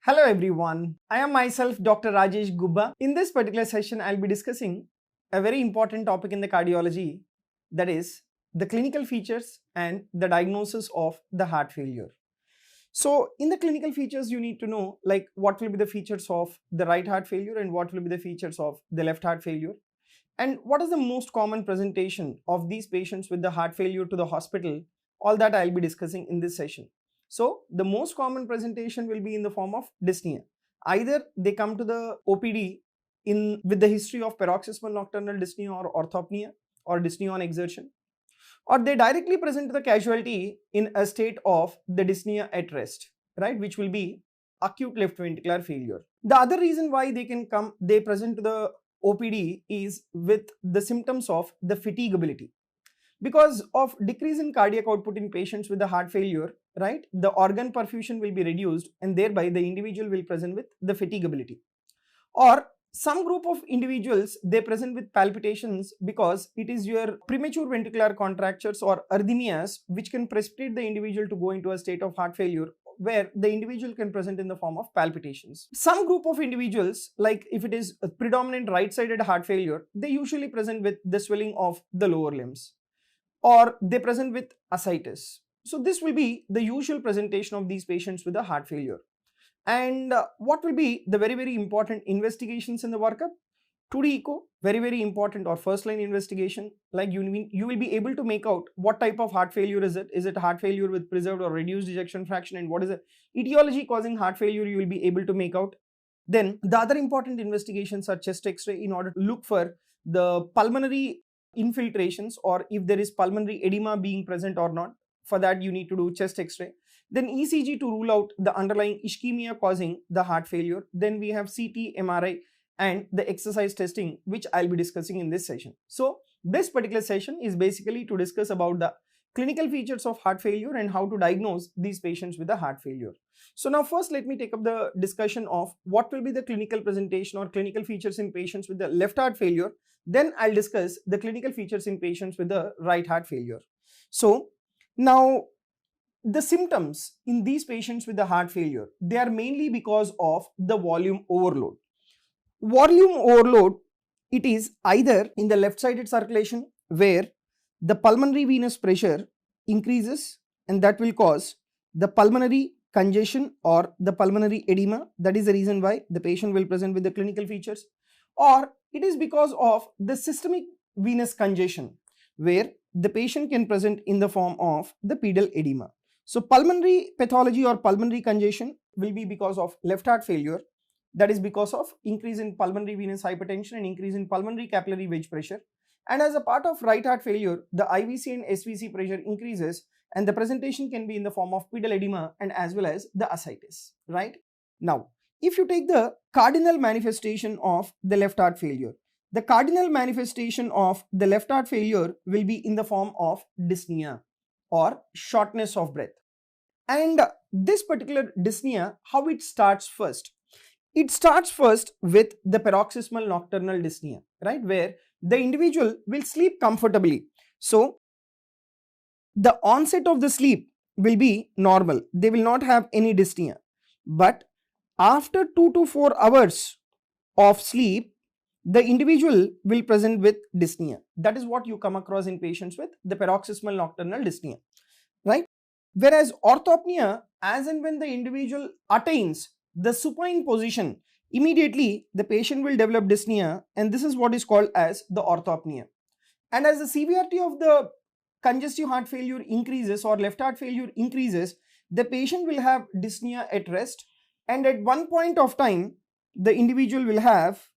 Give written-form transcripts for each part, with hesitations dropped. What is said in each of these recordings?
Hello everyone, I am myself Dr. Rajesh Gubba. In this particular session, I'll be discussing a very important topic in the cardiology, that is the clinical features and the diagnosis of the heart failure. So in the clinical features, you need to know like what will be the features of the right heart failure and what will be the features of the left heart failure. And what is the most common presentation of these patients with the heart failure to the hospital? All that I'll be discussing in this session. So the most common presentation will be in the form of dyspnea. Either they come to the OPD in with the history of paroxysmal nocturnal dyspnea or orthopnea or dyspnea on exertion, or they directly present to the casualty in a state of the dyspnea at rest, right, which will be acute left ventricular failure. The other reason why they present to the OPD is with the symptoms of the fatigability. Because of decrease in cardiac output in patients with the heart failure, right, the organ perfusion will be reduced and thereby the individual will present with the fatigability. Or some group of individuals, they present with palpitations because it is your premature ventricular contractures or arrhythmias which can precipitate the individual to go into a state of heart failure, where the individual can present in the form of palpitations. Some group of individuals, like if it is a predominant right-sided heart failure, they usually present with the swelling of the lower limbs, or they present with ascites. So this will be the usual presentation of these patients with a heart failure. And what will be the very important investigations in the workup? 2D echo, very important, or first line investigation. Like you will be able to make out what type of heart failure is it. Is it heart failure with preserved or reduced ejection fraction, and what is the etiology causing heart failure, you will be able to make out. Then the other important investigations are chest x-ray in order to look for the pulmonary infiltrations, or if there is pulmonary edema being present or not. For that you need to do chest x-ray. Then ECG to rule out the underlying ischemia causing the heart failure. Then we have CT, MRI and the exercise testing, which I'll be discussing in this session. So this particular session is basically to discuss about the clinical features of heart failure and how to diagnose these patients with the heart failure. So now first let me take up the discussion of what will be the clinical presentation or clinical features in patients with the left heart failure. Then I'll discuss the clinical features in patients with the right heart failure. So now the symptoms in these patients with the heart failure, they are mainly because of the volume overload. Volume overload, it is either in the left-sided circulation where the pulmonary venous pressure increases and that will cause the pulmonary congestion or the pulmonary edema. That is the reason why the patient will present with the clinical features. Or it is because of the systemic venous congestion where the patient can present in the form of the pedal edema. So pulmonary pathology or pulmonary congestion will be because of left heart failure. That is because of increase in pulmonary venous hypertension and increase in pulmonary capillary wedge pressure. And as a part of right heart failure, the IVC and SVC pressure increases and the presentation can be in the form of pedal edema and as well as the ascites, right? Now, if you take the cardinal manifestation of the left heart failure, the cardinal manifestation of the left heart failure will be in the form of dyspnea or shortness of breath. And this particular dyspnea, how it starts first? It starts first with the paroxysmal nocturnal dyspnea, right, where the individual will sleep comfortably. So the onset of the sleep will be normal. They will not have any dyspnea. But after 2 to 4 hours of sleep, the individual will present with dyspnea. That is what you come across in patients with the paroxysmal nocturnal dyspnea, right? Whereas orthopnea, as and when the individual attains the supine position, immediately the patient will develop dyspnea, and this is what is called as the orthopnea. And as the severity of the congestive heart failure increases or left heart failure increases, the patient will have dyspnea at rest, and at one point of time the individual will have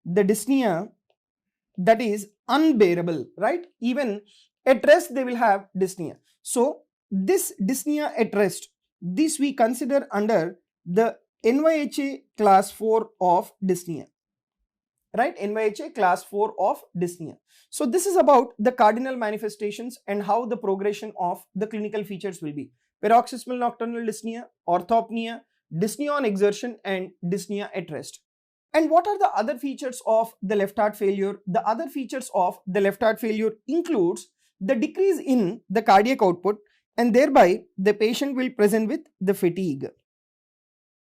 the dyspnea that is unbearable, right? Even at rest they will have dyspnea. So this dyspnea at rest, this we consider under the NYHA class 4 of dyspnea, right? NYHA class 4 of dyspnea. So this is about the cardinal manifestations and how the progression of the clinical features will be: paroxysmal nocturnal dyspnea, orthopnea, dyspnea on exertion and dyspnea at rest. And what are the other features of the left heart failure? The other features of the left heart failure includes the decrease in the cardiac output, and thereby the patient will present with the fatigue.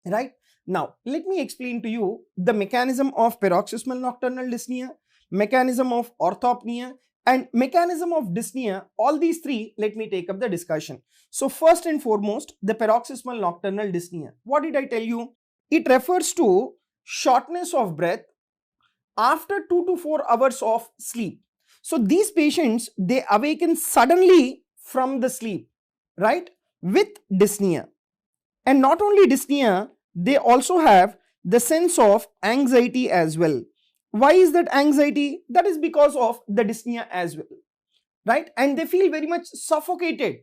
right? Now, let me explain to you the mechanism of paroxysmal nocturnal dyspnea, mechanism of orthopnea, and mechanism of dyspnea. All these three, let me take up the discussion. So first and foremost, the paroxysmal nocturnal dyspnea. What did I tell you? It refers to shortness of breath after 2 to 4 hours of sleep. So these patients, they awaken suddenly from the sleep, right, with dyspnea. And not only dyspnea, they also have the sense of anxiety as well. Why is that anxiety? That is because of the dyspnea as well, right? And they feel very much suffocated.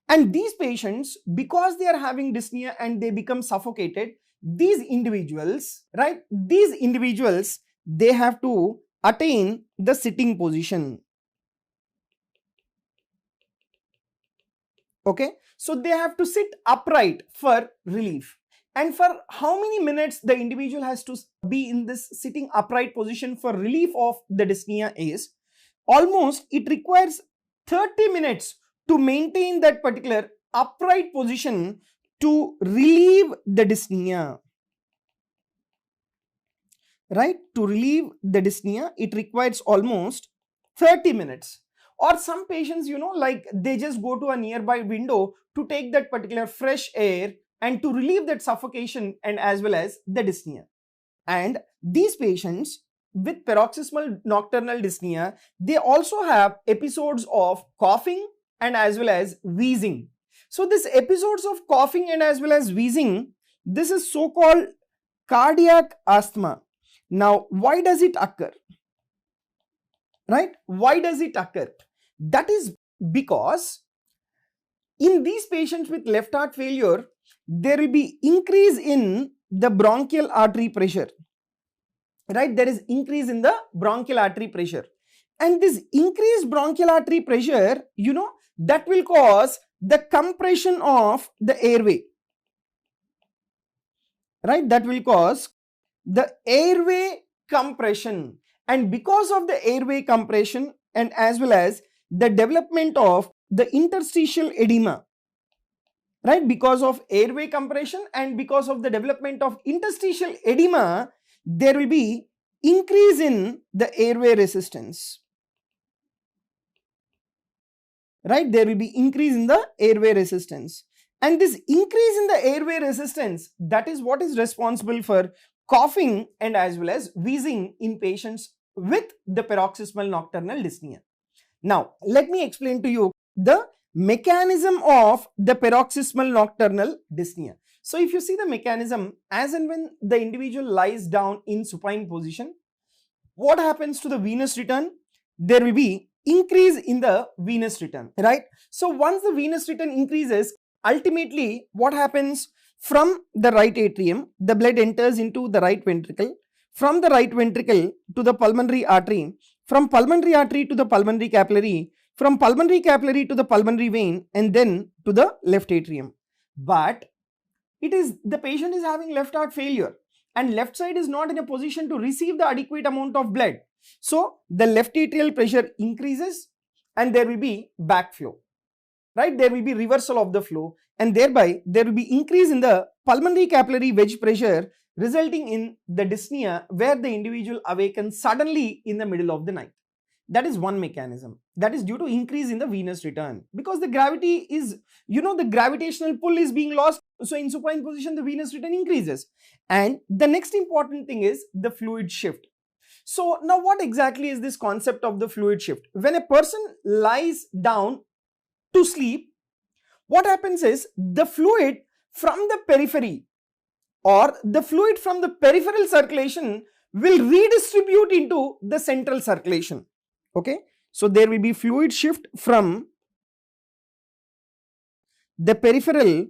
And these patients, because they are having dyspnea and they become suffocated, these individuals, right? These individuals, they have to attain the sitting position. Okay, so they have to sit upright for relief. And for how many minutes the individual has to be in this sitting upright position for relief of the dyspnea is almost, it requires 30 minutes to maintain that particular upright position to relieve the dyspnea. Right? To relieve the dyspnea, it requires almost 30 minutes. Or some patients, like they just go to a nearby window to take that particular fresh air and to relieve that suffocation and as well as the dyspnea. And these patients with paroxysmal nocturnal dyspnea, they also have episodes of coughing and as well as wheezing. So these episodes of coughing and as well as wheezing, this is so-called cardiac asthma. Now, why does it occur? Right? Why does it occur? That is because in these patients with left heart failure, there will be increase in the bronchial artery pressure. Right? There is increase in the bronchial artery pressure. And this increased bronchial artery pressure, that will cause the compression of the airway. Right? That will cause the airway compression. And because of the airway compression and as well as the development of the interstitial edema, right, because of airway compression and because of the development of interstitial edema, there will be increase in the airway resistance. Right, there will be increase in the airway resistance. And this increase in the airway resistance, that is what is responsible for coughing and as well as wheezing in patients with the paroxysmal nocturnal dyspnea. Now, let me explain to you the mechanism of the paroxysmal nocturnal dyspnea. So, if you see the mechanism, as and when the individual lies down in supine position, what happens to the venous return? There will be increase in the venous return, right? So, once the venous return increases, ultimately what happens? From the right atrium, the blood enters into the right ventricle. From the right ventricle to the pulmonary artery. From pulmonary artery to the pulmonary capillary. From pulmonary capillary to the pulmonary vein, and then to the left atrium. But the patient is having left heart failure and left side is not in a position to receive the adequate amount of blood. So the left atrial pressure increases and there will be backflow. Right, there will be reversal of the flow and thereby there will be increase in the pulmonary capillary wedge pressure, resulting in the dyspnea where the individual awakens suddenly in the middle of the night. That is one mechanism. That is due to increase in the venous return because the gravity is, the gravitational pull is being lost. So in supine position, the venous return increases. And the next important thing is the fluid shift. So now what exactly is this concept of the fluid shift? When a person lies down to sleep, what happens is the fluid from the periphery or the fluid from the peripheral circulation will redistribute into the central circulation. Okay, so there will be fluid shift from the peripheral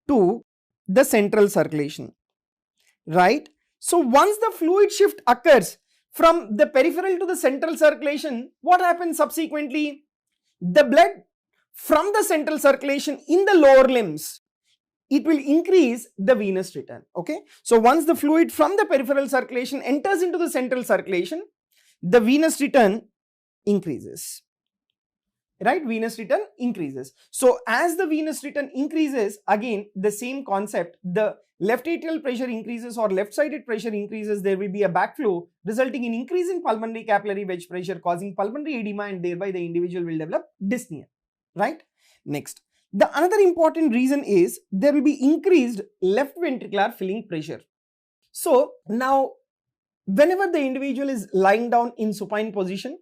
to the central circulation, right? So once the fluid shift occurs from the peripheral to the central circulation, what happens subsequently? The blood from the central circulation in the lower limbs, it will increase the venous return. Okay, so once the fluid from the peripheral circulation enters into the central circulation, the venous return increases. Right, venous return increases. So as the venous return increases, again the same concept, the left atrial pressure increases or left-sided pressure increases, there will be a backflow resulting in increase in pulmonary capillary wedge pressure causing pulmonary edema, and thereby the individual will develop dyspnea, right? Next, the another important reason is there will be increased left ventricular filling pressure. So now whenever the individual is lying down in supine position,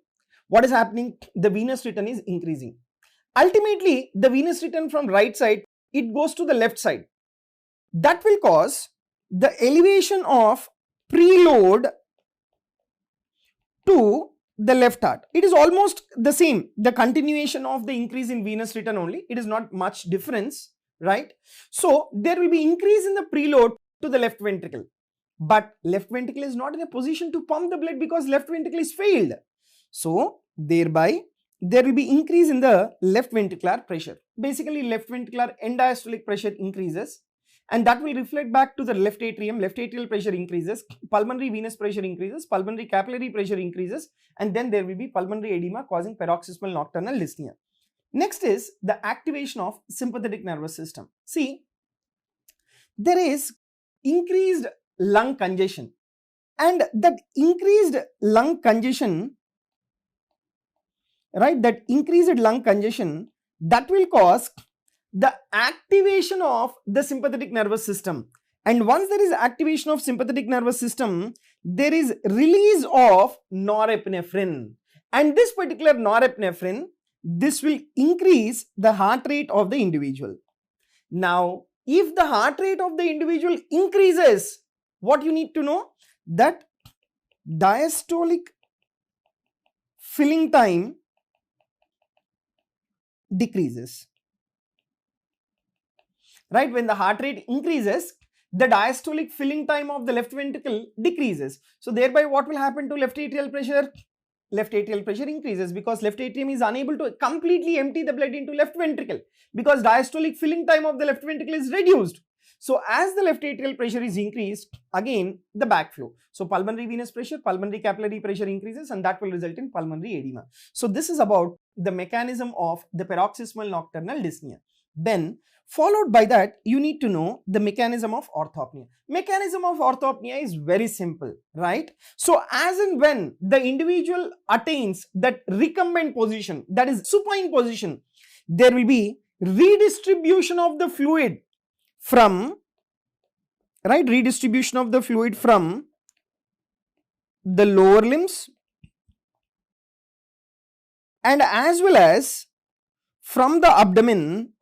what is happening? The venous return is increasing. Ultimately, the venous return from right side, it goes to the left side. That will cause the elevation of preload to the left heart. It is almost the same, the continuation of the increase in venous return only. It is not much difference, right? So there will be increase in the preload to the left ventricle. But left ventricle is not in a position to pump the blood because left ventricle is failed. So thereby there will be increase in the left ventricular pressure. Basically left ventricular end diastolic pressure increases, and that will reflect back to the left atrium. Left atrial pressure increases, pulmonary venous pressure increases, pulmonary capillary pressure increases, and then there will be pulmonary edema causing paroxysmal nocturnal dyspnea. Next is the activation of sympathetic nervous system. See, there is increased lung congestion, and that increased lung congestion, right, that increased lung congestion, that will cause the activation of the sympathetic nervous system. And once there is activation of sympathetic nervous system, there is release of norepinephrine, and this particular norepinephrine, this will increase the heart rate of the individual. Now if the heart rate of the individual increases, what you need to know, that diastolic filling time decreases, right? When the heart rate increases, the diastolic filling time of the left ventricle decreases. So thereby what will happen to left atrial pressure? Left atrial pressure increases because left atrium is unable to completely empty the blood into left ventricle because diastolic filling time of the left ventricle is reduced. So as the left atrial pressure is increased, again the backflow. So pulmonary venous pressure, pulmonary capillary pressure increases, and that will result in pulmonary edema. So this is about the mechanism of the paroxysmal nocturnal dyspnea. Then followed by that, you need to know the mechanism of orthopnea. Mechanism of orthopnea is very simple, right? So as and when the individual attains that recumbent position, that is supine position, there will be redistribution of the fluid from, right, redistribution of the fluid from the lower limbs and as well as from the abdomen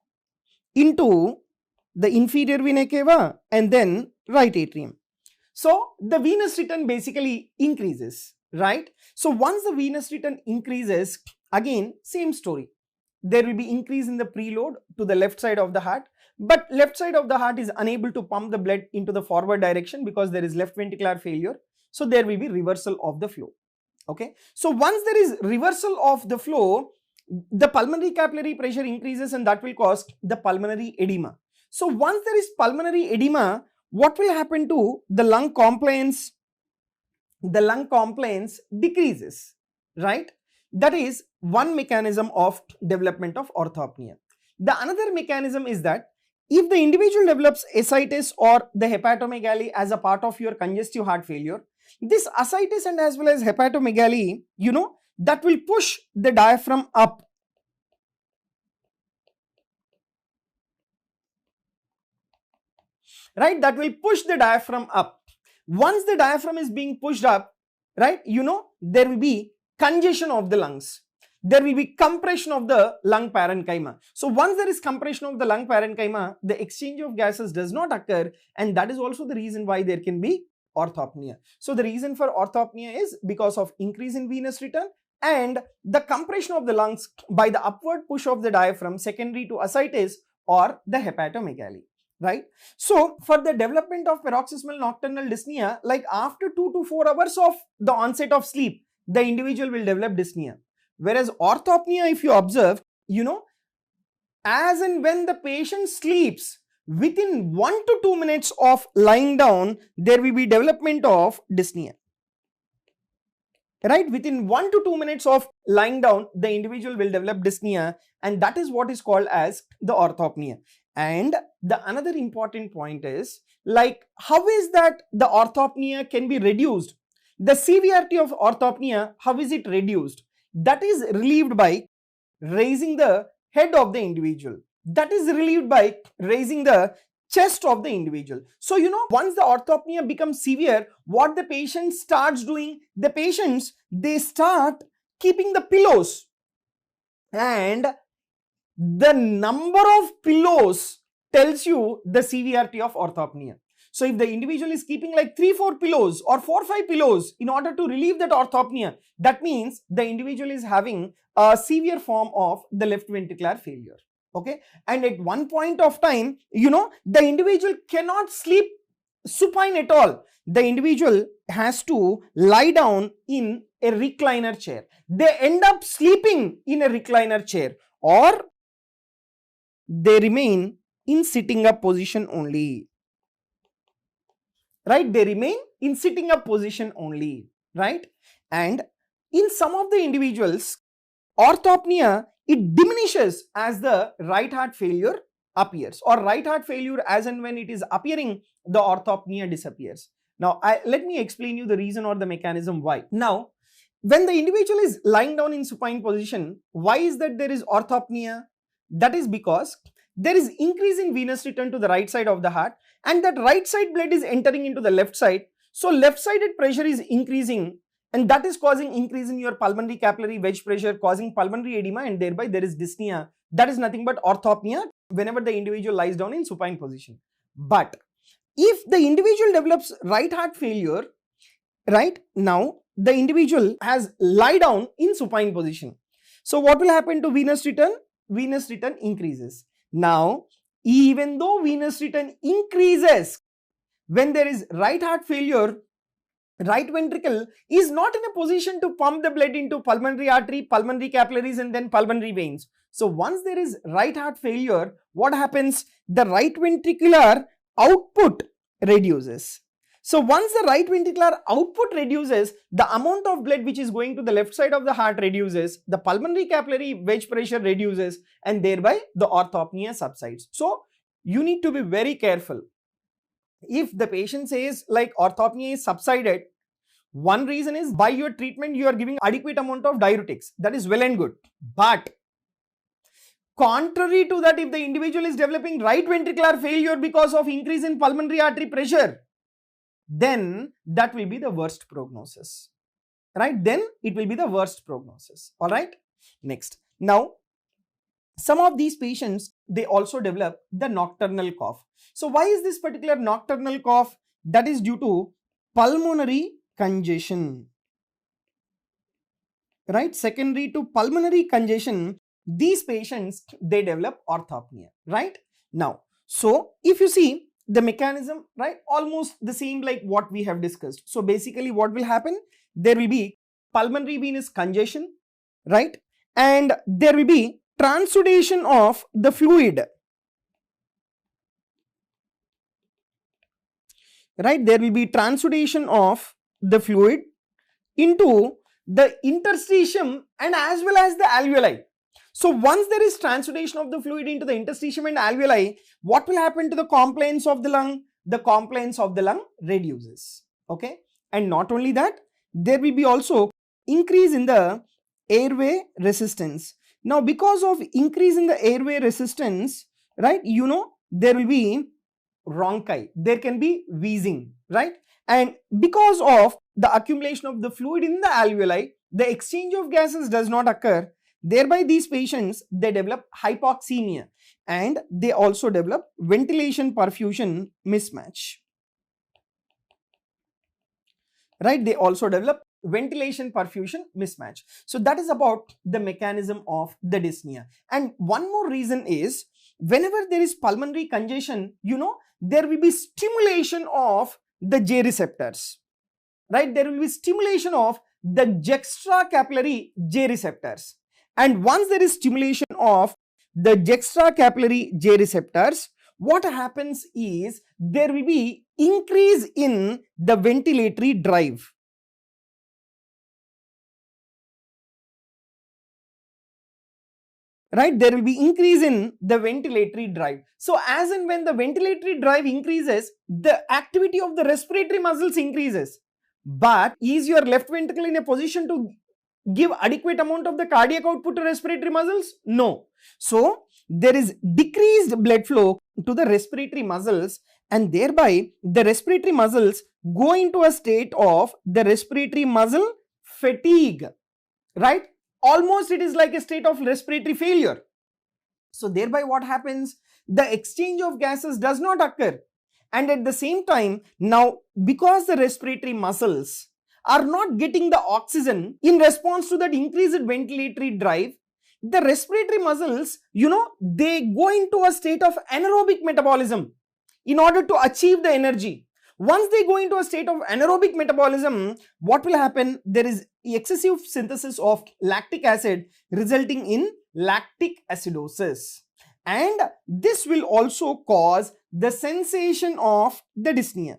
into the inferior vena cava and then right atrium. So the venous return basically increases, right? So once the venous return increases, again same story, there will be increase in the preload to the left side of the heart, but left side of the heart is unable to pump the blood into the forward direction because there is left ventricular failure. So there will be reversal of the flow. Okay, so once there is reversal of the flow, the pulmonary capillary pressure increases and that will cause the pulmonary edema. So once there is pulmonary edema, what will happen to the lung compliance? The lung compliance decreases, right? That is one mechanism of development of orthopnea. The another mechanism is that if the individual develops ascites or the hepatomegaly as a part of your congestive heart failure, this ascites and as well as hepatomegaly, you know, that will push the diaphragm up. Right, that will push the diaphragm up. Once the diaphragm is being pushed up, right, you know, there will be congestion of the lungs. There will be compression of the lung parenchyma. So once there is compression of the lung parenchyma, the exchange of gases does not occur, and that is also the reason why there can be orthopnea. So the reason for orthopnea is because of increase in venous return and the compression of the lungs by the upward push of the diaphragm secondary to ascites or the hepatomegaly, right? So for the development of paroxysmal nocturnal dyspnea, like after 2 to 4 hours of the onset of sleep, the individual will develop dyspnea. Whereas orthopnea, if you observe, you know, as and when the patient sleeps, within 1 to 2 minutes of lying down, there will be development of dyspnea. Right, within 1 to 2 minutes of lying down, the individual will develop dyspnea, and that is what is called as the orthopnea. And the another important point is like how is that the orthopnea can be reduced? The severity of orthopnea, how is it reduced? That is relieved by raising the head of the individual. That is relieved by raising the chest of the individual. So, once the orthopnea becomes severe, what the patient starts doing? The patients, they start keeping the pillows, and the number of pillows tells you the severity of orthopnea. So if the individual is keeping like 3-4 pillows or 4-5 pillows in order to relieve that orthopnea, that means the individual is having a severe form of the left ventricular failure. Okay, and at one point of time, the individual cannot sleep supine at all. The individual has to lie down in a recliner chair. They end up sleeping in a recliner chair, or they remain in sitting up position only. Right? They remain in sitting up position only. Right? And in some of the individuals, orthopnea, it diminishes as the right heart failure appears, or right heart failure as and when it is appearing, the orthopnea disappears. Now, let me explain you the reason or the mechanism why. Now, when the individual is lying down in supine position, why is that there is orthopnea? That is because there is increase in venous return to the right side of the heart, and that right side blood is entering into the left side. So left-sided pressure is increasing, and that is causing increase in your pulmonary capillary wedge pressure, causing pulmonary edema, and thereby there is dyspnea. That is nothing but orthopnea whenever the individual lies down in supine position. But if the individual develops right heart failure, right now the individual has lie down in supine position. So what will happen to venous return? Venous return increases. Now, even though venous return increases when there is right heart failure, right ventricle is not in a position to pump the blood into pulmonary artery, pulmonary capillaries, and then pulmonary veins. So once there is right heart failure, what happens? The right ventricular output reduces. So once the right ventricular output reduces, the amount of blood which is going to the left side of the heart reduces, the pulmonary capillary wedge pressure reduces, and thereby the orthopnea subsides. So you need to be very careful. If the patient says like orthopnea is subsided, one reason is by your treatment you are giving adequate amount of diuretics. That is well and good. But contrary to that, if the individual is developing right ventricular failure because of increase in pulmonary artery pressure, then that will be the worst prognosis. Right? Then it will be the worst prognosis. All right. Next. Now, some of these patients, they also develop the nocturnal cough. So why is this particular nocturnal cough? That is due to pulmonary congestion. Right? Secondary to pulmonary congestion, these patients, they develop orthopnea. Right? Now, so if you see the mechanism, right, almost the same like what we have discussed. So basically what will happen? There will be pulmonary venous congestion, right? And there will be transudation of the fluid. Right? There will be transudation of the fluid into the interstitium and as well as the alveoli. So once there is transudation of the fluid into the interstitium and alveoli, what will happen to the compliance of the lung? The compliance of the lung reduces. Okay. And not only that, there will be also increase in the airway resistance. Now, because of increase in the airway resistance, right, there will be rhonchi, there can be wheezing, right? And because of the accumulation of the fluid in the alveoli, the exchange of gases does not occur. Thereby these patients, they develop hypoxemia and they also develop ventilation perfusion mismatch. Right? They also develop ventilation perfusion mismatch. So that is about the mechanism of the dyspnea. And one more reason is whenever there is pulmonary congestion, there will be stimulation of the J receptors. Right? There will be stimulation of the juxtacapillary J receptors. And once there is stimulation of the juxtacapillary J receptors, what happens is there will be increase in the ventilatory drive. right, there will be increase in the ventilatory drive. So as and when the ventilatory drive increases, the activity of the respiratory muscles increases. But is your left ventricle in a position to give adequate amount of the cardiac output to respiratory muscles? No. So there is decreased blood flow to the respiratory muscles, and thereby the respiratory muscles go into a state of the respiratory muscle fatigue, right? Almost it is like a state of respiratory failure. So thereby what happens? The exchange of gases does not occur, and at the same time, now because the respiratory muscles are not getting the oxygen in response to that increased ventilatory drive, the respiratory muscles, they go into a state of anaerobic metabolism in order to achieve the energy. Once they go into a state of anaerobic metabolism, what will happen? There is excessive synthesis of lactic acid resulting in lactic acidosis. And this will also cause the sensation of the dyspnea.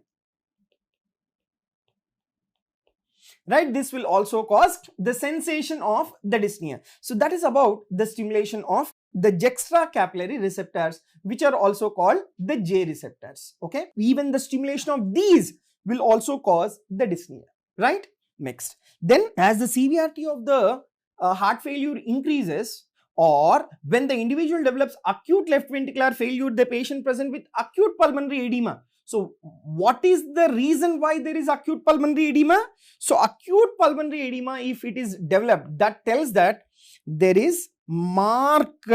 Right, this will also cause the sensation of the dyspnea. So that is about the stimulation of the juxtacapillary receptors, which are also called the J receptors. Okay, even the stimulation of these will also cause the dyspnea, right? Next, then as the severity of the heart failure increases, or when the individual develops acute left ventricular failure, the patient present with acute pulmonary edema. So what is the reason why there is acute pulmonary edema? So acute pulmonary edema, if it is developed, that tells that there is marked,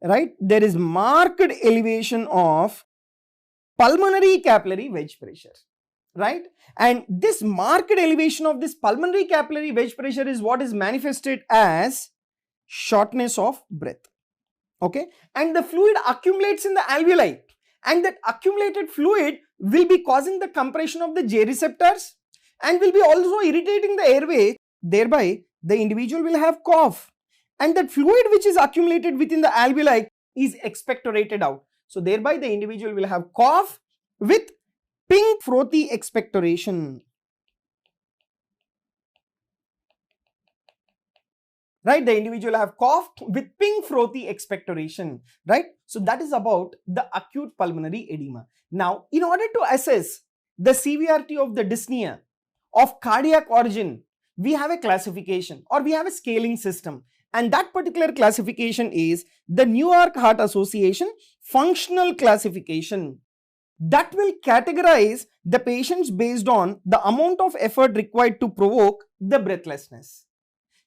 right? There is marked elevation of pulmonary capillary wedge pressure, right? And this marked elevation of this pulmonary capillary wedge pressure is what is manifested as shortness of breath. Okay, and the fluid accumulates in the alveoli, and that accumulated fluid will be causing the compression of the J receptors and will be also irritating the airway. Thereby the individual will have cough, and that fluid which is accumulated within the alveoli is expectorated out. So thereby the individual will have cough with pink frothy expectoration. Right, the individual have cough with pink frothy expectoration, right? So that is about the acute pulmonary edema. Now, in order to assess the severity of the dyspnea of cardiac origin, we have a classification, or we have a scaling system, and that particular classification is the New York Heart Association functional classification, that will categorize the patients based on the amount of effort required to provoke the breathlessness.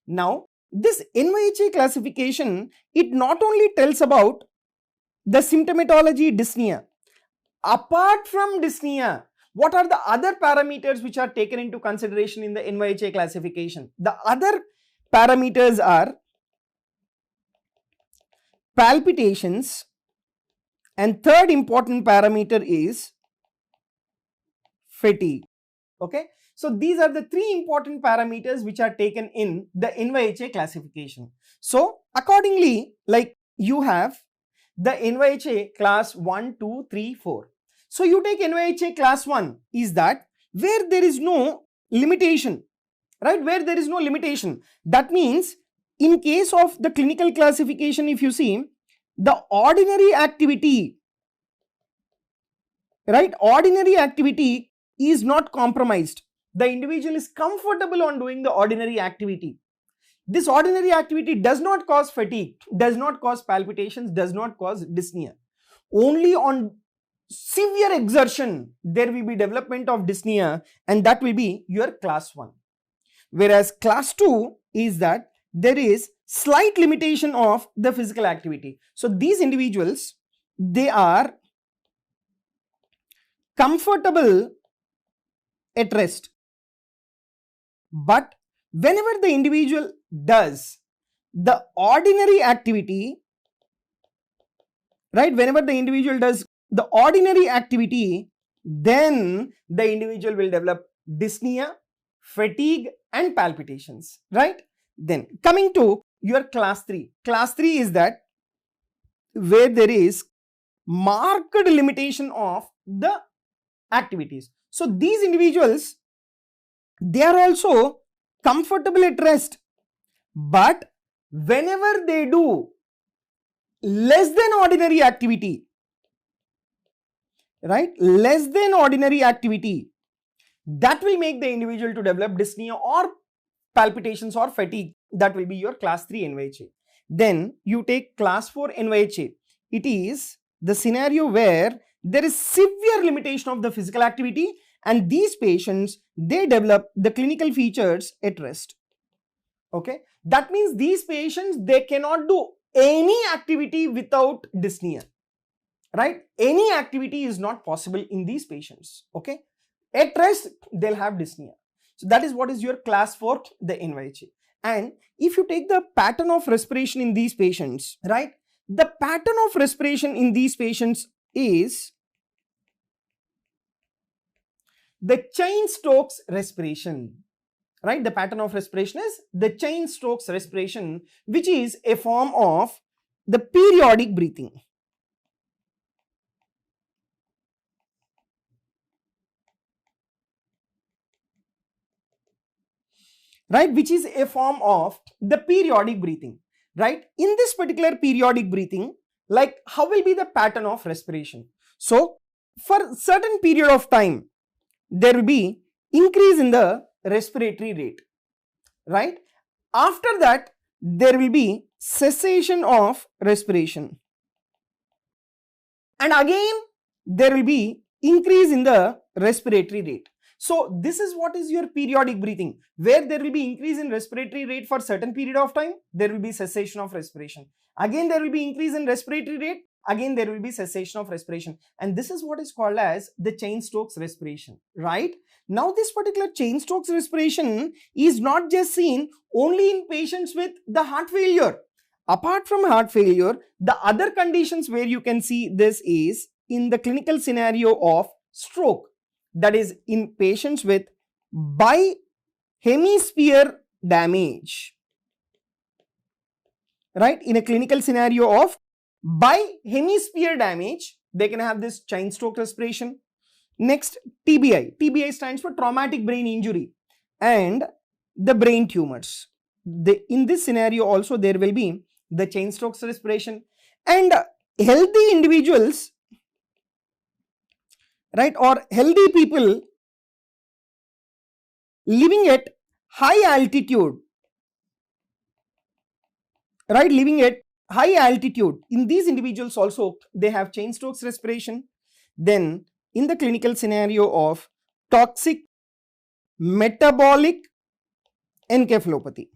Now, this NYHA classification, it not only tells about the symptomatology dyspnea. Apart from dyspnea, what are the other parameters which are taken into consideration in the NYHA classification? The other parameters are palpitations, and third important parameter is fatigue. Okay. So these are the three important parameters which are taken in the NYHA classification. So accordingly, like you have the NYHA class 1, 2, 3, 4. So you take NYHA class 1 is that where there is no limitation, right? Where there is no limitation. That means in case of the clinical classification, if you see the ordinary activity, right? Ordinary activity is not compromised. The individual is comfortable on doing the ordinary activity. This ordinary activity does not cause fatigue, does not cause palpitations, does not cause dyspnea. Only on severe exertion, there will be development of dyspnea, and that will be your class 1. Whereas class 2 is that there is slight limitation of the physical activity. So these individuals, they are comfortable at rest. But whenever the individual does the ordinary activity, right, whenever the individual does the ordinary activity, then the individual will develop dyspnea, fatigue and palpitations, right? Then coming to your class 3. Class 3 is that where there is marked limitation of the activities. So these individuals, they are also comfortable at rest, but whenever they do less than ordinary activity, right, less than ordinary activity, that will make the individual to develop dyspnea or palpitations or fatigue. That will be your class 3 NYHA. Then you take class 4 NYHA. It is the scenario where there is severe limitation of the physical activity, and these patients, they develop the clinical features at rest. Okay, that means these patients, they cannot do any activity without dyspnea, right? Any activity is not possible in these patients. Okay, at rest they'll have dyspnea. So that is what is your class 4, the NYHA. And if you take the pattern of respiration in these patients, right, the pattern of respiration in these patients is the Cheyne-Stokes respiration, right? The pattern of respiration is the Cheyne-Stokes respiration, which is a form of the periodic breathing. Right, which is a form of the periodic breathing, right? In this particular periodic breathing, like how will be the pattern of respiration? So for certain period of time, there will be increase in the respiratory rate, right? After that, there will be cessation of respiration, and again there will be increase in the respiratory rate. So this is what is your periodic breathing, where there will be increase in respiratory rate for certain period of time, there will be cessation of respiration. Again there will be increase in respiratory rate, again there will be cessation of respiration, and this is what is called as the Cheyne-Stokes respiration, right? Now this particular Cheyne-Stokes respiration is not just seen only in patients with the heart failure. Apart from heart failure, the other conditions where you can see this is in the clinical scenario of stroke, that is in patients with bihemisphere damage, right? In a clinical scenario of bihemisphere damage, they can have this Cheyne-Stokes respiration. Next, TBI. TBI stands for traumatic brain injury and the brain tumors. In this scenario also there will be the Cheyne-Stokes respiration. And healthy individuals, right, or healthy people living at high altitude, right, living at high altitude, in these individuals also they have Cheyne-Stokes respiration. Then in the clinical scenario of toxic metabolic encephalopathy,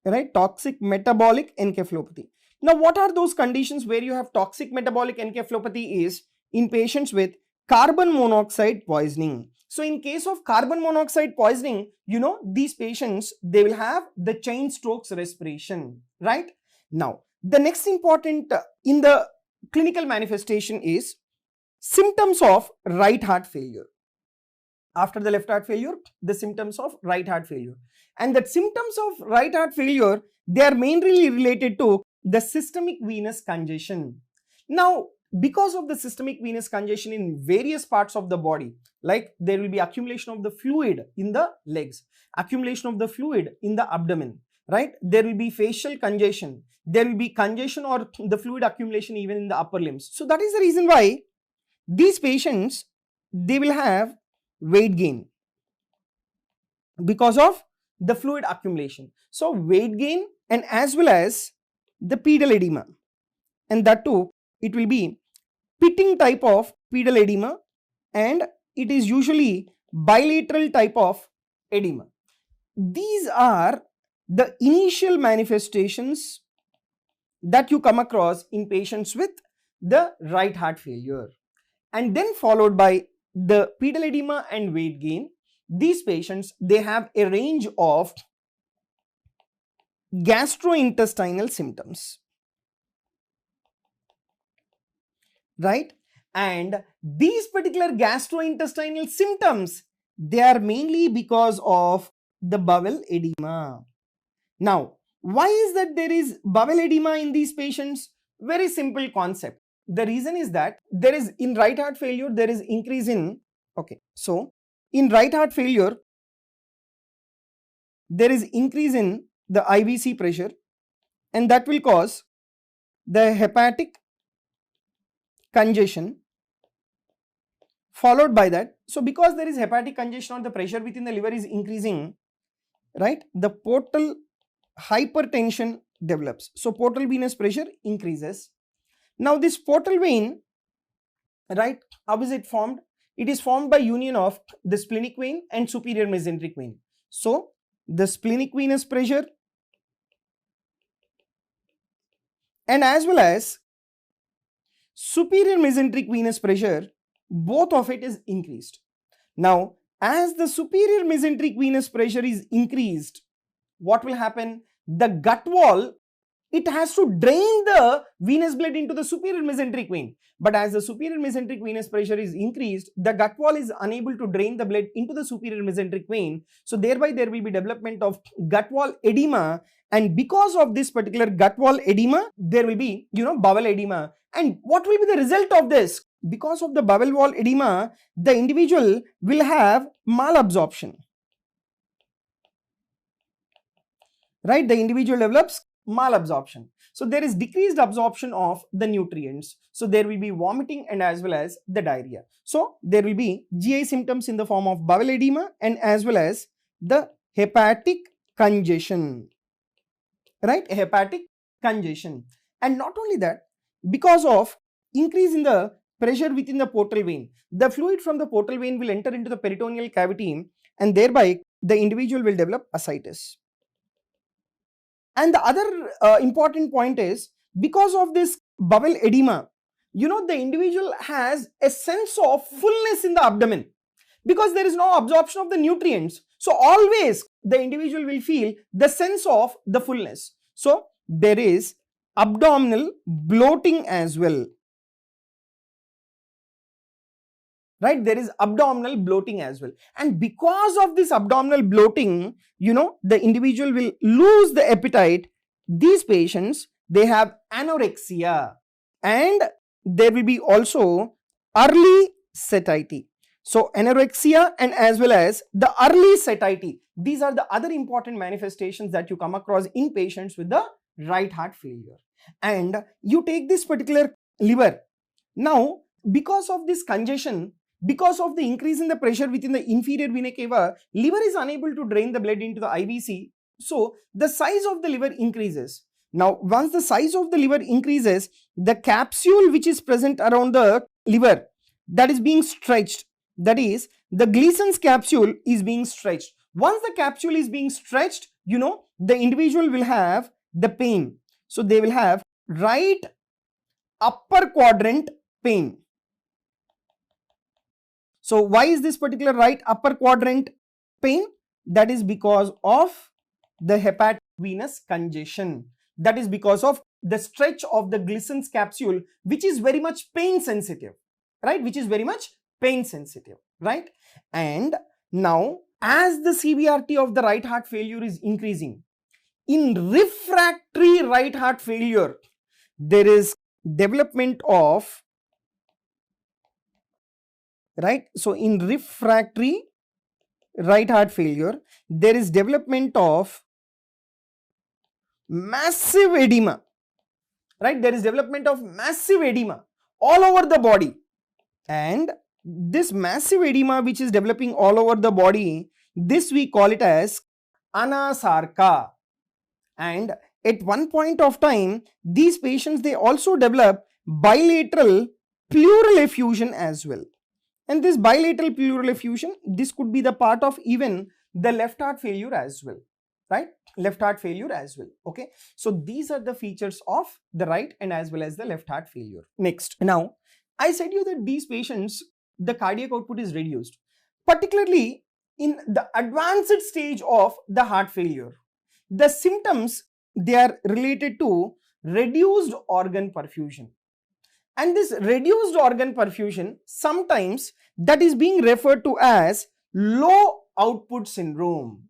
right, toxic metabolic encephalopathy. Now what are those conditions where you have toxic metabolic encephalopathy? Is in patients with carbon monoxide poisoning. So in case of carbon monoxide poisoning, you know, these patients, they will have the Cheyne-Stokes respiration, right? Now the next important in the clinical manifestation is symptoms of right heart failure. After the left heart failure, the symptoms of right heart failure. And the symptoms of right heart failure, they are mainly related to the systemic venous congestion. Now, because of the systemic venous congestion in various parts of the body, like there will be accumulation of the fluid in the legs, accumulation of the fluid in the abdomen, right? There will be facial congestion, there will be congestion or the fluid accumulation even in the upper limbs. So that is the reason why these patients, they will have weight gain because of the fluid accumulation. So weight gain and as well as the pedal edema, and that too it will be pitting type of pedal edema, and it is usually bilateral type of edema. These are the initial manifestations that you come across in patients with the right heart failure, and then followed by the pedal edema and weight gain. These patients, they have a range of gastrointestinal symptoms, right? And these particular gastrointestinal symptoms, they are mainly because of the bowel edema. Now, why is that there is bowel edema in these patients? Very simple concept. The reason is that there is in right heart failure, there is increase in, okay, so in right heart failure, there is increase in the IVC pressure, and that will cause the hepatic congestion. Followed by that, so because there is hepatic congestion or the pressure within the liver is increasing, right, the portal hypertension develops. So portal venous pressure increases. Now this portal vein, right, how is it formed? It is formed by union of the splenic vein and superior mesenteric vein. So the splenic venous pressure and as well as superior mesenteric venous pressure, both of it is increased. Now, as the superior mesenteric venous pressure is increased, what will happen? The gut wall, it has to drain the venous blood into the superior mesenteric vein. But as the superior mesenteric venous pressure is increased, the gut wall is unable to drain the blood into the superior mesenteric vein. So thereby there will be development of gut wall edema, and because of this particular gut wall edema, there will be, bowel edema. And what will be the result of this? Because of the bowel wall edema, the individual will have malabsorption. Right? The individual develops malabsorption. So there is decreased absorption of the nutrients. So there will be vomiting and as well as the diarrhea. So there will be GI symptoms in the form of bowel edema and as well as the hepatic congestion. Right? Hepatic congestion. And not only that, because of increase in the pressure within the portal vein, the fluid from the portal vein will enter into the peritoneal cavity and thereby the individual will develop ascites. And the other important point is, because of this bowel edema, the individual has a sense of fullness in the abdomen because there is no absorption of the nutrients. So always the individual will feel the sense of the fullness. So there is abdominal bloating as well. Right, there is abdominal bloating as well, and because of this abdominal bloating, the individual will lose the appetite. These patients, they have anorexia and there will be also early satiety. So anorexia and as well as the early satiety, these are the other important manifestations that you come across in patients with the right heart failure. And you take this particular liver. Now, because of this congestion, because of the increase in the pressure within the inferior vena cava, liver is unable to drain the blood into the IVC. So the size of the liver increases. Now, once the size of the liver increases, the capsule which is present around the liver, that is being stretched. That is, the Gleason's capsule is being stretched. Once the capsule is being stretched, the individual will have the pain. So they will have right upper quadrant pain. So why is this particular right upper quadrant pain? That is because of the hepatic venous congestion. That is because of the stretch of the Gleason's capsule, which is very much pain sensitive, right? Which is very much pain sensitive, right? And now, as the CVRT of the right heart failure is increasing, in refractory right heart failure, there is development of, right? So in refractory right heart failure, there is development of massive edema, right? There is development of massive edema all over the body, and this massive edema which is developing all over the body, this we call it as anasarca. And at one point of time, these patients, they also develop bilateral pleural effusion as well. And this bilateral pleural effusion, this could be the part of even the left heart failure as well, right? Left heart failure as well. Okay. So these are the features of the right and as well as the left heart failure. Next. Now, I said you that these patients, the cardiac output is reduced, particularly in the advanced stage of the heart failure. The symptoms, they are related to reduced organ perfusion. And this reduced organ perfusion, sometimes that is being referred to as low output syndrome,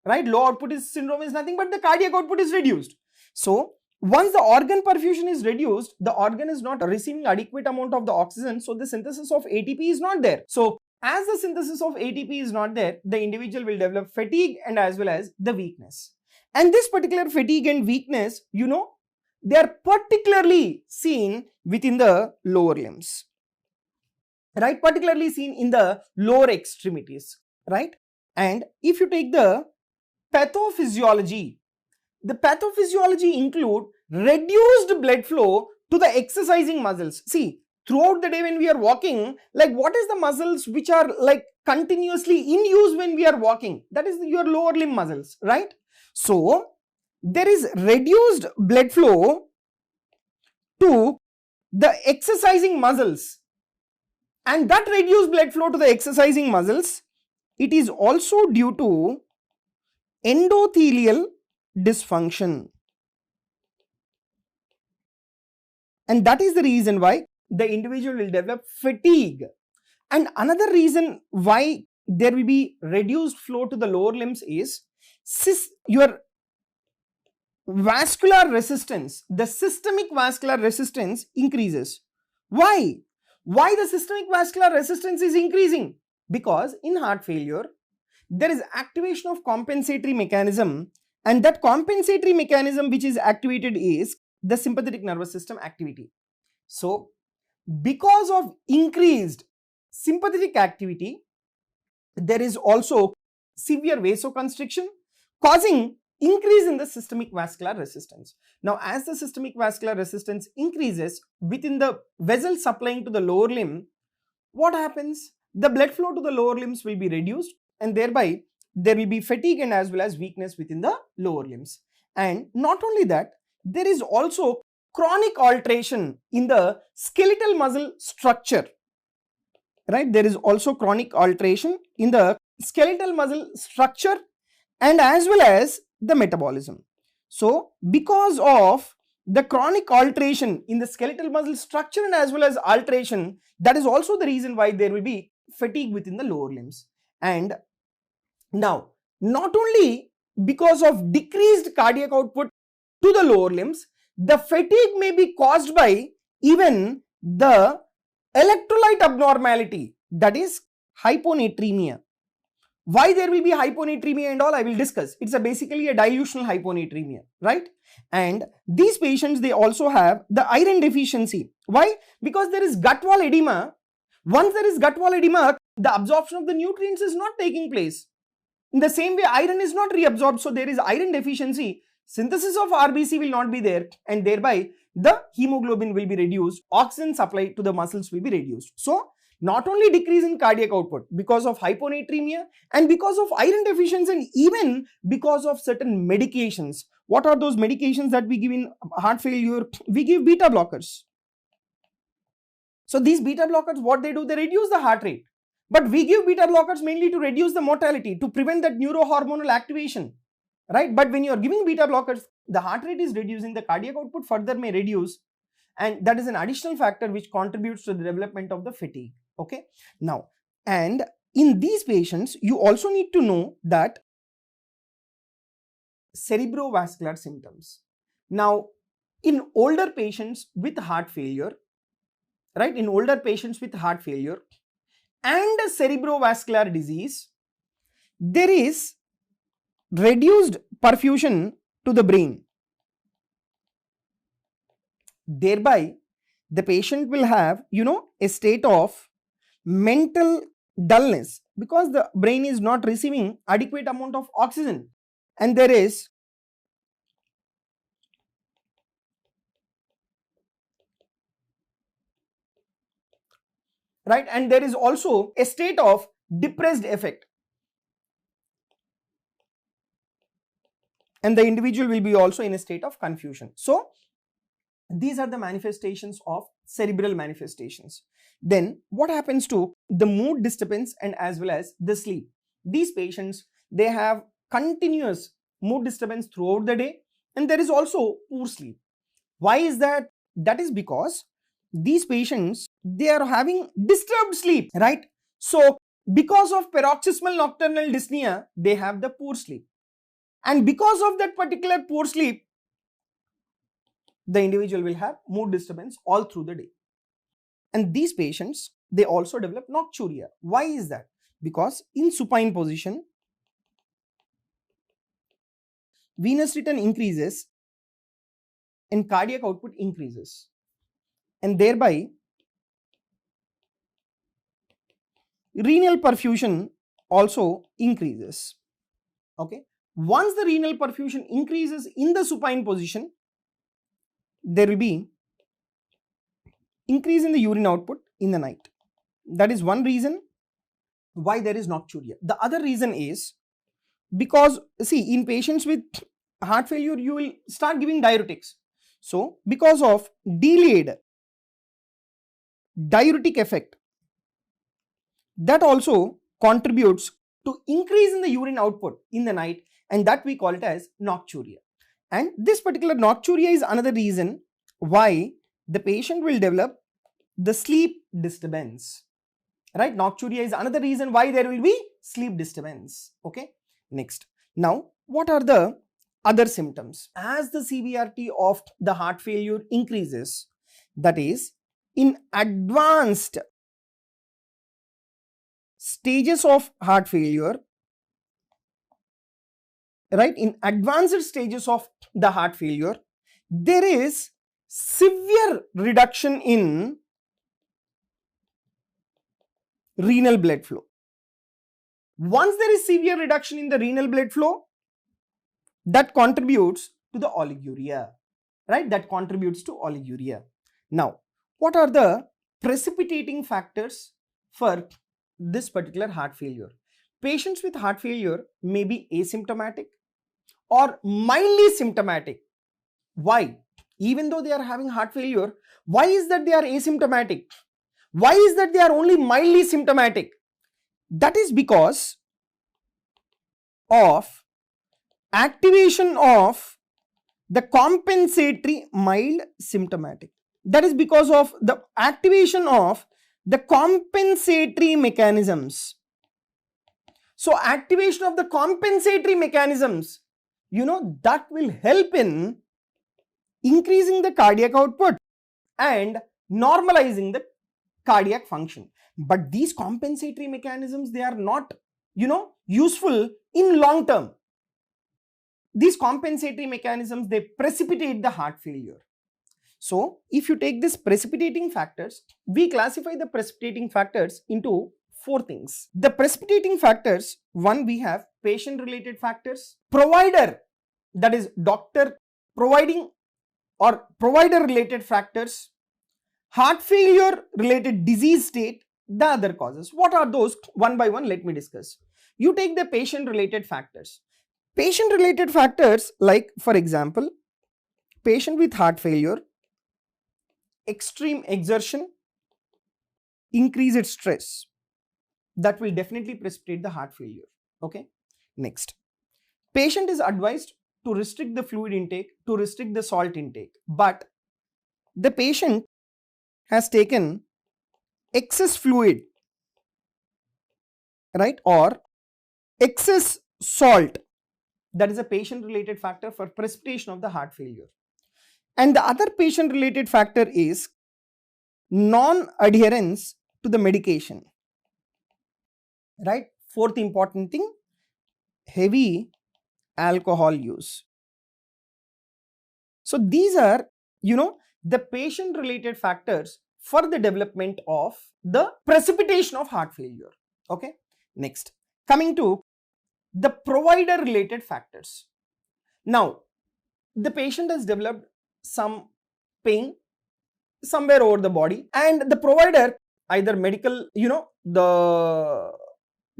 right? Low output syndrome is nothing but the cardiac output is reduced. So once the organ perfusion is reduced, the organ is not receiving adequate amount of the oxygen, so the synthesis of ATP is not there. So As the synthesis of ATP is not there, the individual will develop fatigue and as well as the weakness. And this particular fatigue and weakness, they are particularly seen within the lower limbs, right? Particularly seen in the lower extremities, right? And if you take the pathophysiology, the pathophysiology include reduced blood flow to the exercising muscles. See, throughout the day when we are walking, like what is the muscles which are like continuously in use when we are walking? That is your lower limb muscles, right? So there is reduced blood flow to the exercising muscles, and that reduced blood flow to the exercising muscles, it is also due to endothelial dysfunction. And that is the reason why the individual will develop fatigue. And another reason why there will be reduced flow to the lower limbs is your vascular resistance, the systemic vascular resistance increases. Why? Why the systemic vascular resistance is increasing? Because in heart failure, there is activation of compensatory mechanism, and that compensatory mechanism which is activated is the sympathetic nervous system activity. So, because of increased sympathetic activity, there is also severe vasoconstriction causing increase in the systemic vascular resistance. Now, as the systemic vascular resistance increases within the vessel supplying to the lower limb, what happens? The blood flow to the lower limbs will be reduced, and thereby there will be fatigue and as well as weakness within the lower limbs. And not only that, there is also chronic alteration in the skeletal muscle structure, right? There is also chronic alteration in the skeletal muscle structure and as well as the metabolism. So because of the chronic alteration in the skeletal muscle structure and as well as alteration, that is also the reason why there will be fatigue within the lower limbs. And now, not only because of decreased cardiac output to the lower limbs, the fatigue may be caused by even the electrolyte abnormality, that is hyponatremia. Why there will be hyponatremia and all, I will discuss. It's basically a dilutional hyponatremia, right? And these patients, they also have the iron deficiency. Why? Because there is gut wall edema. Once there is gut wall edema, the absorption of the nutrients is not taking place. In the same way, iron is not reabsorbed, so there is iron deficiency. Synthesis of RBC will not be there, and thereby the hemoglobin will be reduced, oxygen supply to the muscles will be reduced. So, not only decrease in cardiac output because of hyponatremia and because of iron deficiency and even because of certain medications. What are those medications that we give in heart failure? We give beta blockers. So, these beta blockers, what they do? They reduce the heart rate. But we give beta blockers mainly to reduce the mortality, to prevent that neurohormonal activation, right? But when you are giving beta blockers, the heart rate is reducing, the cardiac output further may reduce, and that is an additional factor which contributes to the development of the fatigue. Okay. Now, and in these patients, you also need to know that cerebrovascular symptoms. Now, in older patients with heart failure, right? In older patients with heart failure and cerebrovascular disease, there is reduced perfusion to the brain. Thereby, the patient will have, a state of mental dullness because the brain is not receiving adequate amount of oxygen, and there is right, and there is also a state of depressed affect, and the individual will be also in a state of confusion. So these are the manifestations of cerebral manifestations. Then what happens to the mood disturbance and as well as the sleep? These patients, they have continuous mood disturbance throughout the day, and there is also poor sleep. Why is that? That is because these patients, they are having disturbed sleep, right? So because of paroxysmal nocturnal dyspnea, they have the poor sleep, and because of that particular poor sleep, the individual will have mood disturbance all through the day. And these patients, they also develop nocturia. Why is that? Because in supine position, venous return increases and cardiac output increases, and thereby renal perfusion also increases. Okay, once the renal perfusion increases in the supine position, there will be increase in the urine output in the night. That is one reason why there is nocturia. The other reason is because, see, in patients with heart failure, you will start giving diuretics. So because of delayed diuretic effect, that also contributes to increase in the urine output in the night, and that we call it as nocturia. And this particular nocturia is another reason why the patient will develop the sleep disturbance, right? Nocturia is another reason why there will be sleep disturbance. Okay, next. Now, what are the other symptoms? As the severity of the heart failure increases, that is, in advanced stages of heart failure, right, in advanced stages of the heart failure, there is severe reduction in renal blood flow. Once there is severe reduction in the renal blood flow, that contributes to the oliguria, right? That contributes to oliguria. Now, what are the precipitating factors for this particular heart failure? Patients with heart failure may be asymptomatic or mildly symptomatic. Why? Even though they are having heart failure, why is that they are asymptomatic? Why is that they are only mildly symptomatic? That is because of activation of the compensatory mild symptomatic. That is because of the activation of the compensatory mechanisms. So activation of the compensatory mechanisms, that will help in increasing the cardiac output and normalizing the cardiac function. But these compensatory mechanisms, they are not, useful in long term. These compensatory mechanisms, they precipitate the heart failure. So if you take this precipitating factors, we classify the precipitating factors into 4 things. The precipitating factors, one, we have patient related factors, provider, that is doctor providing or provider related factors, heart failure related disease state, the other causes. What are those? One by one, let me discuss. You take the patient related factors. Patient related factors, like for example, patient with heart failure, extreme exertion, increased stress, that will definitely precipitate the heart failure. Okay, next, patient is advised to restrict the fluid intake, to restrict the salt intake, but the patient has taken excess fluid, right, or excess salt. That is a patient related factor for precipitation of the heart failure. And the other patient related factor is non-adherence to the medication, right? Fourth important thing, heavy alcohol use. So these are, the patient related factors for the development of the precipitation of heart failure. Okay, next, coming to the provider related factors. Now, the patient has developed some pain somewhere over the body, and the provider, either medical, the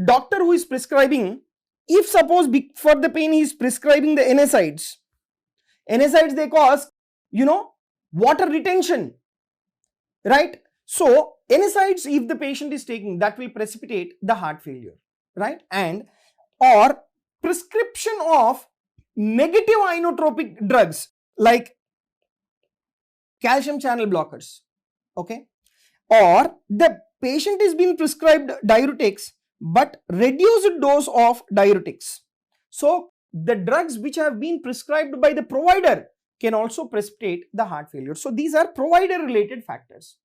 doctor who is prescribing, if suppose for the pain he is prescribing the NSAIDs, they cause, water retention, right? So NSAIDs, if the patient is taking, that will precipitate the heart failure, right? And or prescription of negative inotropic drugs like calcium channel blockers, okay, or the patient is being prescribed diuretics but reduced dose of diuretics. So the drugs which have been prescribed by the provider can also precipitate the heart failure. So these are provider related factors.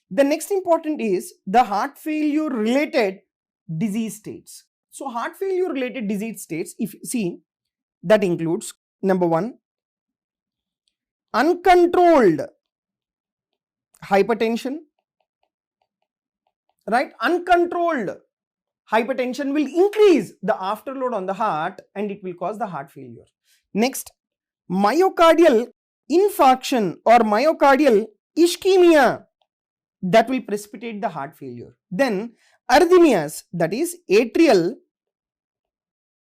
The next important is the heart failure related disease states. So heart failure related disease states, if you see, that includes number 1, uncontrolled hypertension, right? Uncontrolled hypertension will increase the afterload on the heart and it will cause the heart failure. Next, myocardial infarction or myocardial ischemia, that will precipitate the heart failure. Then arrhythmias, that is atrial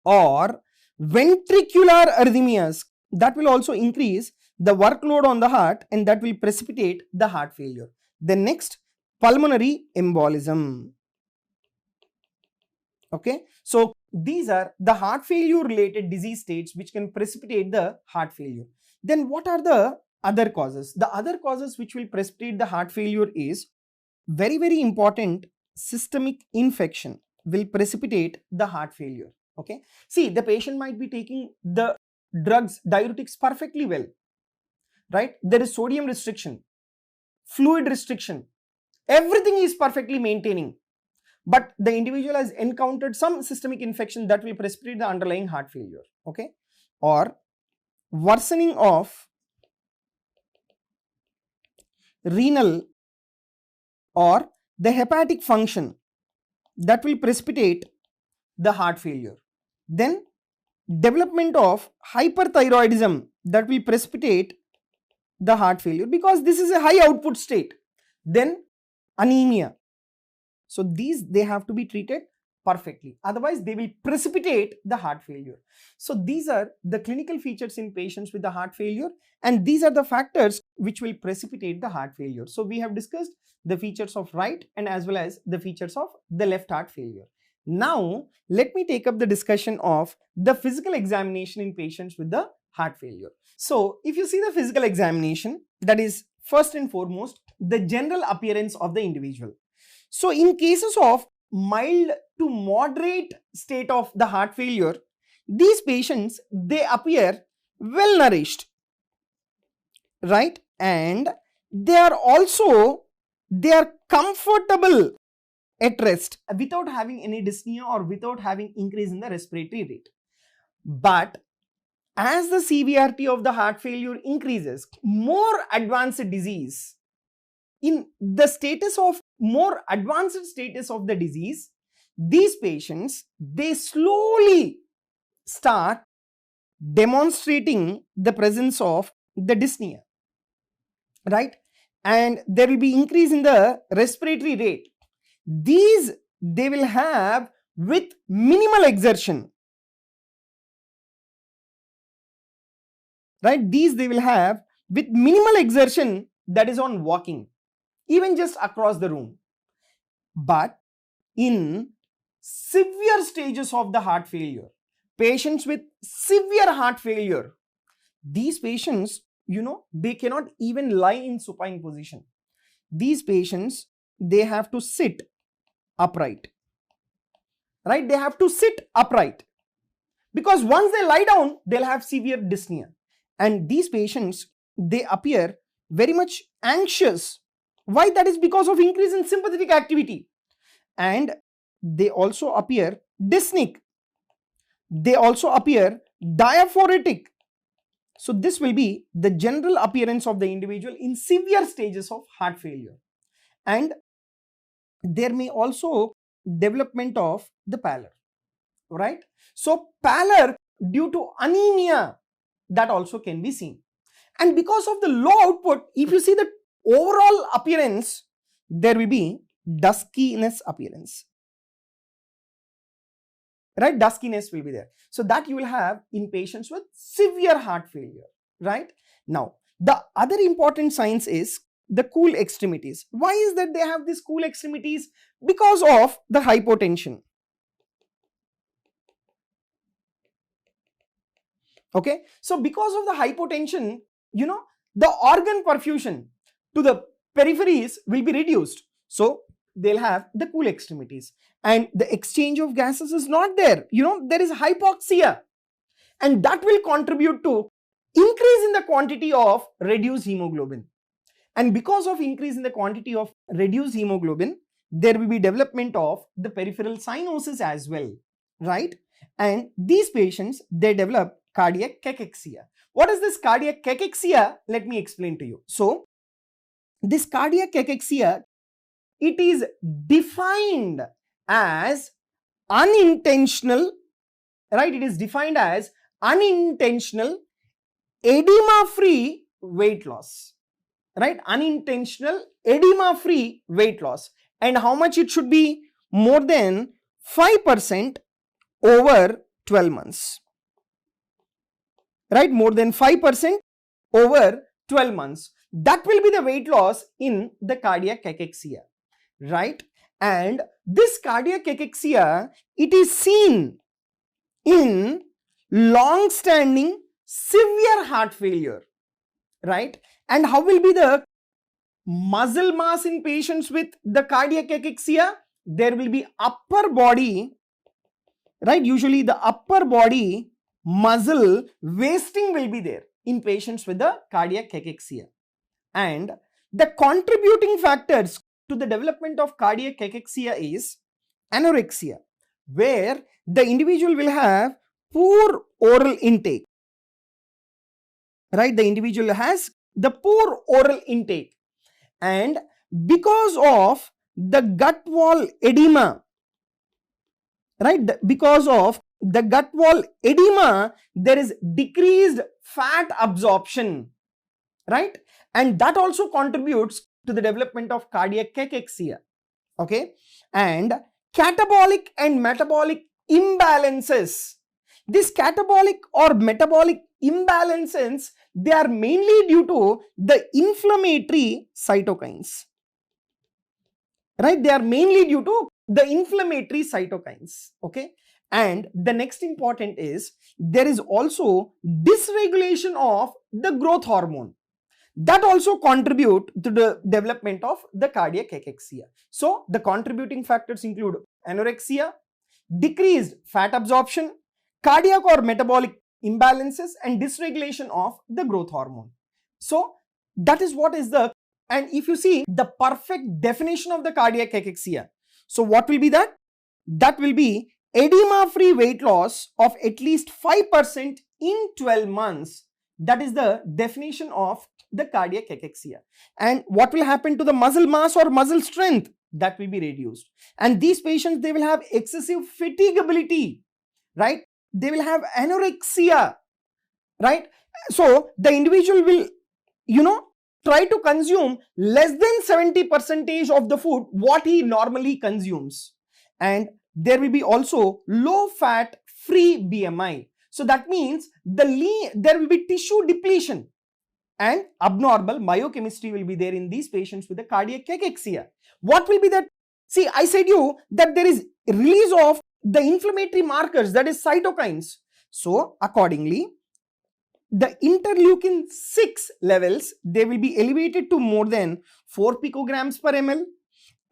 or ventricular arrhythmias, that will also increase the workload on the heart and that will precipitate the heart failure. Then next, pulmonary embolism. Okay, so these are the heart failure related disease states which can precipitate the heart failure. Then what are the other causes? The other causes which will precipitate the heart failure is very important. Systemic infection will precipitate the heart failure. Okay, see, the patient might be taking the drugs, diuretics perfectly well, right? There is sodium restriction, fluid restriction, everything is perfectly maintaining, but the individual has encountered some systemic infection that will precipitate the underlying heart failure. Okay, or worsening of renal or the hepatic function, that will precipitate the heart failure. Then development of hyperthyroidism, that will precipitate the heart failure because this is a high output state. Then anemia. So these, they have to be treated perfectly, otherwise they will precipitate the heart failure. So these are the clinical features in patients with the heart failure, and these are the factors which will precipitate the heart failure. So we have discussed the features of right and as well as the features of the left heart failure. Now let me take up the discussion of the physical examination in patients with the heart failure. So if you see the physical examination, that is first and foremost the general appearance of the individual. So in cases of mild to moderate state of the heart failure, these patients, they appear well nourished, right? And they are comfortable at rest without having any dyspnea or without having increase in the respiratory rate. But as the severity of the heart failure increases, more advanced disease, in the status of more advanced status of the disease, these patients, they slowly start demonstrating the presence of the dyspnea, right? And there will be increase in the respiratory rate. These they will have with minimal exertion, right? These they will have with minimal exertion, that is on walking, even just across the room. But in severe stages of the heart failure, patients with severe heart failure, these patients, they cannot even lie in supine position. These patients, they have to sit upright, right? They have to sit upright because once they lie down, they'll have severe dyspnea. And these patients, they appear very much anxious. Why? That is because of increase in sympathetic activity. And they also appear dyspneic. They also appear diaphoretic. So this will be the general appearance of the individual in severe stages of heart failure. And there may also development of the pallor, right? So pallor due to anemia, that also can be seen. And because of the low output, if you see the overall appearance, there will be duskiness appearance, right? Duskiness will be there. So that you will have in patients with severe heart failure, right? Now, the other important signs is the cool extremities. Why is that they have these cool extremities? Because of the hypotension. Okay, so because of the hypotension, the organ perfusion to the peripheries will be reduced. So they'll have the cool extremities, and the exchange of gases is not there. There is hypoxia, and that will contribute to increase in the quantity of reduced hemoglobin. And because of increase in the quantity of reduced hemoglobin, there will be development of the peripheral cyanosis as well, right? And these patients, they develop cardiac cachexia. What is this cardiac cachexia? Let me explain to you. So, this cardiac cachexia, it is defined as unintentional, right? It is defined as unintentional edema-free weight loss, right? Unintentional edema-free weight loss. And how much it should be? More than 5% over 12 months, right? More than 5% over 12 months. That will be the weight loss in the cardiac cachexia, right? And this cardiac cachexia, it is seen in long-standing severe heart failure, right? And how will be the muscle mass in patients with the cardiac cachexia? There will be upper body, right? Usually the upper body muscle wasting will be there in patients with the cardiac cachexia. And the contributing factors to the development of cardiac cachexia is anorexia, where the individual will have poor oral intake, right? The individual has the poor oral intake, and because of the gut wall edema, right? Because of the gut wall edema, there is decreased fat absorption, right? And that also contributes to the development of cardiac cachexia, okay? And catabolic and metabolic imbalances. This catabolic or metabolic imbalances, they are mainly due to the inflammatory cytokines, right? They are mainly due to the inflammatory cytokines, okay? And the next important is there is also dysregulation of the growth hormone. That also contribute to the development of the cardiac cachexia. So the contributing factors include anorexia, decreased fat absorption, cardiac or metabolic imbalances, and dysregulation of the growth hormone. So that is what is the, and if you see the perfect definition of the cardiac cachexia, so what will be that? That will be edema-free weight loss of at least 5% in 12 months. That is the definition of the cardiac cachexia. And what will happen to the muscle mass or muscle strength? That will be reduced. And these patients, they will have excessive fatigability, right? They will have anorexia, right? So the individual will, try to consume less than 70% of the food what he normally consumes. And there will be also low fat free BMI. So that means there will be tissue depletion and abnormal biochemistry will be there in these patients with the cardiac cachexia. What will be that? See, I said you that there is release of the inflammatory markers, that is cytokines. So accordingly, the interleukin 6 levels, they will be elevated to more than 4 picograms per ml,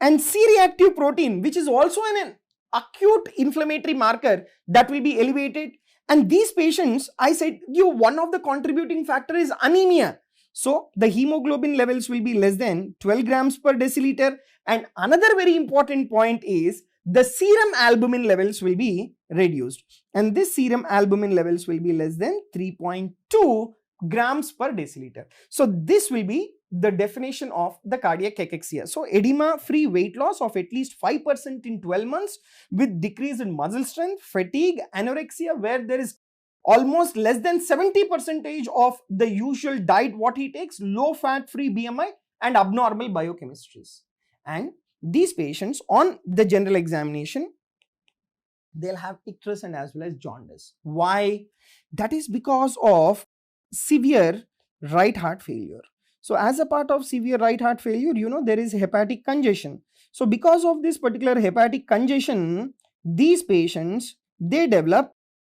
and C-reactive protein, which is also an acute inflammatory marker, that will be elevated. And these patients, I said you, one of the contributing factor is anemia. So the hemoglobin levels will be less than 12 grams per deciliter. And another very important point is the serum albumin levels will be reduced. And this serum albumin levels will be less than 3.2 grams per deciliter. So this will be the definition of the cardiac cachexia. So edema-free weight loss of at least 5% in 12 months with decrease in muscle strength, fatigue, anorexia, where there is almost less than 70% of the usual diet what he takes, low fat free BMI and abnormal biochemistries. And these patients on the general examination, they'll have icterus and as well as jaundice. Why? That is because of severe right heart failure. So as a part of severe right heart failure, there is hepatic congestion. So because of this particular hepatic congestion, these patients, they develop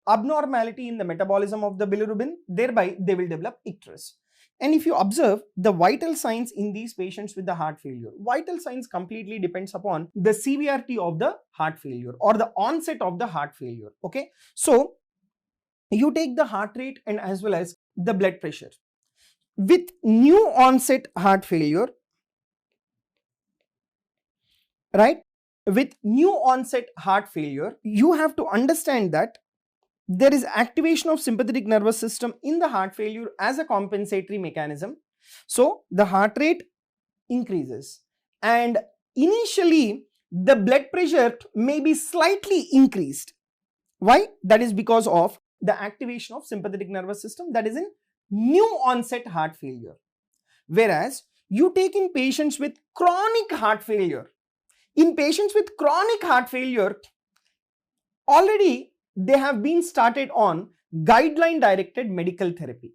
abnormality in the metabolism of the bilirubin, thereby they will develop icterus. And if you observe the vital signs in these patients with the heart failure, vital signs completely depends upon the severity of the heart failure or the onset of the heart failure, okay? So you take the heart rate and as well as the blood pressure. with new onset heart failure, right? With new onset heart failure, you have to understand that there is activation of sympathetic nervous system in the heart failure as a compensatory mechanism. So the heart rate increases and initially the blood pressure may be slightly increased. Why? That is because of the activation of sympathetic nervous system that is in new onset heart failure. Whereas you take in patients with chronic heart failure. In patients with chronic heart failure, already they have been started on guideline directed medical therapy.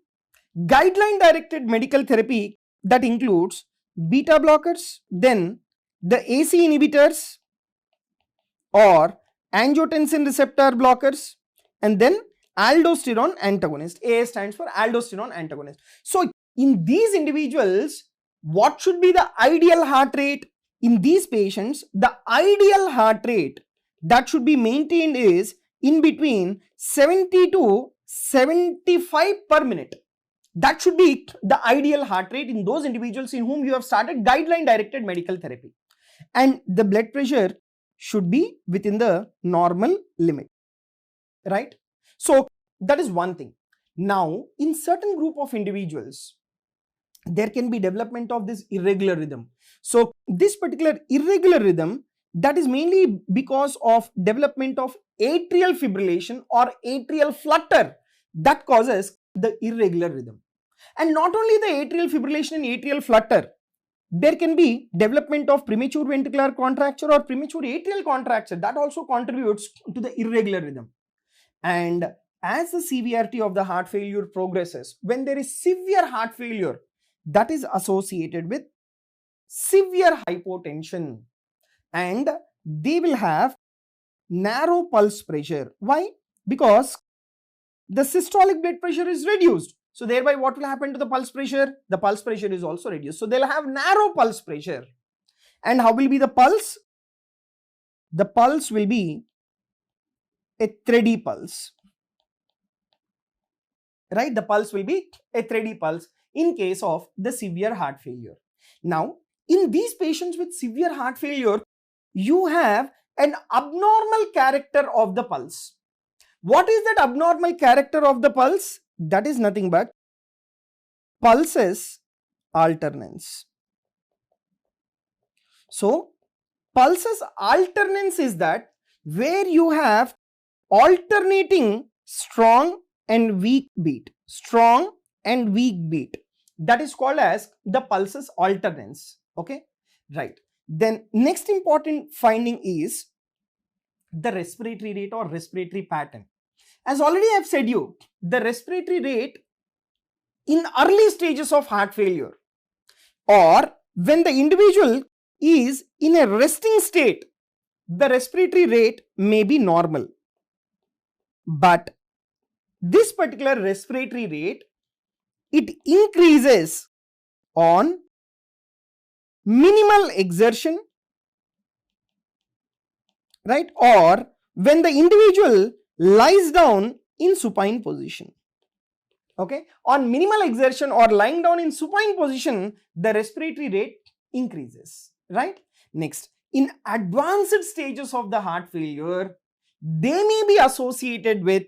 Guideline directed medical therapy that includes beta blockers, then the AC inhibitors or angiotensin receptor blockers, and then aldosterone antagonist. A stands for aldosterone antagonist. So in these individuals, what should be the ideal heart rate? In these patients, the ideal heart rate that should be maintained is in between 70 to 75 per minute. That should be the ideal heart rate in those individuals in whom you have started guideline directed medical therapy. And the blood pressure should be within the normal limit, right? So that is one thing. Now, in certain group of individuals, there can be development of this irregular rhythm. So this particular irregular rhythm, that is mainly because of development of atrial fibrillation or atrial flutter that causes the irregular rhythm. And not only the atrial fibrillation and atrial flutter, there can be development of premature ventricular contracture or premature atrial contracture that also contributes to the irregular rhythm. And as the severity of the heart failure progresses, when there is severe heart failure, that is associated with severe hypotension, and they will have narrow pulse pressure. Why? Because the systolic blood pressure is reduced. So thereby what will happen to the pulse pressure? The pulse pressure is also reduced. So they'll have narrow pulse pressure. And how will be the pulse? The pulse will be a thready pulse. Right? The pulse will be a thready pulse in case of the severe heart failure. Now, in these patients with severe heart failure, you have an abnormal character of the pulse. What is that abnormal character of the pulse? That is nothing but pulses alternance. So, pulses alternance is that where you have alternating strong and weak beat. Strong and weak beat. That is called as the pulses alternance. Okay, right. Then next important finding is the respiratory rate or respiratory pattern. As already I have said you, the respiratory rate in early stages of heart failure or when the individual is in a resting state, the respiratory rate may be normal. But this particular respiratory rate, it increases on minimal exertion, right? Or when the individual lies down in supine position. Okay, on minimal exertion or lying down in supine position, the respiratory rate increases, right? Next, in advanced stages of the heart failure, they may be associated with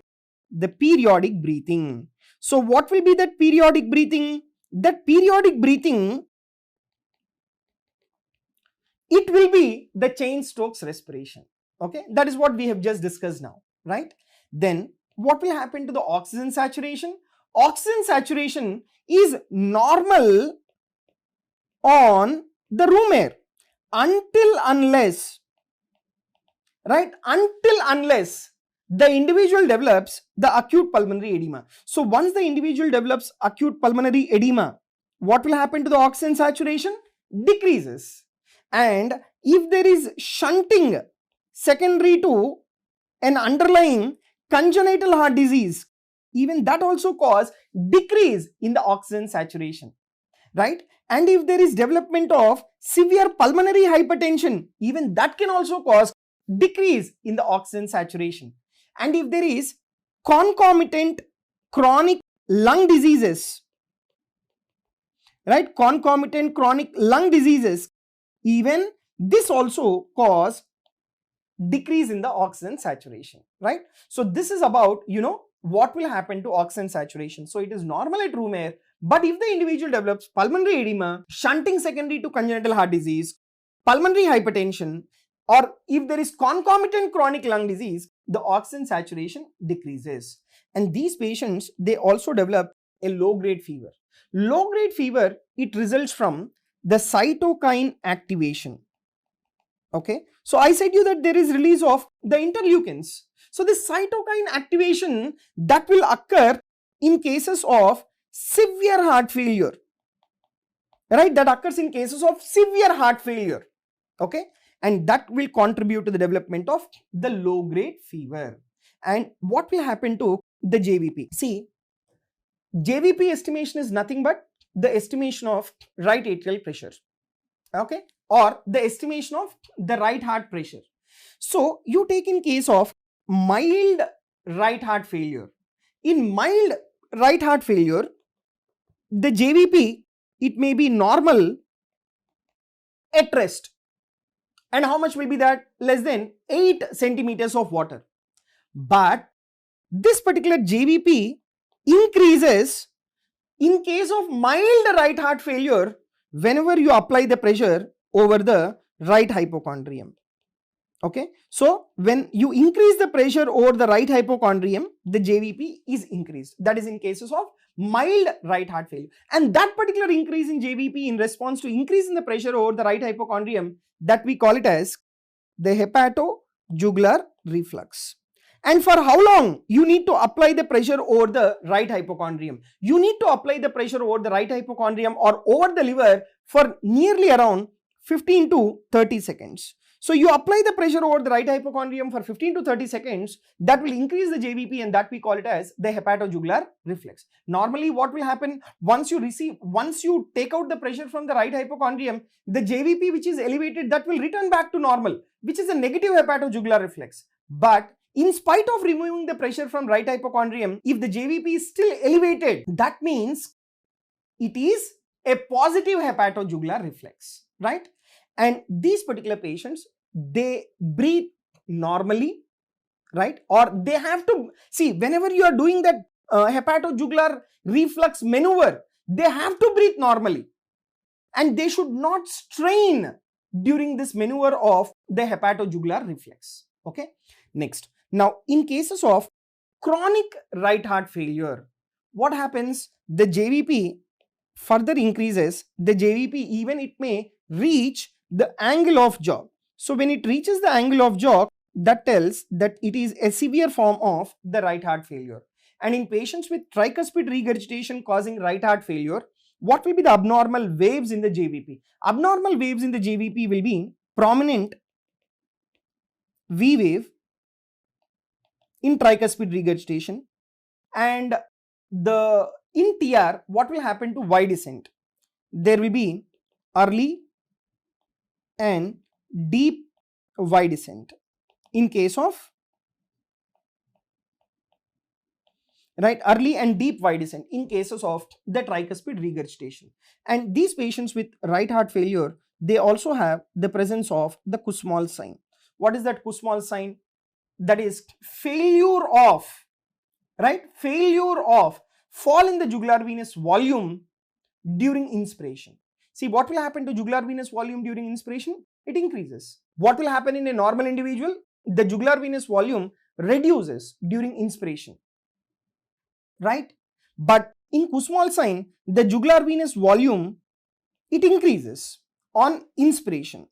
the periodic breathing. So what will be that periodic breathing? That periodic breathing, it will be the Cheyne-Stokes respiration. Okay, that is what we have just discussed now, right? Then what will happen to the oxygen saturation? Oxygen saturation is normal on the room air until unless, right? Until unless the individual develops the acute pulmonary edema. So once the individual develops acute pulmonary edema, what will happen to the oxygen saturation? Decreases. And if there is shunting secondary to an underlying congenital heart disease, even that also cause decrease in the oxygen saturation, right? And if there is development of severe pulmonary hypertension, even that can also cause decrease in the oxygen saturation. And if there is concomitant chronic lung diseases, right? Concomitant chronic lung diseases, even this also cause decrease in the oxygen saturation, right? So this is about, what will happen to oxygen saturation. So it is normal at room air, but if the individual develops pulmonary edema, shunting secondary to congenital heart disease, pulmonary hypertension, or if there is concomitant chronic lung disease, the oxygen saturation decreases. And these patients, they also develop a low-grade fever. Low-grade fever, it results from the cytokine activation. Okay, so I said you that there is release of the interleukins. So this cytokine activation that will occur in cases of severe heart failure, right? That occurs in cases of severe heart failure. Okay, and that will contribute to the development of the low grade fever. And what will happen to the JVP? See, JVP estimation is nothing but the estimation of right atrial pressure, okay, or the estimation of the right heart pressure. So you take in case of mild right heart failure. In mild right heart failure, the JVP, it may be normal at rest. And how much will be that? Less than 8 centimeters of water. But this particular JVP increases in case of mild right heart failure whenever you apply the pressure over the right hypochondrium. Okay, so when you increase the pressure over the right hypochondrium, the JVP is increased. That is in cases of mild right heart failure. And that particular increase in JVP in response to increase in the pressure over the right hypochondrium, that we call it as the hepatojugular reflux. And for how long you need to apply the pressure over the right hypochondrium? You need to apply the pressure over the right hypochondrium or over the liver for nearly around 15 to 30 seconds. So you apply the pressure over the right hypochondrium for 15 to 30 seconds, that will increase the JVP, and that we call it as the hepatojugular reflex. Normally what will happen, once you take out the pressure from the right hypochondrium, the JVP which is elevated, that will return back to normal, which is a negative hepatojugular reflex. But in spite of removing the pressure from right hypochondrium, if the JVP is still elevated, that means it is a positive hepatojugular reflex, right? And these particular patients, they breathe normally, right? Or they have to, see, whenever you are doing that hepatojugular reflux maneuver, they have to breathe normally. And they should not strain during this maneuver of the hepatojugular reflex. Okay, next. Now, in cases of chronic right heart failure, what happens? The JVP further increases. The JVP, even it may reach the angle of jog. So when it reaches the angle of jog, that tells that it is a severe form of the right heart failure. And in patients with tricuspid regurgitation causing right heart failure, what will be the abnormal waves in the JVP? Abnormal waves in the JVP will be prominent V wave in tricuspid regurgitation, and in TR, what will happen to Y descent? There will be early and deep Y descent in case of, right, early and deep Y descent in cases of the tricuspid regurgitation. And these patients with right heart failure, they also have the presence of the Kussmaul sign. What is that Kussmaul sign? That is failure of, right, failure of fall in the jugular venous volume during inspiration. See, what will happen to jugular venous volume during inspiration? It increases. What will happen in a normal individual? The jugular venous volume reduces during inspiration, right? But in Kussmaul sign, the jugular venous volume, it increases on inspiration.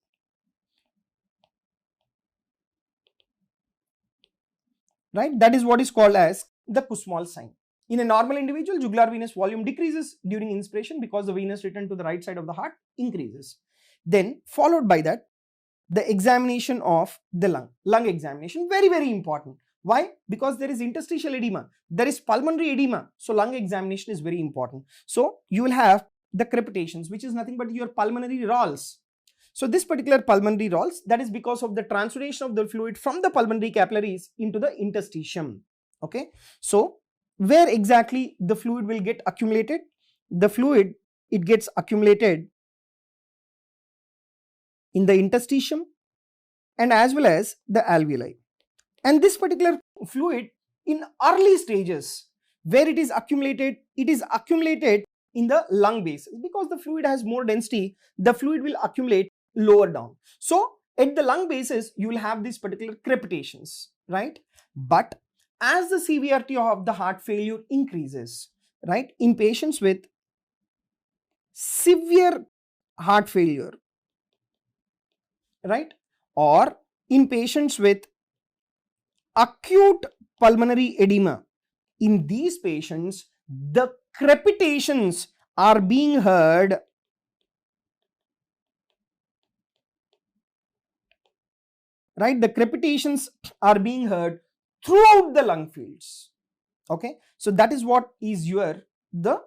Right? That is what is called as the Kussmaul sign. In a normal individual, jugular venous volume decreases during inspiration because the venous return to the right side of the heart increases. Then followed by that, the examination of the lung examination, very, very important. Why? Because there is interstitial edema, there is pulmonary edema, so lung examination is very important. So you will have the crepitations, which is nothing but your pulmonary rolls. So this particular pulmonary rolls, that is because of the transudation of the fluid from the pulmonary capillaries into the interstitium. Okay, so where exactly the fluid will get accumulated? The fluid it gets accumulated in the interstitium and as well as the alveoli. And this particular fluid in early stages where it is accumulated in the lung bases, because the fluid has more density, the fluid will accumulate lower down. So at the lung bases you will have these particular crepitations, right? But as the severity of the heart failure increases, right, in patients with severe heart failure, right, or in patients with acute pulmonary edema, in these patients the crepitations are being heard, right, the crepitations are being heard throughout the lung fields. Okay, so that is what is the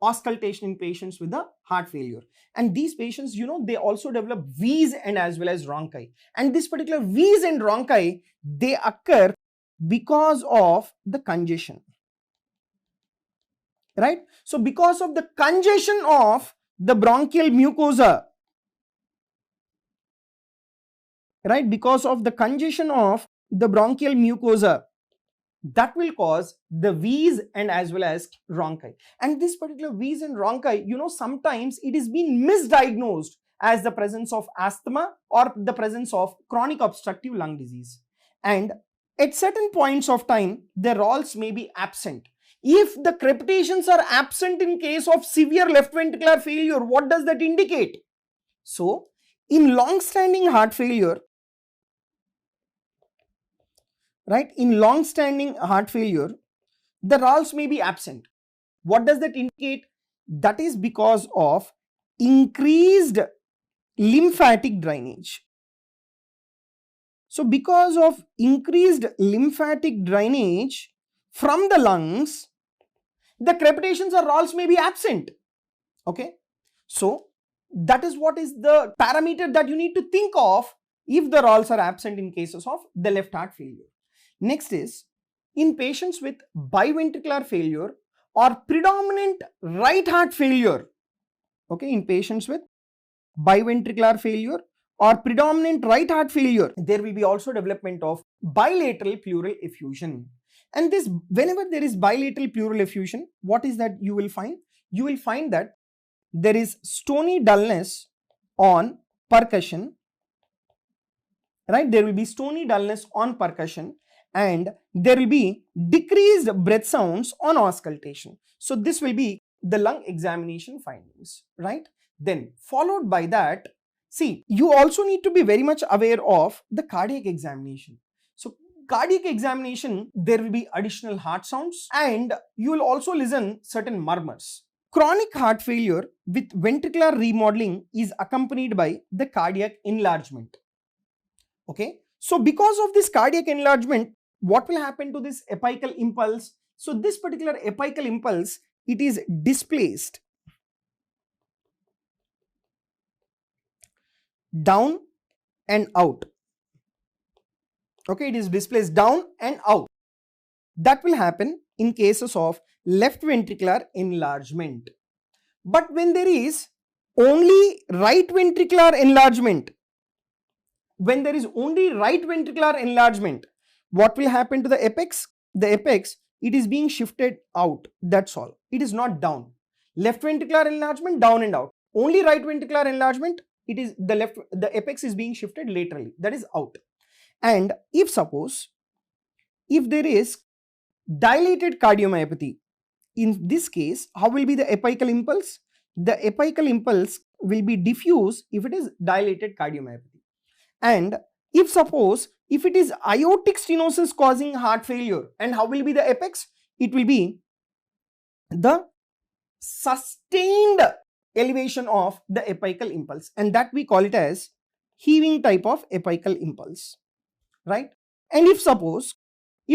auscultation in patients with the heart failure. And these patients, they also develop wheeze and as well as rhonchi, and this particular wheeze and rhonchi, they occur because of the congestion, right? So because of the congestion of the bronchial mucosa, right, because of the congestion of the bronchial mucosa, that will cause the wheeze and as well as rhonchi. And this particular wheeze and rhonchi, sometimes it is being misdiagnosed as the presence of asthma or the presence of chronic obstructive lung disease. And at certain points of time, the rales may be absent. If the crepitations are absent in case of severe left ventricular failure, what does that indicate? So in long-standing heart failure, right, in long-standing heart failure, the rales may be absent. What does that indicate? That is because of increased lymphatic drainage. So because of increased lymphatic drainage from the lungs, the crepitations or rales may be absent. Okay, so that is what is the parameter that you need to think of if the rales are absent in cases of the left heart failure. Next is in patients with biventricular failure or predominant right heart failure. Okay, in patients with biventricular failure or predominant right heart failure, there will be also development of bilateral pleural effusion. And this, whenever there is bilateral pleural effusion, what is that you will find? You will find that there is stony dullness on percussion, right? There will be stony dullness on percussion, and there will be decreased breath sounds on auscultation. So this will be the lung examination findings, right? Then followed by that, see, you also need to be very much aware of the cardiac examination. So cardiac examination, there will be additional heart sounds and you will also listen certain murmurs. Chronic heart failure with ventricular remodeling is accompanied by the cardiac enlargement. Okay, so because of this cardiac enlargement, what will happen to this apical impulse? So this particular apical impulse, it is displaced down and out. Okay, it is displaced down and out. That will happen in cases of left ventricular enlargement. But when there is only right ventricular enlargement, what will happen to the apex? The apex, it is being shifted out, that's all. It is not down. Left ventricular enlargement, down and out. Only right ventricular enlargement, it is the apex is being shifted laterally, that is out. And if there is dilated cardiomyopathy, in this case, how will be the apical impulse? The apical impulse will be diffuse if it is dilated cardiomyopathy. And if it is aortic stenosis causing heart failure, and how will be the apex? It will be the sustained elevation of the apical impulse, and that we call it as heaving type of apical impulse, right? And if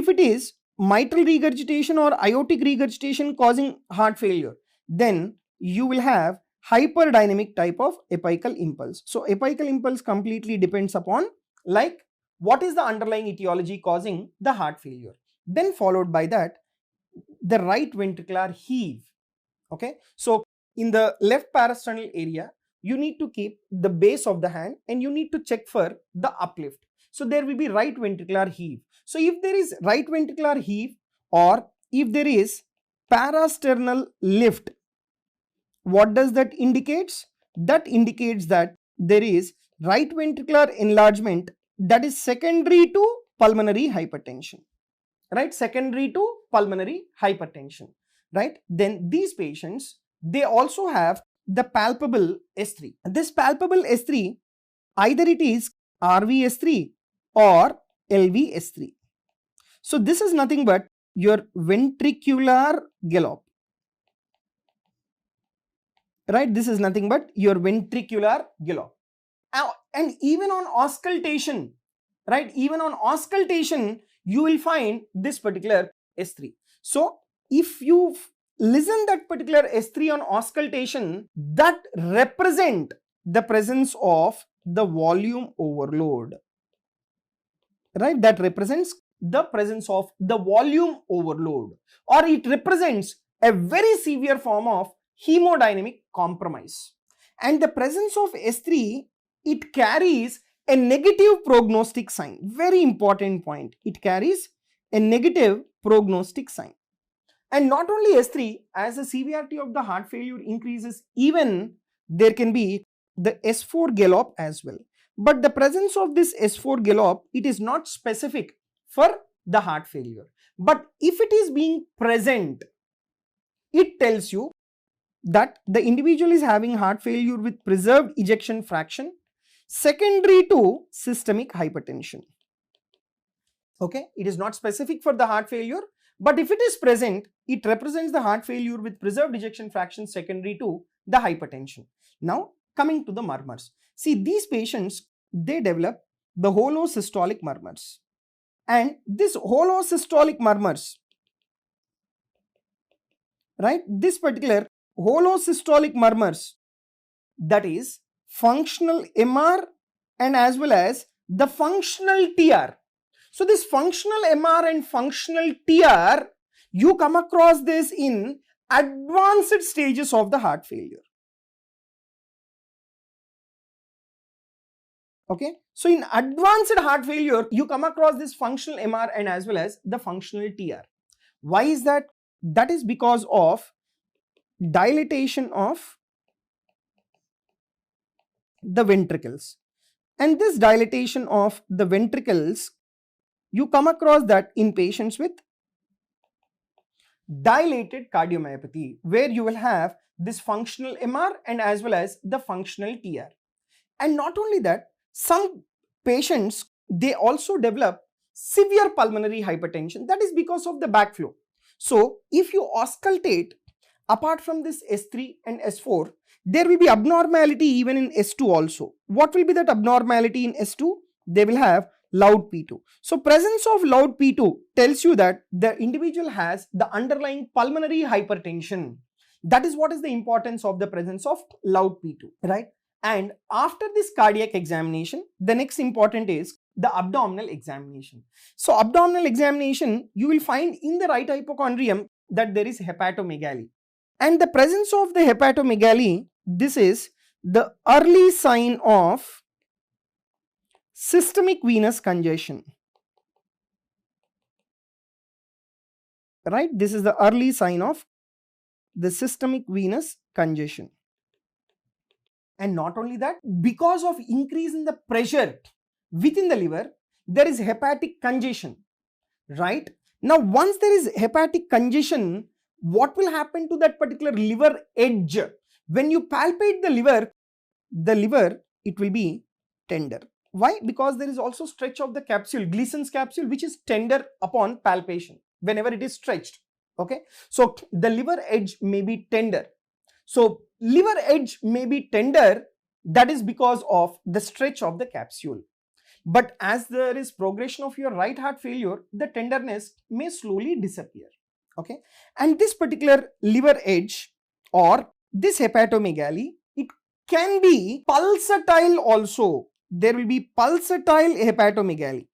it is mitral regurgitation or aortic regurgitation causing heart failure, then you will have hyperdynamic type of apical impulse. So apical impulse completely depends upon like what is the underlying etiology causing the heart failure. Then followed by that, the right ventricular heave. Okay, so in the left parasternal area, you need to keep the base of the hand and you need to check for the uplift. So there will be right ventricular heave. So if there is right ventricular heave or if there is parasternal lift, what does that indicates? That indicates that there is right ventricular enlargement that is secondary to pulmonary hypertension, right? Secondary to pulmonary hypertension, right? Then these patients, they also have the palpable S3. This palpable S3, either it is RVS3 or LVS3. So this is nothing but your ventricular gallop, right? This is nothing but your ventricular gallop. And even on auscultation, right? Even on auscultation, you will find this particular S3. So if you listen that particular S3 on auscultation, that represent the presence of the volume overload, right? That represents the presence of the volume overload, or it represents a very severe form of hemodynamic compromise. And the presence of S3, it carries a negative prognostic sign. Very important point. It carries a negative prognostic sign. And not only S3, as the severity of the heart failure increases, even there can be the S4 gallop as well. But the presence of this S4 gallop, it is not specific for the heart failure. But if it is being present, it tells you that the individual is having heart failure with preserved ejection fraction secondary to systemic hypertension. Okay, it is not specific for the heart failure, but if it is present, it represents the heart failure with preserved ejection fraction secondary to the hypertension. Now, coming to the murmurs. See, these patients, they develop the holosystolic murmurs. And this holosystolic murmurs, right? This particular holosystolic murmurs, that is functional MR and as well as the functional TR. So this functional MR and functional TR, you come across this in advanced stages of the heart failure. Okay, so in advanced heart failure, you come across this functional MR and as well as the functional TR. Why is that? That is because of dilatation of the ventricles. And this dilatation of the ventricles, you come across that in patients with dilated cardiomyopathy, where you will have this functional MR and as well as the functional TR. And not only that, some patients, they also develop severe pulmonary hypertension. That is because of the backflow. So if you auscultate, apart from this S3 and S4, there will be abnormality even in S2 also. What will be that abnormality in S2? They will have loud P2. So presence of loud P2 tells you that the individual has the underlying pulmonary hypertension. That is what is the importance of the presence of loud P2, right? And after this cardiac examination, the next important is the abdominal examination. So abdominal examination, you will find in the right hypochondrium that there is hepatomegaly. And the presence of the hepatomegaly, this is the early sign of systemic venous congestion. Right? This is the early sign of the systemic venous congestion. And not only that, because of increase in the pressure within the liver, there is hepatic congestion, right? Now, once there is hepatic congestion, what will happen to that particular liver edge? When you palpate the liver, it will be tender. Why? Because there is also stretch of the capsule, Gleason's capsule, which is tender upon palpation whenever it is stretched. Okay, so the liver edge may be tender. So liver edge may be tender, that is because of the stretch of the capsule. But as there is progression of your right heart failure, the tenderness may slowly disappear. Okay, and this particular liver edge or this hepatomegaly, it can be pulsatile also. There will be pulsatile hepatomegaly.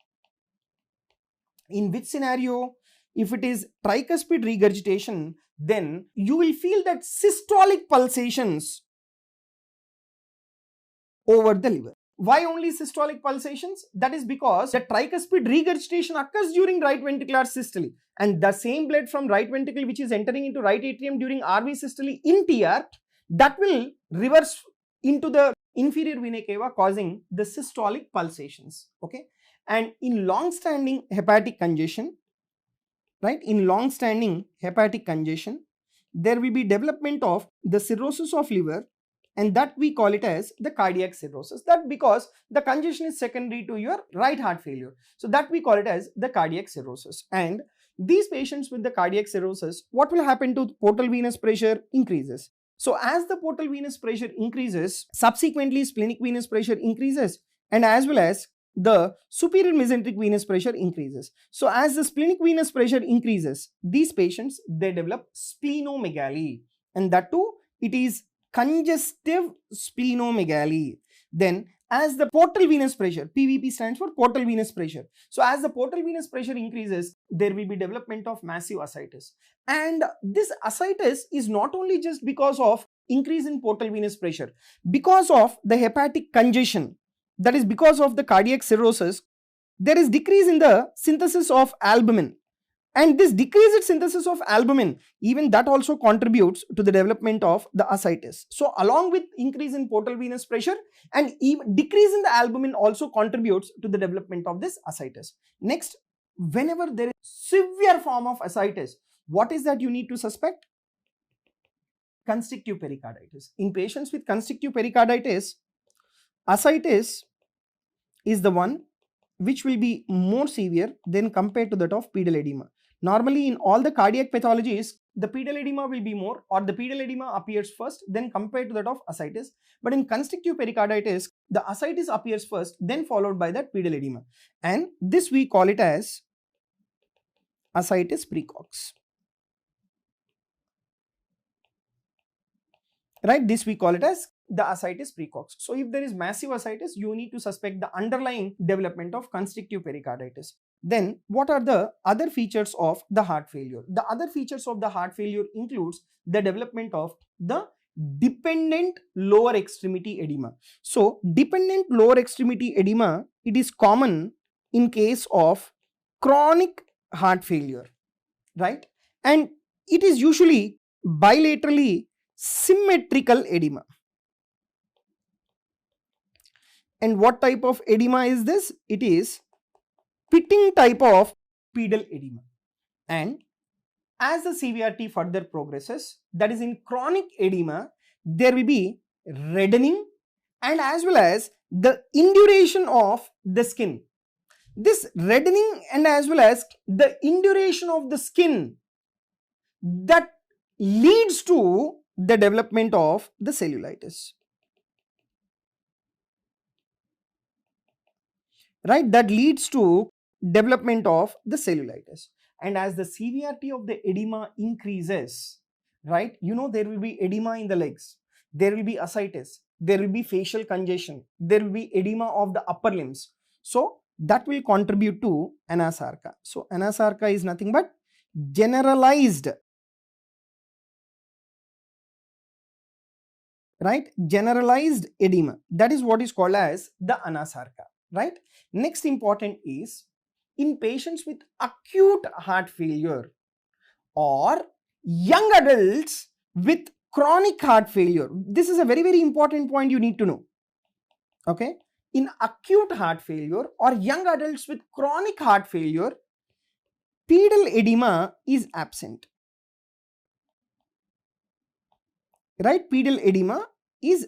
In which scenario? if it is tricuspid regurgitation, then you will feel that systolic pulsations over the liver. Why only systolic pulsations? That is because the tricuspid regurgitation occurs during right ventricular systole, and the same blood from right ventricle which is entering into right atrium during RV systole in TR, that will reverse into the inferior vena cava, causing the systolic pulsations. Okay, and in long-standing hepatic congestion, right, in long-standing hepatic congestion, there will be development of the cirrhosis of liver, and that we call it as the cardiac cirrhosis. That because the congestion is secondary to your right heart failure, so that we call it as the cardiac cirrhosis. And these patients with the cardiac cirrhosis, what will happen to portal venous pressure? Increases. So as the portal venous pressure increases, subsequently splenic venous pressure increases, and as well as the superior mesenteric venous pressure increases. So as the splenic venous pressure increases, these patients, they develop splenomegaly, and that too, it is congestive splenomegaly. Then as the portal venous pressure, PVP stands for portal venous pressure. So as the portal venous pressure increases, there will be development of massive ascites. And this ascites is not only just because of increase in portal venous pressure, because of the hepatic congestion, that is because of the cardiac cirrhosis, there is decrease in the synthesis of albumin. And this decreased synthesis of albumin, even that also contributes to the development of the ascites. So along with increase in portal venous pressure and even decrease in the albumin also contributes to the development of this ascites. Next, whenever there is severe form of ascites, what is that you need to suspect? Constrictive pericarditis. In patients with constrictive pericarditis, ascites is the one which will be more severe than compared to that of pedal edema. Normally in all the cardiac pathologies, the pedal edema will be more, or the pedal edema appears first, then compared to that of ascites. But in constrictive pericarditis, the ascites appears first, then followed by that pedal edema. And this we call it as ascites precox. Right, this we call it as the ascites precox. So if there is massive ascites, you need to suspect the underlying development of constrictive pericarditis. Then what are the other features of the heart failure? The other features of the heart failure includes the development of the dependent lower extremity edema. So dependent lower extremity edema, it is common in case of chronic heart failure, right? And it is usually bilaterally symmetrical edema. And what type of edema is this? It is pitting type of pedal edema. And as the severity further progresses, that is in chronic edema, there will be reddening and as well as the induration of the skin. This reddening and as well as the induration of the skin, that leads to the development of the cellulitis. Right, that leads to development of the cellulitis. And as the severity of the edema increases, right, you know, there will be edema in the legs, there will be ascites, there will be facial congestion, there will be edema of the upper limbs. So that will contribute to anasarca. So anasarca is nothing but generalized, right, generalized edema. That is what is called as the anasarca, right? Next important is in patients with acute heart failure or young adults with chronic heart failure. This is a very, very important point you need to know. Okay, in acute heart failure or young adults with chronic heart failure, pedal edema is absent. Right, pedal edema is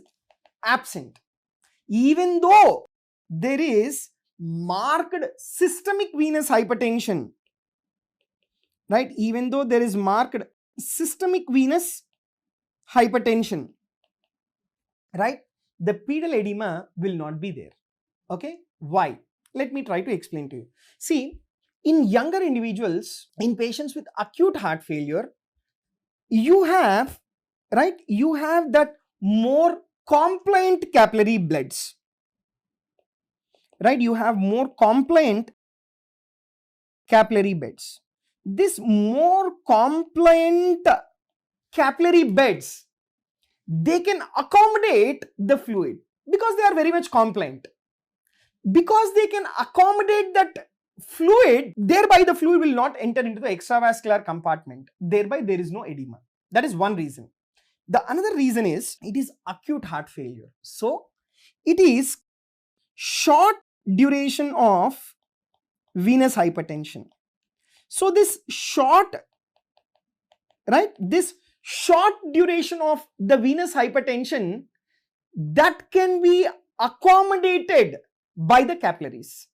absent, even though there is marked systemic venous hypertension, right, even though there is marked systemic venous hypertension, right, the pedal edema will not be there. Okay, why? Let me try to explain to you. See, in younger individuals, in patients with acute heart failure, you have, right, you have that more compliant capillary bloods, right, you have more compliant capillary beds. this more compliant capillary beds, they can accommodate the fluid because they are very much compliant. Because they can accommodate that fluid, thereby the fluid will not enter into the extravascular compartment. Thereby there is no edema. That is one reason. The another reason is it is acute heart failure. So it is short duration of venous hypertension. So this short duration of the venous hypertension, that can be accommodated by the capillaries.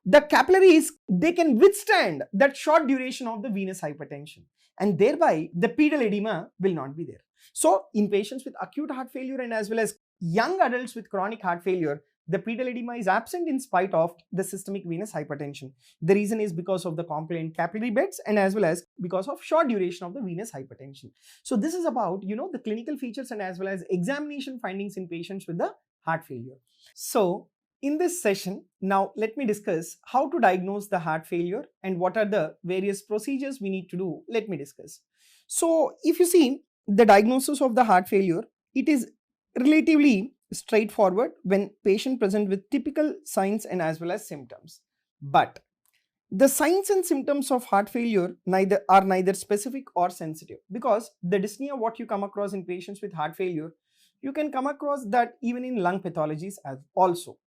The capillaries, they can withstand that short duration of the venous hypertension, and thereby the pedal edema will not be there. So in patients with acute heart failure and as well as young adults with chronic heart failure, the pedal edema is absent in spite of the systemic venous hypertension. The reason is because of the compliant capillary beds and as well as because of short duration of the venous hypertension. So this is about, the clinical features and as well as examination findings in patients with the heart failure. So in this session, now let me discuss how to diagnose the heart failure and what are the various procedures we need to do. Let me discuss. So if you see the diagnosis of the heart failure, it is relatively straightforward when patient present with typical signs and as well as symptoms. But the signs and symptoms of heart failure are neither specific or sensitive, because the dyspnea what you come across in patients with heart failure, you can come across that even in lung pathologies as also.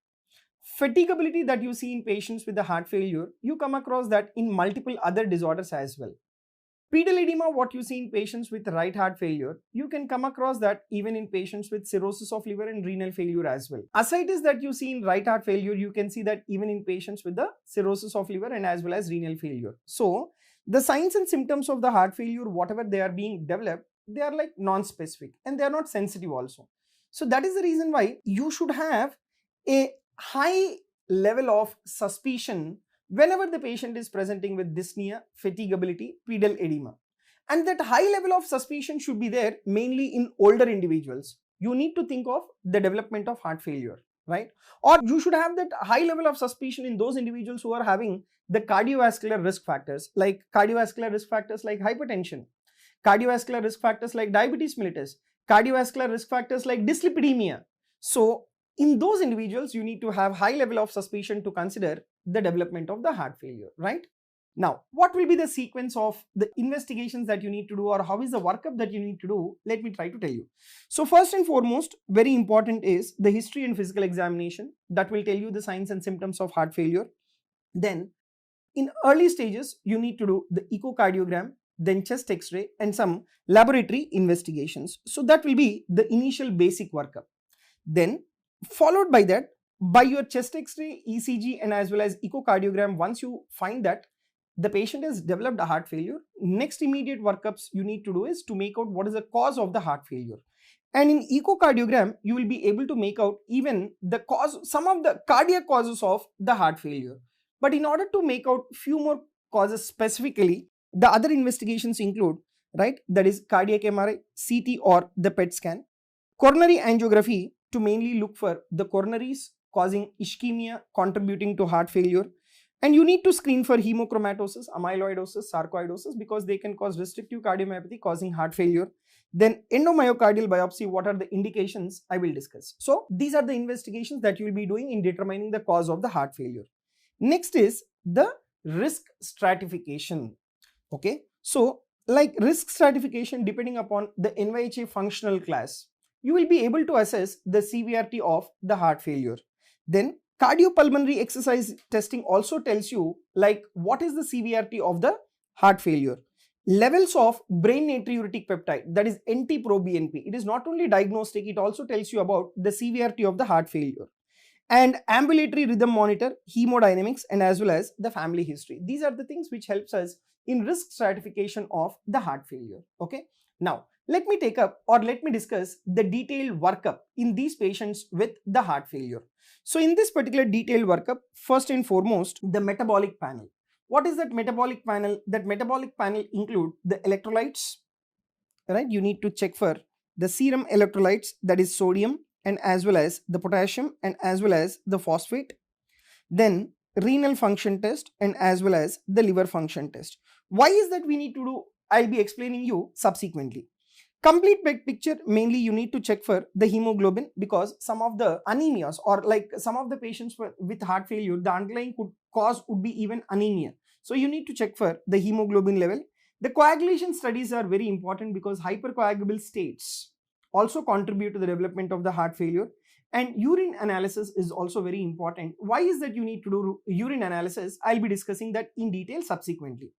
Fatigability that you see in patients with the heart failure, you come across that in multiple other disorders as well. Pedal edema, what you see in patients with right heart failure, you can come across that even in patients with cirrhosis of liver and renal failure as well. Ascites that you see in right heart failure, you can see that even in patients with the cirrhosis of liver and as well as renal failure. So the signs and symptoms of the heart failure, whatever they are being developed, they are like non-specific and they are not sensitive also. So that is the reason why you should have a high level of suspicion whenever the patient is presenting with dyspnea, fatigability, pedal edema. And that high level of suspicion should be there mainly in older individuals. You need to think of the development of heart failure, right? Or you should have that high level of suspicion in those individuals who are having the cardiovascular risk factors like hypertension, cardiovascular risk factors like diabetes mellitus, cardiovascular risk factors like dyslipidemia. So in those individuals, you need to have high level of suspicion to consider the development of the heart failure, right? Now, what will be the sequence of the investigations that you need to do, or how is the workup that you need to do? Let me try to tell you. So first and foremost, very important is the history and physical examination that will tell you the signs and symptoms of heart failure. Then in early stages, you need to do the echocardiogram, then chest x-ray and some laboratory investigations. So that will be the initial basic workup. Then followed by that, by your chest x-ray, ECG and as well as echocardiogram, once you find that the patient has developed a heart failure, next immediate workups you need to do is to make out what is the cause of the heart failure. And in echocardiogram, you will be able to make out even the cause, some of the cardiac causes of the heart failure. But in order to make out few more causes specifically, the other investigations include, right, that is cardiac MRI, CT or the PET scan, coronary angiography to mainly look for the coronaries causing ischemia contributing to heart failure. And you need to screen for hemochromatosis, amyloidosis, sarcoidosis because they can cause restrictive cardiomyopathy causing heart failure. Then endomyocardial biopsy, what are the indications I will discuss. So these are the investigations that you will be doing in determining the cause of the heart failure. Next is the risk stratification. Okay, so like risk stratification depending upon the NYHA functional class, you will be able to assess the severity of the heart failure. Then cardiopulmonary exercise testing also tells you like what is the severity of the heart failure. Levels of brain natriuretic peptide, that is NT-proBNP, it is not only diagnostic, it also tells you about the severity of the heart failure. And ambulatory rhythm monitor, hemodynamics and as well as the family history. These are the things which helps us in risk stratification of the heart failure. Okay, now let me take up or let me discuss the detailed workup in these patients with the heart failure. So in this particular detailed workup, first and foremost, the metabolic panel. What is that metabolic panel? That metabolic panel include the electrolytes, right? You need to check for the serum electrolytes, that is sodium and as well as the potassium and as well as the phosphate. Then renal function test and as well as the liver function test. Why is that we need to do? I'll be explaining you subsequently. Complete picture, mainly you need to check for the hemoglobin, because some of the anemias or like some of the patients with heart failure, the underlying cause would be even anemia. So you need to check for the hemoglobin level. The coagulation studies are very important because hypercoagulable states also contribute to the development of the heart failure. And urine analysis is also very important. Why is that you need to do urine analysis? I'll be discussing that in detail subsequently.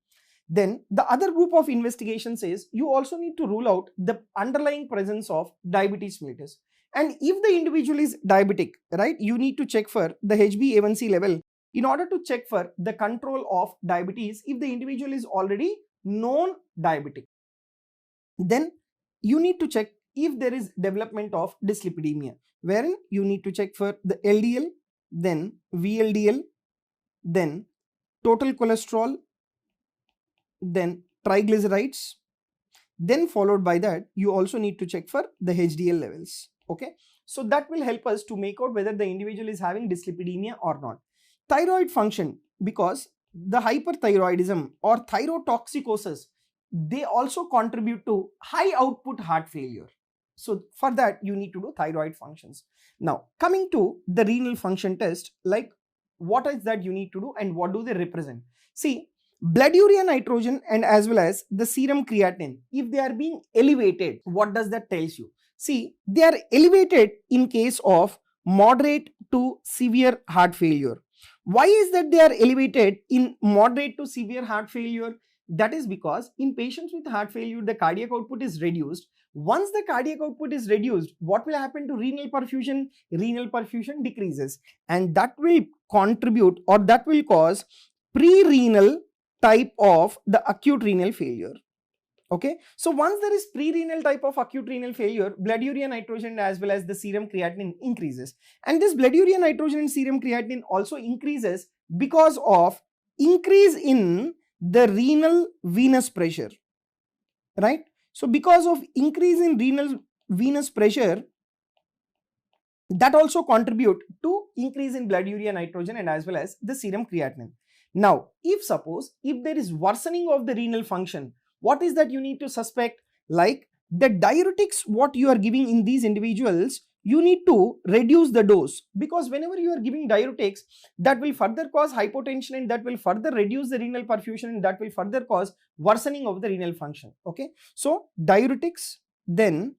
Then the other group of investigations is you also need to rule out the underlying presence of diabetes mellitus. And if the individual is diabetic, right, you need to check for the HbA1c level in order to check for the control of diabetes if the individual is already known diabetic. Then you need to check if there is development of dyslipidemia, wherein you need to check for the LDL, then VLDL, then total cholesterol, then triglycerides, then followed by that you also need to check for the HDL levels. Okay, so that will help us to make out whether the individual is having dyslipidemia or not. Thyroid function, because the hyperthyroidism or thyrotoxicosis, they also contribute to high output heart failure. So for that you need to do thyroid functions. Now coming to the renal function test, like what is that you need to do and what do they represent? See, blood urea nitrogen and as well as the serum creatinine, if they are being elevated, what does that tells you? See, they are elevated in case of moderate to severe heart failure. Why is that they are elevated in moderate to severe heart failure? That is because in patients with heart failure, the cardiac output is reduced. Once the cardiac output is reduced, what will happen to renal perfusion? Renal perfusion decreases, and that will contribute or that will cause pre-renal type of the acute renal failure. Okay, so once there is pre-renal type of acute renal failure, blood urea nitrogen as well as the serum creatinine increases, and this blood urea nitrogen and serum creatinine also increases because of increase in the renal venous pressure, right? So because of increase in renal venous pressure, that also contribute to increase in blood urea nitrogen and as well as the serum creatinine. Now, if there is worsening of the renal function, what is that you need to suspect? Like the diuretics what you are giving in these individuals, you need to reduce the dose, because whenever you are giving diuretics, that will further cause hypotension and that will further reduce the renal perfusion and that will further cause worsening of the renal function. Okay, so diuretics, then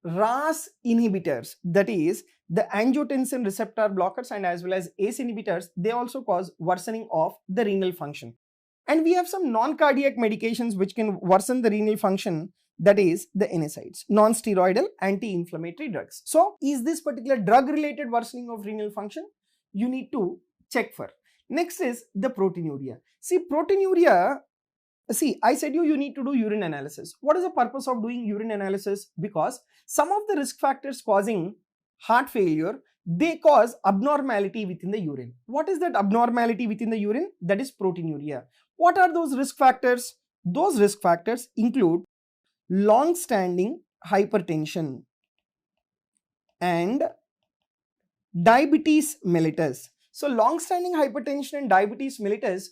RAS inhibitors, that is the angiotensin receptor blockers and as well as ACE inhibitors, they also cause worsening of the renal function. And we have some non-cardiac medications which can worsen the renal function, that is the NSAIDs, non-steroidal anti-inflammatory drugs. So is this particular drug related worsening of renal function? You need to check for. Next is the proteinuria. See, proteinuria, see, I said you need to do urine analysis. What is the purpose of doing urine analysis? Because some of the risk factors causing heart failure, they cause abnormality within the urine. What is that abnormality within the urine? That is proteinuria. What are those risk factors? Those risk factors include long-standing hypertension and diabetes mellitus. So long-standing hypertension and diabetes mellitus,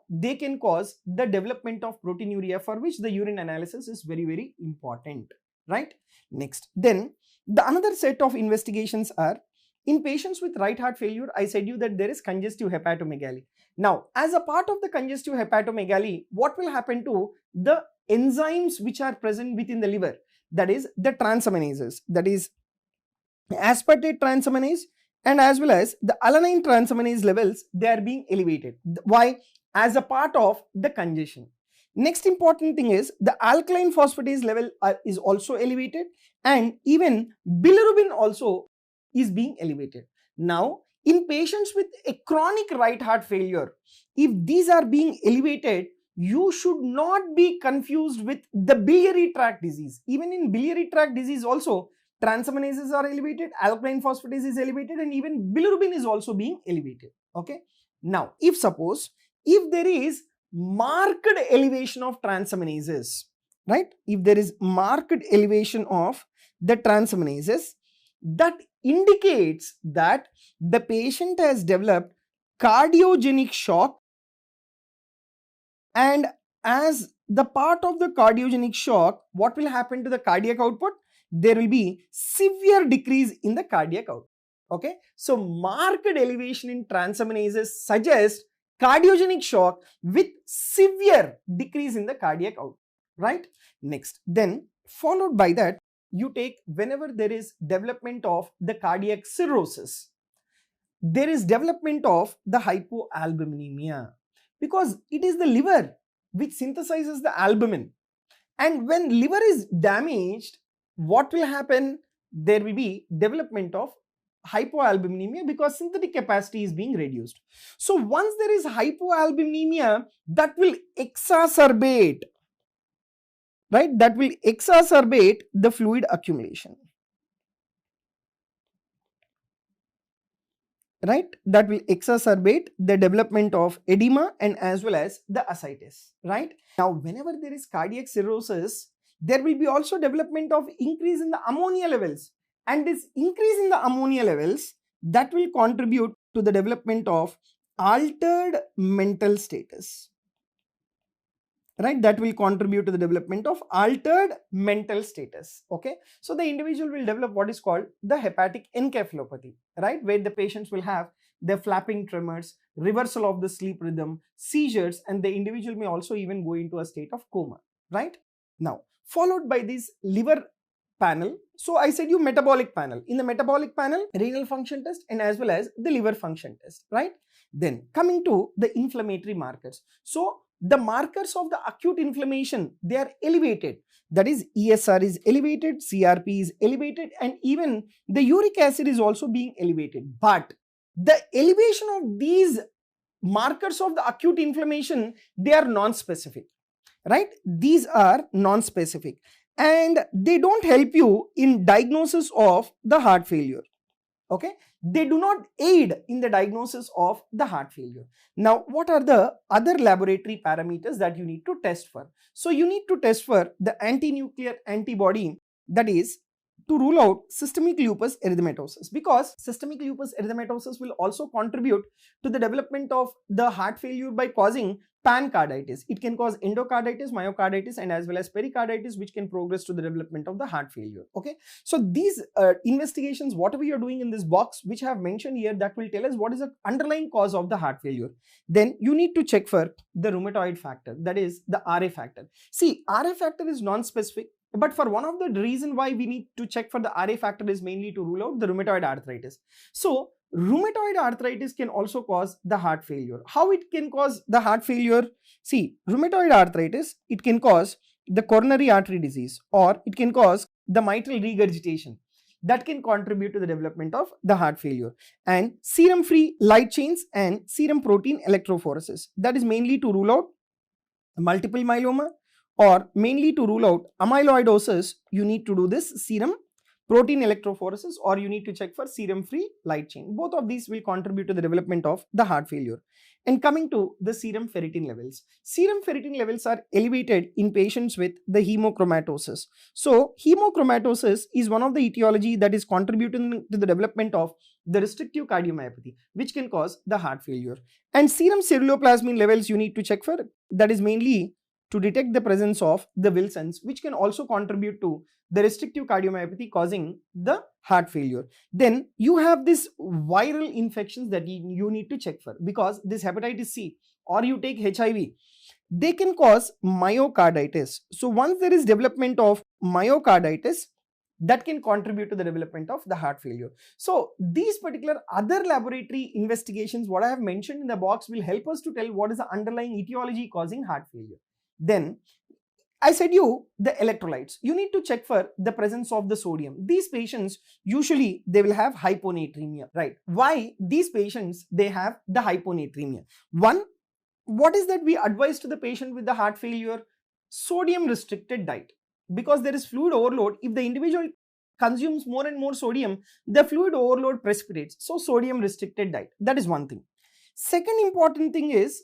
they can cause the development of proteinuria, for which the urine analysis is very, very important, right? Next, then the another set of investigations are in patients with right heart failure. I said you that there is congestive hepatomegaly. Now, as a part of the congestive hepatomegaly, what will happen to the enzymes which are present within the liver? That is the transaminases, that is aspartate transaminase and as well as the alanine transaminase levels, they are being elevated. Why? As a part of the congestion. Next important thing is the alkaline phosphatase level is also elevated, and even bilirubin also is being elevated. Now, in patients with a chronic right heart failure, if these are being elevated, you should not be confused with the biliary tract disease. Even in biliary tract disease also, transaminases are elevated, alkaline phosphatase is elevated, and even bilirubin is also being elevated. Okay. Now, if there is marked elevation of transaminases, right? If there is marked elevation of the transaminases, that indicates that the patient has developed cardiogenic shock, and as the part of the cardiogenic shock, what will happen to the cardiac output? There will be severe decrease in the cardiac output. Okay, so marked elevation in transaminases suggests cardiogenic shock with severe decrease in the cardiac output, right? Next, then followed by that, you take whenever there is development of the cardiac cirrhosis, there is development of the hypoalbuminemia, because it is the liver which synthesizes the albumin, and when liver is damaged, what will happen? There will be development of hypoalbuminemia because synthetic capacity is being reduced. So once there is hypoalbuminemia, that will exacerbate, right? That will exacerbate the fluid accumulation, right? That will exacerbate the development of edema and as well as the ascites, right? Now, whenever there is cardiac cirrhosis, there will be also development of increase in the ammonia levels, and this increase in the ammonia levels, that will contribute to the development of altered mental status, right? That will contribute to the development of altered mental status. Okay, so the individual will develop what is called the hepatic encephalopathy, right, where the patients will have the flapping tremors, reversal of the sleep rhythm, seizures, and the individual may also even go into a state of coma, right? Now, followed by this liver panel. So I said you metabolic panel. In the metabolic panel, renal function test and as well as the liver function test, right? Then coming to the inflammatory markers. So the markers of the acute inflammation, they are elevated. That is, ESR is elevated, CRP is elevated, and even the uric acid is also being elevated. But the elevation of these markers of the acute inflammation, they are non-specific, right? These are non-specific, and they don't help you in diagnosis of the heart failure. Okay, they do not aid in the diagnosis of the heart failure. Now, what are the other laboratory parameters that you need to test for? So you need to test for the anti-nuclear antibody, that is to rule out systemic lupus erythematosus, because systemic lupus erythematosus will also contribute to the development of the heart failure by causing pancarditis. It can cause endocarditis, myocarditis, and as well as pericarditis, which can progress to the development of the heart failure. Okay, so these investigations, whatever you're doing in this box, which I have mentioned here, that will tell us what is the underlying cause of the heart failure. Then you need to check for the rheumatoid factor, that is the RA factor. See, RA factor is non-specific, but for one of the reason why we need to check for the RA factor is mainly to rule out the rheumatoid arthritis. So rheumatoid arthritis can also cause the heart failure. How it can cause the heart failure? See, rheumatoid arthritis, it can cause the coronary artery disease, or it can cause the mitral regurgitation. That can contribute to the development of the heart failure. And serum free light chains and serum protein electrophoresis, that is mainly to rule out multiple myeloma, or mainly to rule out amyloidosis. You need to do this serum protein electrophoresis, or you need to check for serum free light chain. Both of these will contribute to the development of the heart failure. And coming to the serum ferritin levels, serum ferritin levels are elevated in patients with the hemochromatosis. So hemochromatosis is one of the etiology that is contributing to the development of the restrictive cardiomyopathy, which can cause the heart failure. And serum ceruloplasmin levels you need to check for, that is mainly to detect the presence of the Wilson's, which can also contribute to the restrictive cardiomyopathy causing the heart failure. Then you have this viral infections that you need to check for, because this hepatitis C or you take HIV, they can cause myocarditis. So once there is development of myocarditis, that can contribute to the development of the heart failure. So these particular other laboratory investigations, what I have mentioned in the box, will help us to tell what is the underlying etiology causing heart failure. Then I said you the electrolytes. You need to check for the presence of the sodium. These patients, usually they will have hyponatremia, right? Why these patients, they have the hyponatremia? One, what is that we advise to the patient with the heart failure? Sodium restricted diet, because there is fluid overload. If the individual consumes more and more sodium, the fluid overload precipitates. So sodium restricted diet, that is one thing. Second important thing is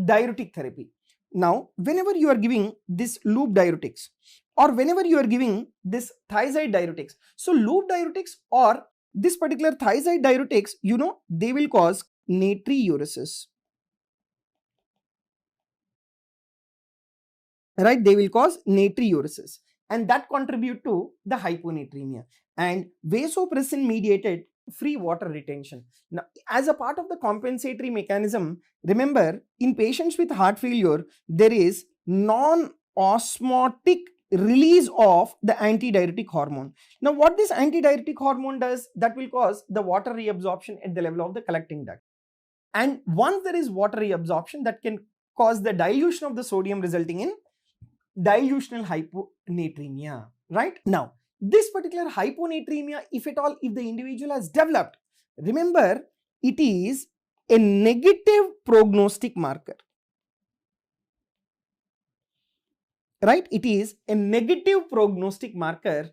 diuretic therapy. Now, whenever you are giving this loop diuretics, or whenever you are giving this thiazide diuretics, so loop diuretics or this particular thiazide diuretics, they will cause natriuresis. Right, they will cause natriuresis, and that contribute to the hyponatremia and vasopressin mediated free water retention. Now, as a part of the compensatory mechanism, remember, in patients with heart failure, there is non-osmotic release of the antidiuretic hormone. Now, what this antidiuretic hormone does, that will cause the water reabsorption at the level of the collecting duct. And once there is water reabsorption, that can cause the dilution of the sodium, resulting in dilutional hyponatremia. Right? Now, this particular hyponatremia, if at all, if the individual has developed, remember, it is a negative prognostic marker. Right? It is a negative prognostic marker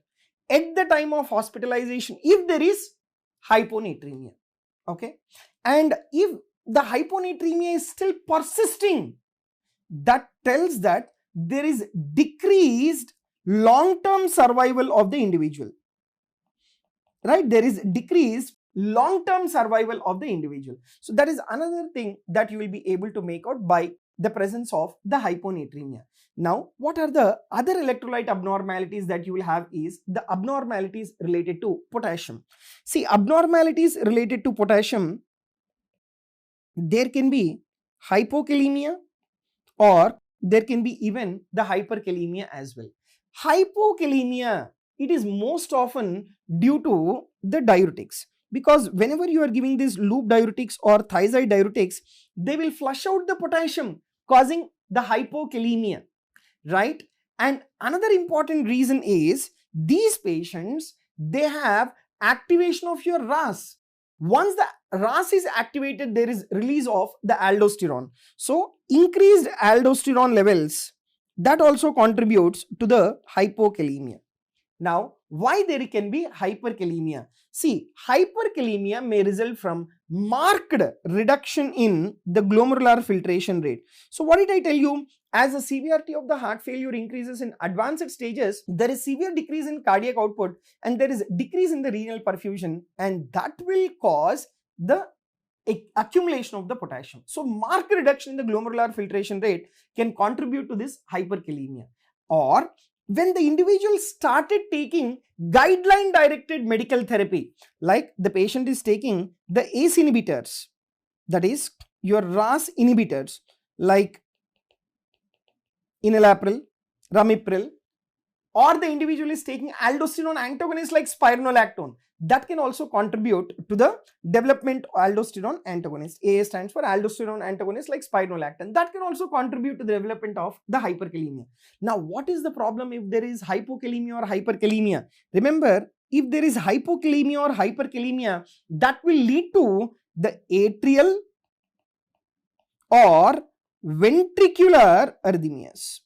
at the time of hospitalization if there is hyponatremia. Okay? And if the hyponatremia is still persisting, that tells that there is decreased long-term survival of the individual. Right? There is decreased long-term survival of the individual. So that is another thing that you will be able to make out by the presence of the hyponatremia. Now, what are the other electrolyte abnormalities that you will have is the abnormalities related to potassium. See, abnormalities related to potassium, there can be hypokalemia, or there can be even the hyperkalemia as well. Hypokalemia, it is most often due to the diuretics, because whenever you are giving these loop diuretics or thiazide diuretics, they will flush out the potassium, causing the hypokalemia. Right? And another important reason is these patients, they have activation of your RAS. Once the RAS is activated, there is release of the aldosterone. So increased aldosterone levels, that also contributes to the hypokalemia. Now, why there can be hyperkalemia? See, hyperkalemia may result from marked reduction in the glomerular filtration rate. So what did I tell you? As the severity of the heart failure increases in advanced stages, there is severe decrease in cardiac output and there is decrease in the renal perfusion, and that will cause the accumulation of the potassium. So marked reduction in the glomerular filtration rate can contribute to this hyperkalemia. Or when the individual started taking guideline directed medical therapy, like the patient is taking the ACE inhibitors, that is your RAS inhibitors like enalapril, ramipril, or the individual is taking aldosterone antagonists like spironolactone, that can also contribute to the development of aldosterone antagonist. AA stands for aldosterone antagonist like spironolactone. That can also contribute to the development of the hyperkalemia. Now, what is the problem if there is hypokalemia or hyperkalemia? Remember, if there is hypokalemia or hyperkalemia, that will lead to the atrial or ventricular arrhythmias.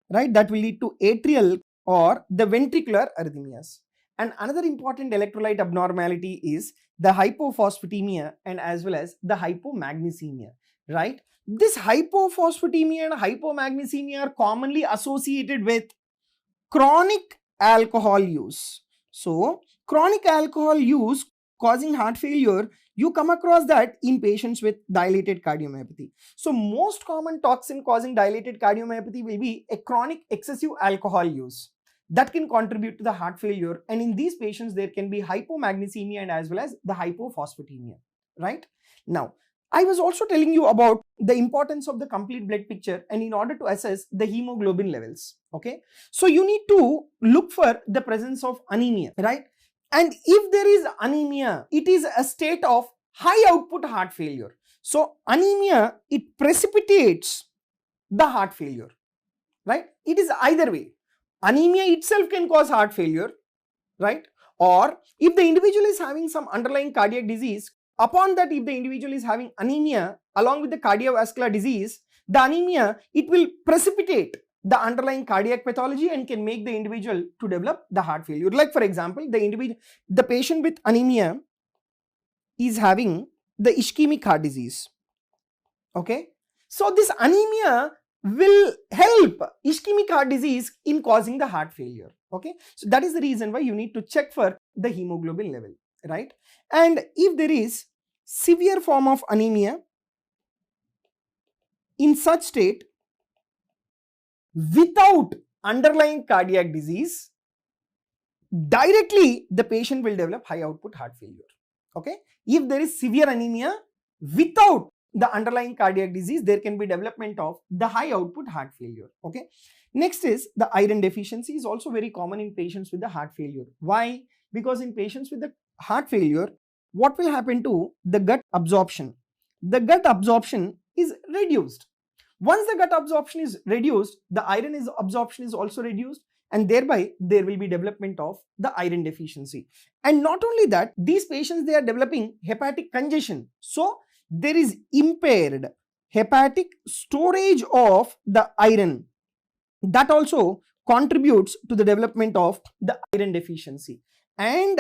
Right? That will lead to atrial or the ventricular arrhythmias. And another important electrolyte abnormality is the hypophosphatemia and as well as the hypomagnesemia. Right? This hypophosphatemia and hypomagnesemia are commonly associated with chronic alcohol use. So, chronic alcohol use causing heart failure, you come across that in patients with dilated cardiomyopathy. So most common toxin causing dilated cardiomyopathy will be a chronic excessive alcohol use that can contribute to the heart failure, and in these patients there can be hypomagnesemia and as well as the hypophosphatemia. Right? Now, I was also telling you about the importance of the complete blood picture, and in order to assess the hemoglobin levels. Okay, so you need to look for the presence of anemia, right? And if there is anemia, it is a state of high output heart failure. So anemia, it precipitates the heart failure, right? It is either way. Anemia itself can cause heart failure, right? Or if the individual is having some underlying cardiac disease, upon that, if the individual is having anemia along with the cardiovascular disease, the anemia, it will precipitate the underlying cardiac pathology and can make the individual to develop the heart failure. Like for example, the patient with anemia is having the ischemic heart disease. Okay, so this anemia will help ischemic heart disease in causing the heart failure. Okay, so that is the reason why you need to check for the hemoglobin level, right? And if there is severe form of anemia, in such state, without underlying cardiac disease, directly the patient will develop high output heart failure. Okay, if there is severe anemia without the underlying cardiac disease, there can be development of the high output heart failure. Okay, next is the iron deficiency is also very common in patients with the heart failure. Why? Because in patients with the heart failure, what will happen to the gut absorption? The gut absorption is reduced. Once the gut absorption is reduced, the iron absorption is also reduced, and thereby there will be development of the iron deficiency. And not only that, these patients, they are developing hepatic congestion. So there is impaired hepatic storage of the iron. That also contributes to the development of the iron deficiency. And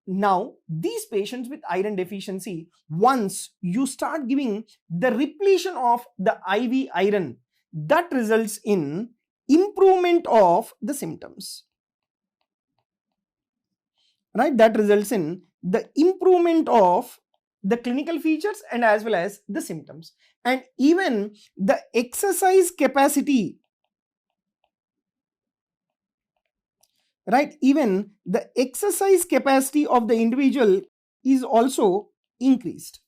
now these patients with iron deficiency, once you start giving the repletion of the IV iron, that results in improvement of the symptoms, right? That results in the improvement of the clinical features and as well as the symptoms. And even the exercise capacity, right? Even the exercise capacity of the individual is also increased,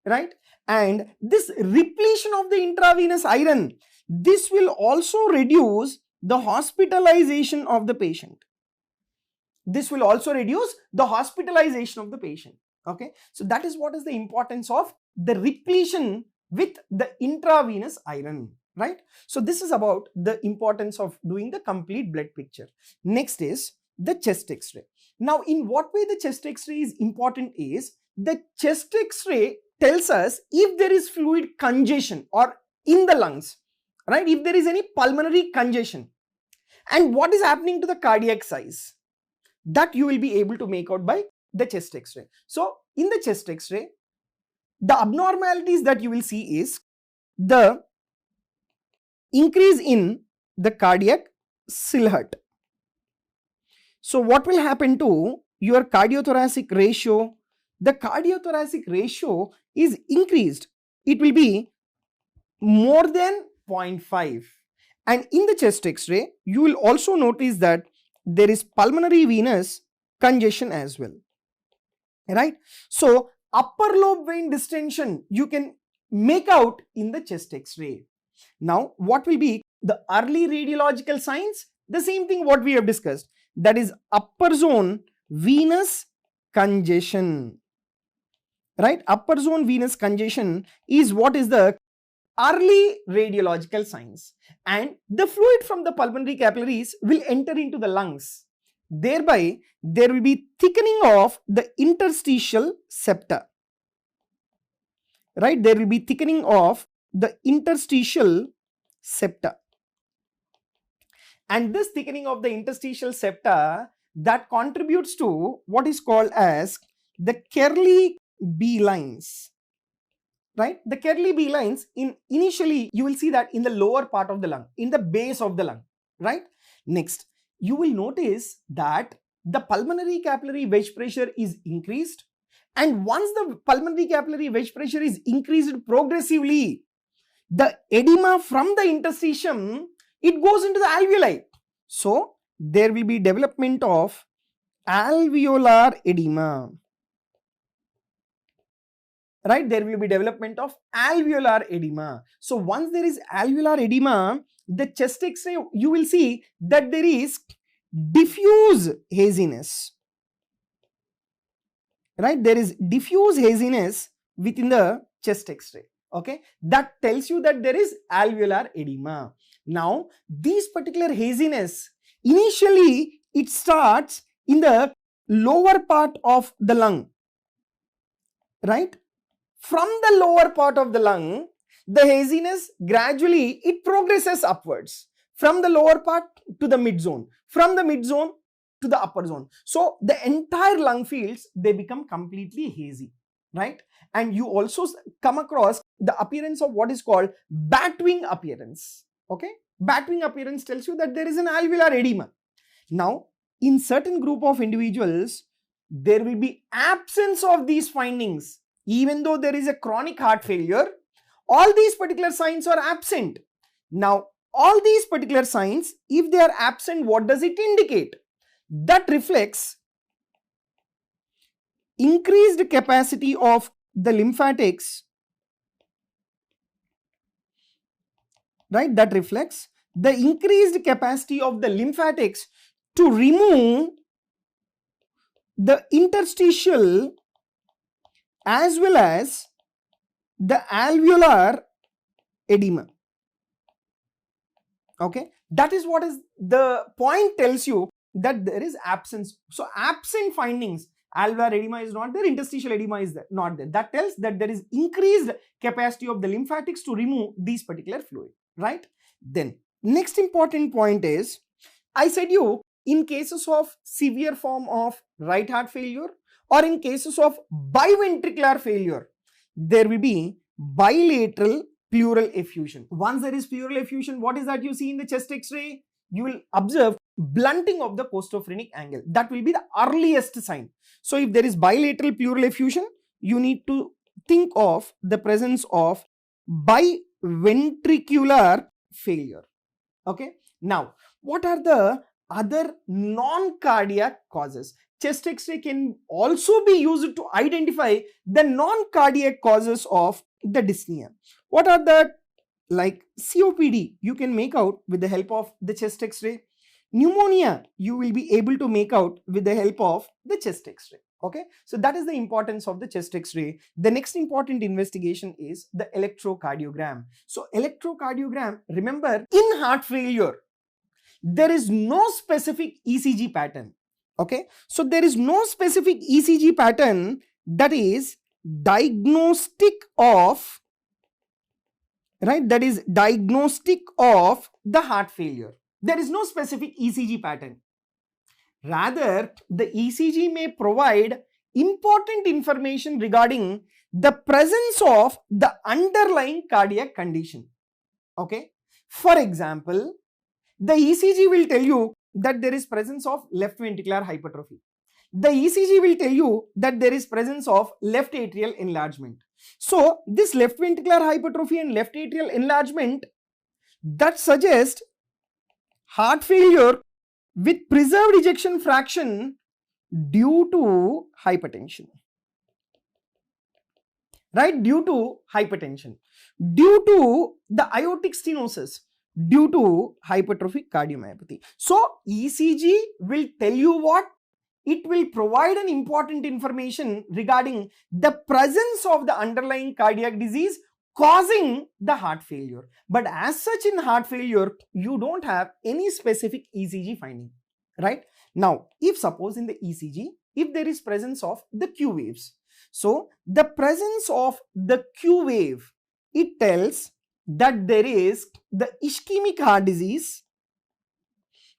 right? And this repletion of the intravenous iron, this will also reduce the hospitalization of the patient. This will also reduce the hospitalization of the patient. Okay, so that is what is the importance of the repletion with the intravenous iron, right? So this is about the importance of doing the complete blood picture. Next is the chest X-ray. Now, in what way the chest X-ray is important is the chest X-ray tells us if there is fluid congestion or in the lungs, right? If there is any pulmonary congestion, and what is happening to the cardiac size, that you will be able to make out by the chest X-ray. So in the chest X-ray, the abnormalities that you will see is the increase in the cardiac silhouette. So what will happen to your cardiothoracic ratio? The cardiothoracic ratio is increased. It will be more than 0.5. And in the chest X-ray, you will also notice that there is pulmonary venous congestion as well, right? So upper lobe vein distension you can make out in the chest X-ray. Now what will be the early radiological signs? The same thing what we have discussed, that is upper zone venous congestion, right? Upper zone venous congestion is what is the early radiological signs, and the fluid from the pulmonary capillaries will enter into the lungs. Thereby there will be thickening of the interstitial septa, right? There will be thickening of the interstitial septa, and this thickening of the interstitial septa, that contributes to what is called as the Kerley-B lines, right? The Kerley-B lines, initially you will see that in the lower part of the lung, in the base of the lung, right? Next, you will notice that the pulmonary capillary wedge pressure is increased, and once the pulmonary capillary wedge pressure is increased progressively, the edema from the interstitium, it goes into the alveoli. So there will be development of alveolar edema, right? There will be development of alveolar edema. So once there is alveolar edema, the chest X-ray, you will see that there is diffuse haziness, right? There is diffuse haziness within the chest X-ray. Okay, that tells you that there is alveolar edema. Now this particular haziness, initially it starts in the lower part of the lung, right? From the lower part of the lung, the haziness gradually it progresses upwards from the lower part to the mid zone, from the mid zone to the upper zone. So the entire lung fields, they become completely hazy. right? And you also come across the appearance of what is called batwing appearance. Okay, batwing appearance tells you that there is an alveolar edema. Now, in certain group of individuals, there will be absence of these findings. Even though there is a chronic heart failure, all these particular signs are absent. Now, all these particular signs, if they are absent, what does it indicate? That reflects increased capacity of the lymphatics, right? That reflects the increased capacity of the lymphatics to remove the interstitial as well as the alveolar edema. Okay, that is what is the point tells you that there is absence. So absent findings, alveolar edema is not there, interstitial edema is there, not there. That tells that there is increased capacity of the lymphatics to remove these particular fluid, right? Then next important point is, I said you, in cases of severe form of right heart failure or in cases of biventricular failure, there will be bilateral pleural effusion. Once there is pleural effusion, what is that you see in the chest x-ray? You will observe blunting of the costophrenic angle. That will be the earliest sign. So if there is bilateral pleural effusion, you need to think of the presence of biventricular failure. Okay. Now, what are the other non-cardiac causes? Chest x-ray can also be used to identify the non-cardiac causes of the dyspnea. What are the, like COPD, you can make out with the help of the chest x-ray. Pneumonia, you will be able to make out with the help of the chest x-ray. Okay, so that is the importance of the chest x-ray. The next important investigation is the electrocardiogram. So electrocardiogram, remember, in heart failure, there is no specific ECG pattern. Okay, so there is no specific ECG pattern that is diagnostic of, right, that is diagnostic of the heart failure. There is no specific ECG pattern. Rather, the ECG may provide important information regarding the presence of the underlying cardiac condition. Okay, for example, the ECG will tell you that there is presence of left ventricular hypertrophy. The ECG will tell you that there is presence of left atrial enlargement. So this left ventricular hypertrophy and left atrial enlargement, that suggests heart failure with preserved ejection fraction due to hypertension. Right, due to hypertension, due to the aortic stenosis, due to hypertrophic cardiomyopathy. So ECG will tell you what? It will provide an important information regarding the presence of the underlying cardiac disease causing the heart failure. But as such, in heart failure, you don't have any specific ECG finding, right? Now, if suppose in the ECG, if there is presence of the Q waves, so the presence of the Q wave, it tells that there is the ischemic heart disease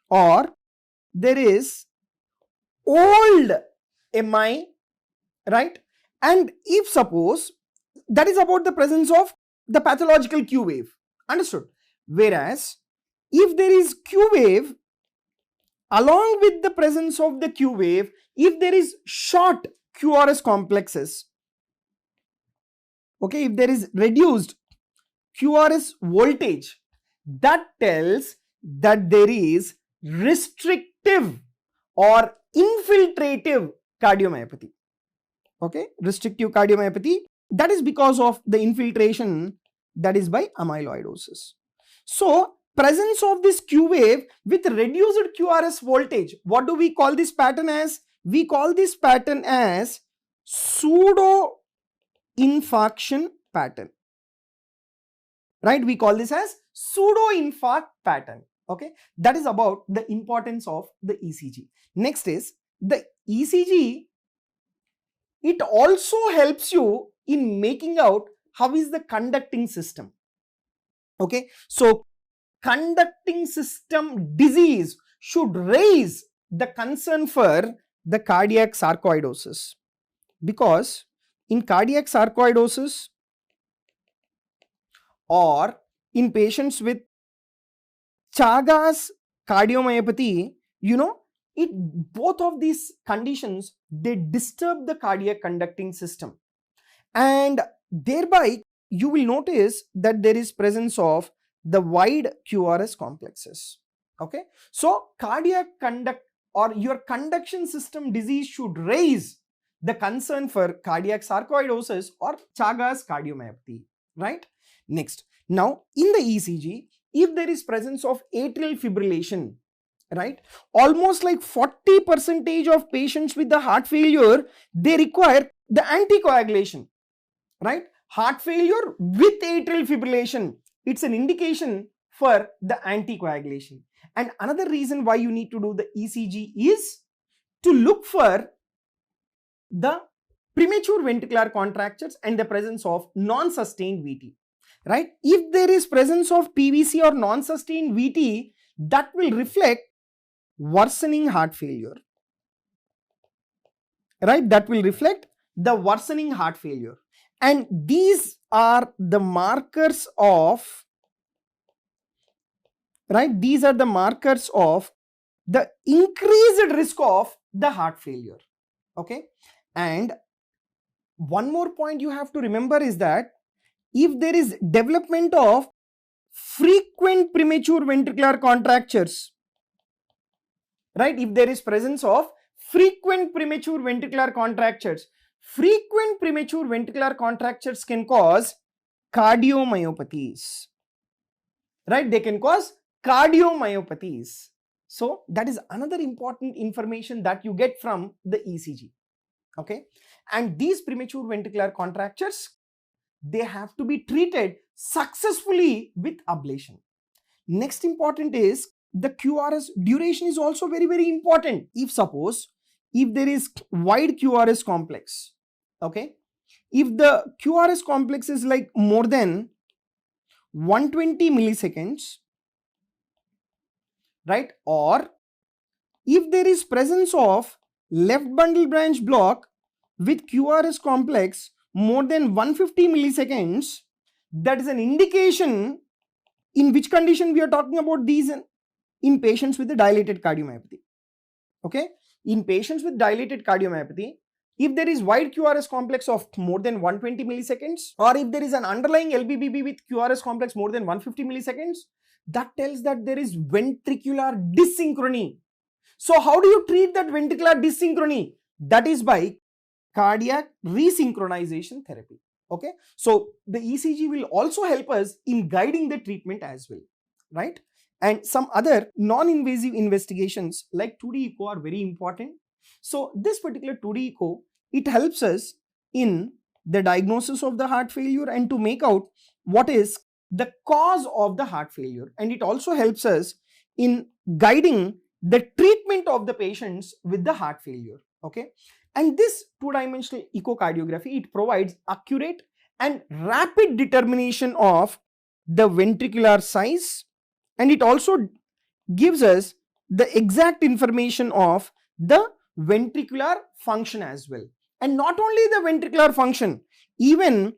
or there is old MI, right? And if suppose that is about the presence of the pathological Q wave, understood? Whereas if there is Q wave, along with the presence of the Q wave, if there is short QRS complexes, okay, if there is reduced QRS voltage, that tells that there is restrictive or infiltrative cardiomyopathy. Okay, restrictive cardiomyopathy, that is because of the infiltration, that is by amyloidosis. So presence of this Q wave with reduced QRS voltage, what do we call this pattern as? We call this pattern as pseudo infarction pattern, right? We call this as pseudo infarct pattern. Okay, that is about the importance of the ECG. Next is the ECG. It also helps you in making out how is the conducting system. Okay, so conducting system disease should raise the concern for the cardiac sarcoidosis, because in cardiac sarcoidosis or in patients with Chagas cardiomyopathy, both of these conditions, they disturb the cardiac conducting system, and thereby you will notice that there is presence of the wide QRS complexes. Okay, so cardiac conduct or your conduction system disease should raise the concern for cardiac sarcoidosis or Chagas cardiomyopathy, right? Next, now in the ECG, if there is presence of atrial fibrillation, right, almost like 40% of patients with the heart failure, they require the anticoagulation, right? Heart failure with atrial fibrillation, it's an indication for the anticoagulation. And another reason why you need to do the ECG is to look for the premature ventricular contractures and the presence of non-sustained VT, right? If there is presence of PVC or non-sustained VT, that will reflect worsening heart failure, right? That will reflect the worsening heart failure. And these are the markers of, right? These are the markers of the increased risk of the heart failure. Okay. And one more point you have to remember is that if there is development of frequent premature ventricular contractures, right? If there is presence of frequent premature ventricular contractures can cause cardiomyopathies, right? They can cause cardiomyopathies. So that is another important information that you get from the ECG. Okay, and these premature ventricular contractures, they have to be treated successfully with ablation. Next important is the QRS duration is also very, very important. If there is wide QRS complex, okay, if the QRS complex is like more than 120 milliseconds, right, or if there is presence of left bundle branch block with QRS complex more than 150 milliseconds, that is an indication in which condition we are talking about these in patients with the dilated cardiomyopathy. Okay, in patients with dilated cardiomyopathy, if there is wide QRS complex of more than 120 milliseconds, or if there is an underlying LBBB with QRS complex more than 150 milliseconds, that tells that there is ventricular dyssynchrony. So how do you treat that ventricular dyssynchrony? That is by cardiac resynchronization therapy. Okay, so the ECG will also help us in guiding the treatment as well, right? And some other non-invasive investigations like 2D echo are very important. So this particular 2D echo, it helps us in the diagnosis of the heart failure and to make out what is the cause of the heart failure, and it also helps us in guiding the treatment of the patients with the heart failure. Okay, and this two-dimensional echocardiography, it provides accurate and rapid determination of the ventricular size, and it also gives us the exact information of the ventricular function as well. And not only the ventricular function, even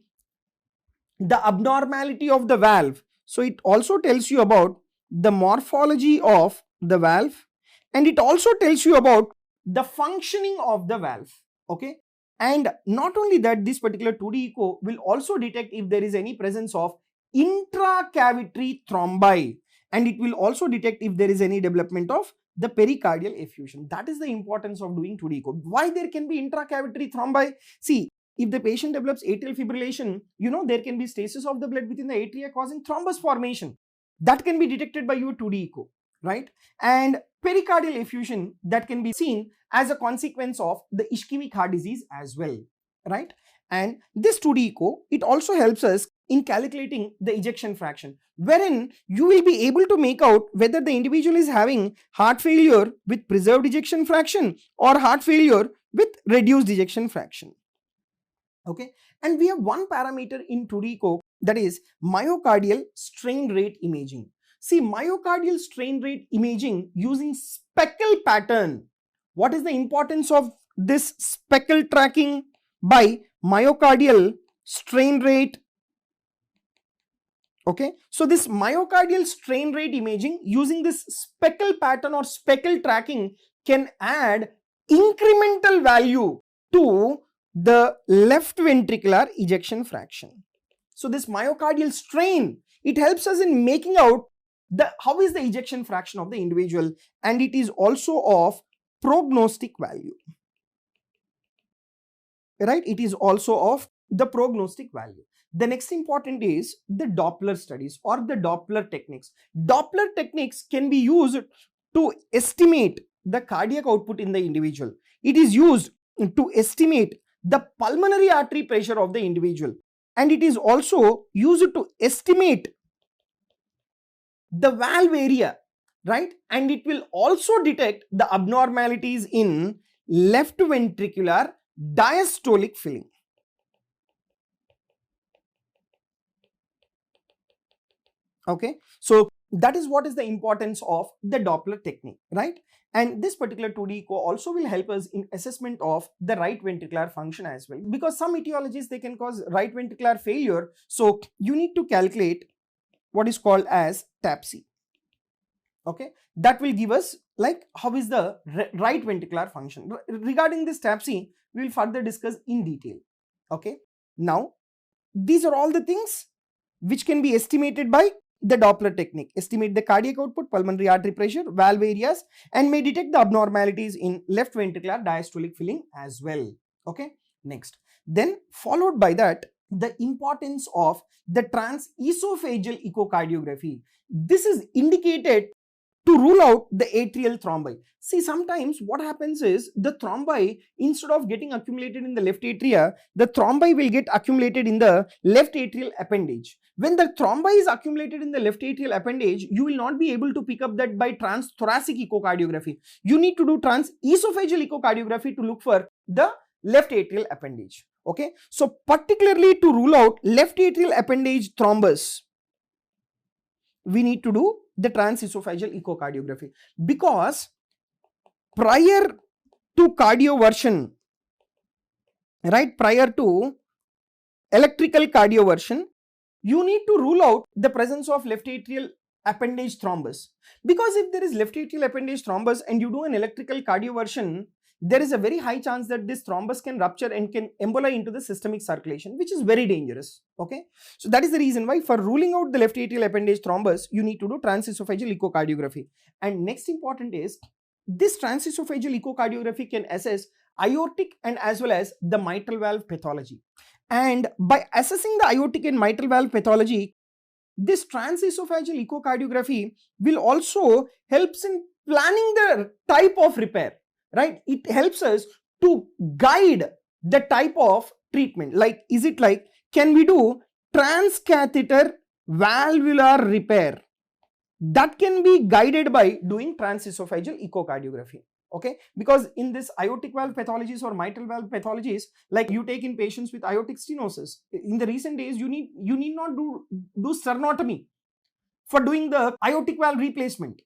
the abnormality of the valve. So it also tells you about the morphology of the valve, and it also tells you about the functioning of the valve. Okay, and not only that, this particular 2D echo will also detect if there is any presence of intracavitary thrombi, and it will also detect if there is any development of the pericardial effusion. That is the importance of doing 2D echo. Why there can be intracavitary thrombi? See, if the patient develops atrial fibrillation, there can be stasis of the blood within the atria causing thrombus formation. That can be detected by your 2D echo, right? And pericardial effusion, that can be seen as a consequence of the ischemic heart disease as well, right? And this 2D echo, it also helps us in calculating the ejection fraction, wherein you will be able to make out whether the individual is having heart failure with preserved ejection fraction or heart failure with reduced ejection fraction. Okay, and we have one parameter in 2D echo, that is myocardial strain rate imaging. See, myocardial strain rate imaging using speckle pattern. What is the importance of this speckle tracking? By myocardial strain rate. Okay, so this myocardial strain rate imaging using this speckle pattern or speckle tracking can add incremental value to the left ventricular ejection fraction. So this myocardial strain, it helps us in making out how is the ejection fraction of the individual, and it is also of prognostic value, right? It is also of the prognostic value. The next important is the Doppler studies or the Doppler techniques. Doppler techniques can be used to estimate the cardiac output in the individual. It is used to estimate the pulmonary artery pressure of the individual, and it is also used to estimate the valve area, right? And it will also detect the abnormalities in left ventricular diastolic filling. Okay, so that is what is the importance of the Doppler technique, right? And this particular 2D echo also will help us in assessment of the right ventricular function as well, because some etiologies, they can cause right ventricular failure. So you need to calculate what is called as TAPSE. Okay, that will give us like how is the right ventricular function. Regarding this TAPSE, we will further discuss in detail. Okay, now these are all the things which can be estimated by the Doppler technique. Estimate the cardiac output, pulmonary artery pressure, valve areas, and may detect the abnormalities in left ventricular diastolic filling as well. Okay, next, then followed by that, the importance of the transesophageal echocardiography. This is indicated to rule out the atrial thrombi. See, sometimes what happens is the thrombi, instead of getting accumulated in the left atria, the thrombi will get accumulated in the left atrial appendage. When the thrombi is accumulated in the left atrial appendage, you will not be able to pick up that by transthoracic echocardiography. You need to do transesophageal echocardiography to look for the left atrial appendage. Okay, so particularly to rule out left atrial appendage thrombus, we need to do the transesophageal echocardiography, because prior to cardioversion, right, prior to electrical cardioversion, you need to rule out the presence of left atrial appendage thrombus, because if there is left atrial appendage thrombus and you do an electrical cardioversion, there is a very high chance that this thrombus can rupture and can emboli into the systemic circulation, which is very dangerous. Okay, so that is the reason why for ruling out the left atrial appendage thrombus, you need to do transesophageal echocardiography. And next important is this transesophageal echocardiography can assess aortic and as well as the mitral valve pathology. And by assessing the aortic and mitral valve pathology, this transesophageal echocardiography will also helps in planning the type of repair. Right, it helps us to guide the type of treatment. Like, is it like, can we do transcatheter valvular repair? That can be guided by doing transesophageal echocardiography. Okay, because in this aortic valve pathologies or mitral valve pathologies, like you take in patients with aortic stenosis, in the recent days, you need not do sternotomy for doing the aortic valve replacement.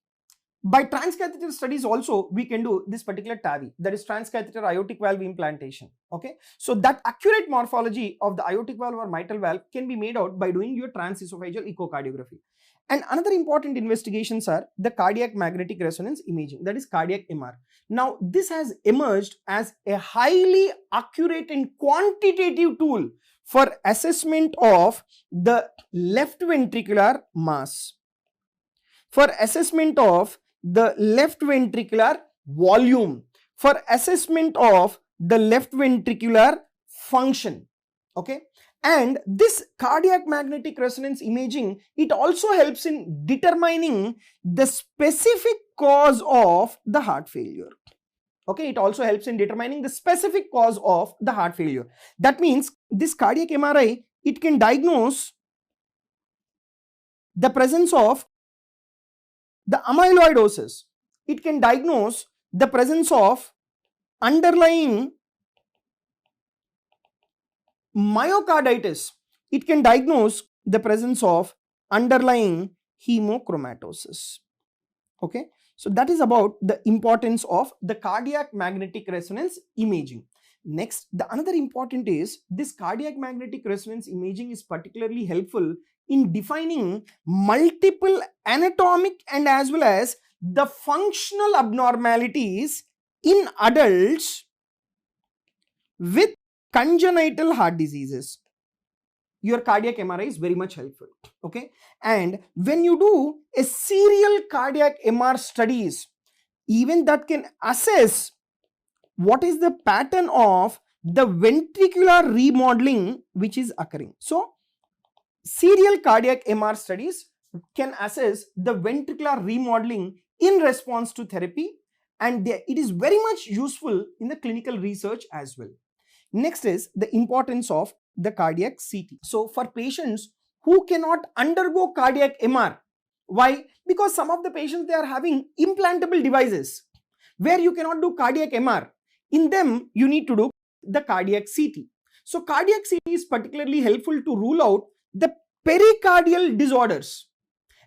By transcatheter studies also, we can do this particular TAVI, that is transcatheter aortic valve implantation. Okay, so that accurate morphology of the aortic valve or mitral valve can be made out by doing your transesophageal echocardiography. And another important investigations are the cardiac magnetic resonance imaging, that is cardiac MR. Now, this has emerged as a highly accurate and quantitative tool for assessment of the left ventricular mass, for assessment of the left ventricular volume, for assessment of the left ventricular function. Okay, and this cardiac magnetic resonance imaging, it also helps in determining the specific cause of the heart failure. Okay, it also helps in determining the specific cause of the heart failure. That means this cardiac MRI, it can diagnose the presence of the amyloidosis. It can diagnose the presence of underlying myocarditis. It can diagnose the presence of underlying hemochromatosis. Okay, so that is about the importance of the cardiac magnetic resonance imaging. Next, the another important is this cardiac magnetic resonance imaging is particularly helpful in defining multiple anatomic and as well as the functional abnormalities in adults with congenital heart diseases. Your cardiac MRI is very much helpful. Okay, and when you do a serial cardiac MR studies, even that can assess what is the pattern of the ventricular remodeling which is occurring. So serial cardiac MR studies can assess the ventricular remodeling in response to therapy, and it is very much useful in the clinical research as well. Next is the importance of the cardiac CT. So for patients who cannot undergo cardiac MR, why? Because some of the patients, they are having implantable devices where you cannot do cardiac MR. In them, you need to do the cardiac CT. So cardiac CT is particularly helpful to rule out the pericardial disorders.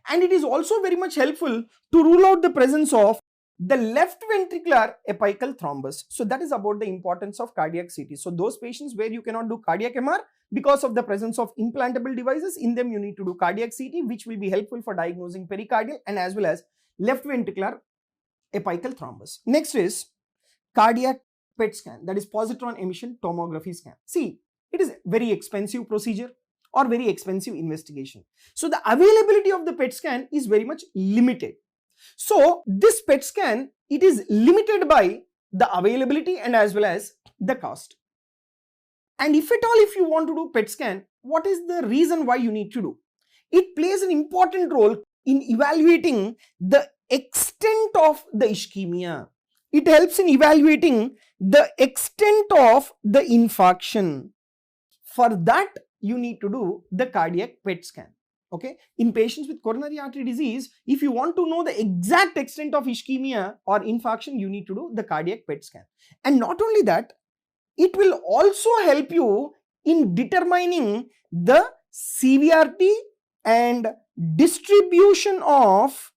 And it is also very much helpful to rule out the presence of the left ventricular apical thrombus. So that is about the importance of cardiac CT. So those patients where you cannot do cardiac MR because of the presence of implantable devices, in them you need to do cardiac CT, which will be helpful for diagnosing pericardial and as well as left ventricular apical thrombus. Next is cardiac PET scan, that is positron emission tomography scan. See, it is very expensive procedure or very expensive investigation. So the availability of the PET scan is very much limited. So this PET scan, it is limited by the availability and as well as the cost. And if at all, if you want to do PET scan, what is the reason why you need to do? It plays an important role in evaluating the extent of the ischemia. It helps in evaluating the extent of the infarction. For that, you need to do the cardiac PET scan. Okay, in patients with coronary artery disease, if you want to know the exact extent of ischemia or infarction, you need to do the cardiac PET scan. And not only that, it will also help you in determining the severity and distribution of,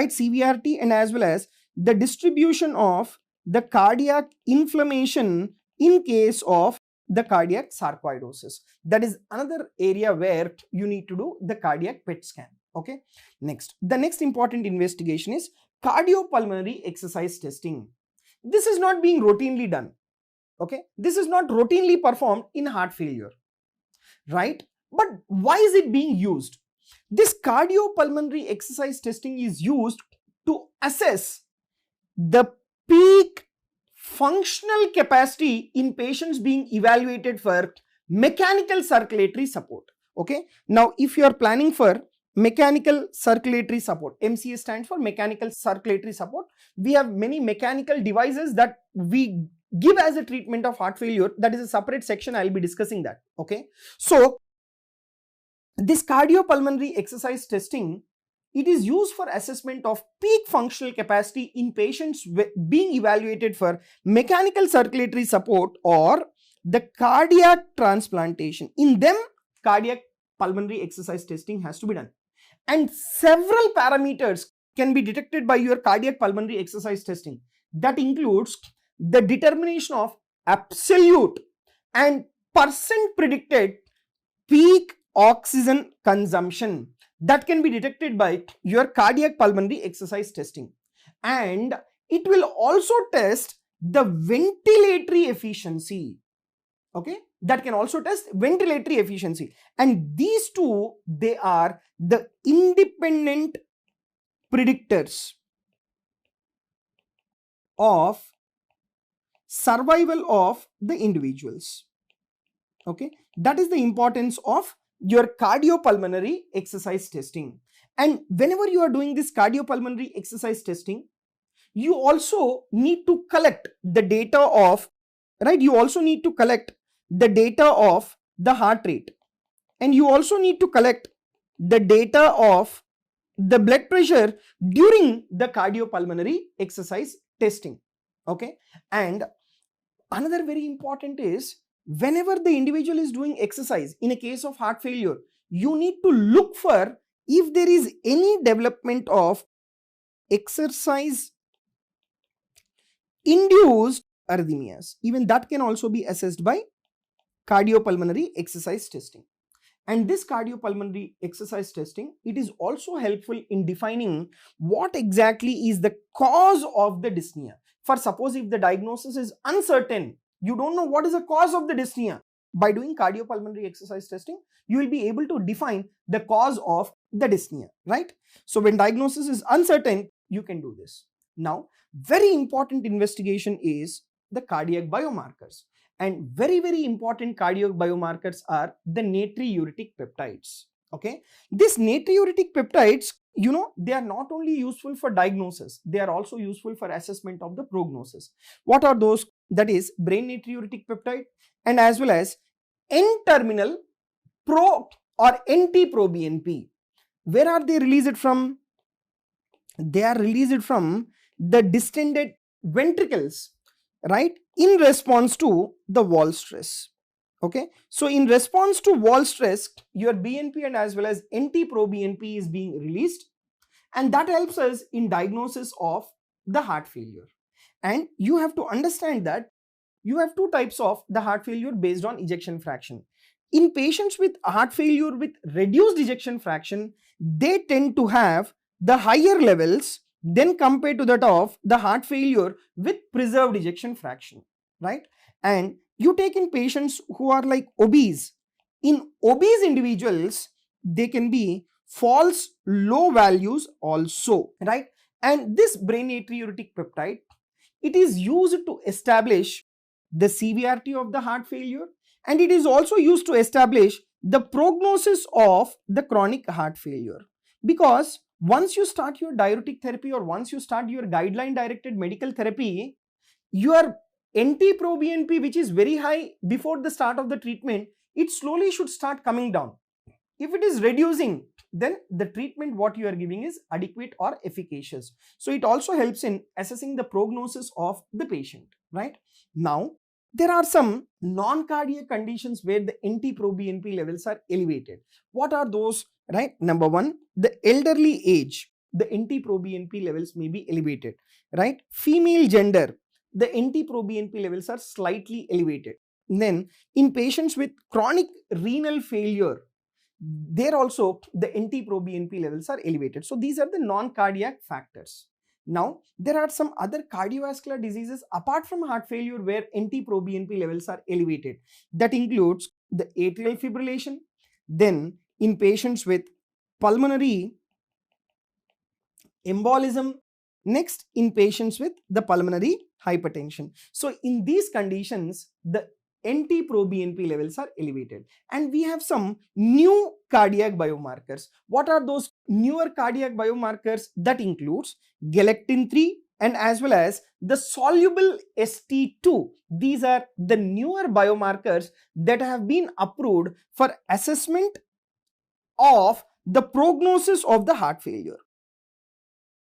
severity and as well as the distribution of the cardiac inflammation in case of the cardiac sarcoidosis. That is another area where you need to do the cardiac PET scan. Okay. Next, the next important investigation is cardiopulmonary exercise testing. This is not being routinely done. Okay. This is not routinely performed in heart failure. Right. But why is it being used? This cardiopulmonary exercise testing is used to assess the peak functional capacity in patients being evaluated for mechanical circulatory support. Okay. Now, if you are planning for mechanical circulatory support, MCS stands for mechanical circulatory support. We have many mechanical devices that we give as a treatment of heart failure. That is a separate section. I will be discussing that. Okay. So this cardiopulmonary exercise testing, it is used for assessment of peak functional capacity in patients being evaluated for mechanical circulatory support or the cardiac transplantation. In them, cardiac pulmonary exercise testing has to be done. And several parameters can be detected by your cardiac pulmonary exercise testing. That includes the determination of absolute and percent predicted peak oxygen consumption. That can be detected by your cardiac pulmonary exercise testing. And it will also test the ventilatory efficiency. Okay, that can also test ventilatory efficiency. And these two, they are the independent predictors of survival of the individuals. Okay, that is the importance of your cardiopulmonary exercise testing. And whenever you are doing this cardiopulmonary exercise testing, you also need to collect the data of, you also need to collect the data of the heart rate, and you also need to collect the data of the blood pressure during the cardiopulmonary exercise testing. Okay, and another very important is, whenever the individual is doing exercise in a case of heart failure, you need to look for if there is any development of exercise induced arrhythmias. Even that can also be assessed by cardiopulmonary exercise testing. And this cardiopulmonary exercise testing, it is also helpful in defining what exactly is the cause of the dyspnea. For suppose if the diagnosis is uncertain, you don't know what is the cause of the dyspnea, by doing cardiopulmonary exercise testing, you will be able to define the cause of the dyspnea, right? So when diagnosis is uncertain, you can do this. Now, very important investigation is the cardiac biomarkers. And very, very important cardiac biomarkers are the natriuretic peptides. Okay, these natriuretic peptides, they are not only useful for diagnosis, they are also useful for assessment of the prognosis. What are those? That is brain natriuretic peptide and as well as N-terminal pro or NT-proBNP. Where are they released from? They are released from the distended ventricles, right, in response to the wall stress. Okay, so in response to wall stress, your BNP and as well as NT-proBNP is being released, and that helps us in diagnosis of the heart failure. And you have to understand that you have two types of the heart failure based on ejection fraction. In patients with heart failure with reduced ejection fraction, they tend to have the higher levels than compared to that of the heart failure with preserved ejection fraction, right? And you take in patients who are like obese. In obese individuals, they can be false low values also, right? And this brain natriuretic peptide, it is used to establish the severity of the heart failure, and it is also used to establish the prognosis of the chronic heart failure. Because once you start your diuretic therapy or once you start your guideline directed medical therapy, your NT-proBNP, which is very high before the start of the treatment, it slowly should start coming down. If it is reducing, then the treatment what you are giving is adequate or efficacious. So it also helps in assessing the prognosis of the patient, right? Now, there are some non-cardiac conditions where the NT-proBNP levels are elevated. What are those, right? Number one, the elderly age, the NT-proBNP levels may be elevated, right? Female gender, the NT-proBNP levels are slightly elevated. Then in patients with chronic renal failure, there also the NT-proBNP levels are elevated. So these are the non-cardiac factors. Now, there are some other cardiovascular diseases apart from heart failure where NT-proBNP levels are elevated. That includes the atrial fibrillation. Then in patients with pulmonary embolism. Next, in patients with the pulmonary hypertension. So in these conditions, the NT-proBNP levels are elevated. And we have some new cardiac biomarkers. What are those newer cardiac biomarkers? That includes galectin-3 and as well as the soluble ST2. These are the newer biomarkers that have been approved for assessment of the prognosis of the heart failure.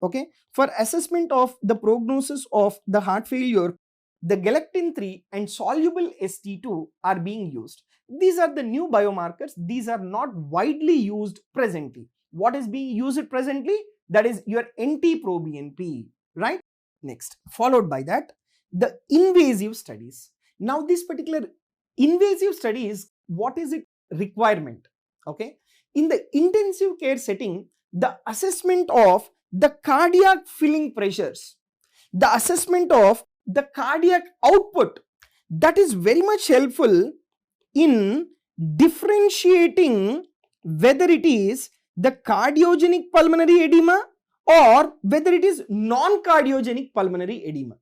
Okay, for assessment of the prognosis of the heart failure, the galectin-3 and soluble ST2 are being used. These are the new biomarkers. These are not widely used presently. What is being used presently? That is your NT-proBNP, right? Next, followed by that, the invasive studies. Now, this particular invasive studies, what is its requirement? Okay, in the intensive care setting, the assessment of the cardiac filling pressures, the assessment of the cardiac output, that is very much helpful in differentiating whether it is the cardiogenic pulmonary edema or whether it is non-cardiogenic pulmonary edema.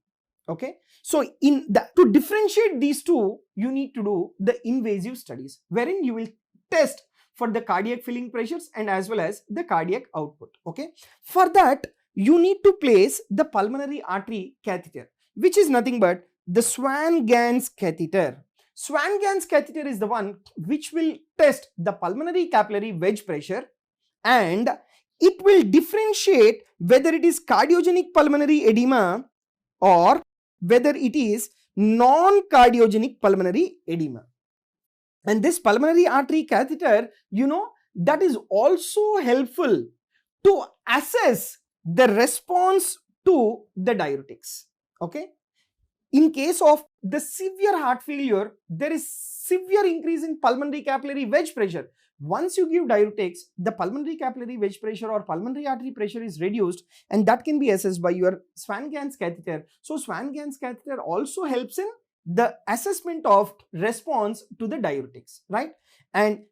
Okay, so to differentiate these two, you need to do the invasive studies wherein you will test for the cardiac filling pressures and as well as the cardiac output. Okay, for that you need to place the pulmonary artery catheter, which is nothing but the Swan-Ganz catheter. Swan-Ganz catheter is the one which will test the pulmonary capillary wedge pressure and it will differentiate whether it is cardiogenic pulmonary edema or whether it is non-cardiogenic pulmonary edema. And this pulmonary artery catheter, that is also helpful to assess the response to the diuretics. Okay. in case of the severe heart failure, there is severe increase in pulmonary capillary wedge pressure. Once you give diuretics, the pulmonary capillary wedge pressure or pulmonary artery pressure is reduced, and that can be assessed by your Swan-Ganz catheter. So Swan-Ganz catheter also helps in the assessment of response to the diuretics, right? And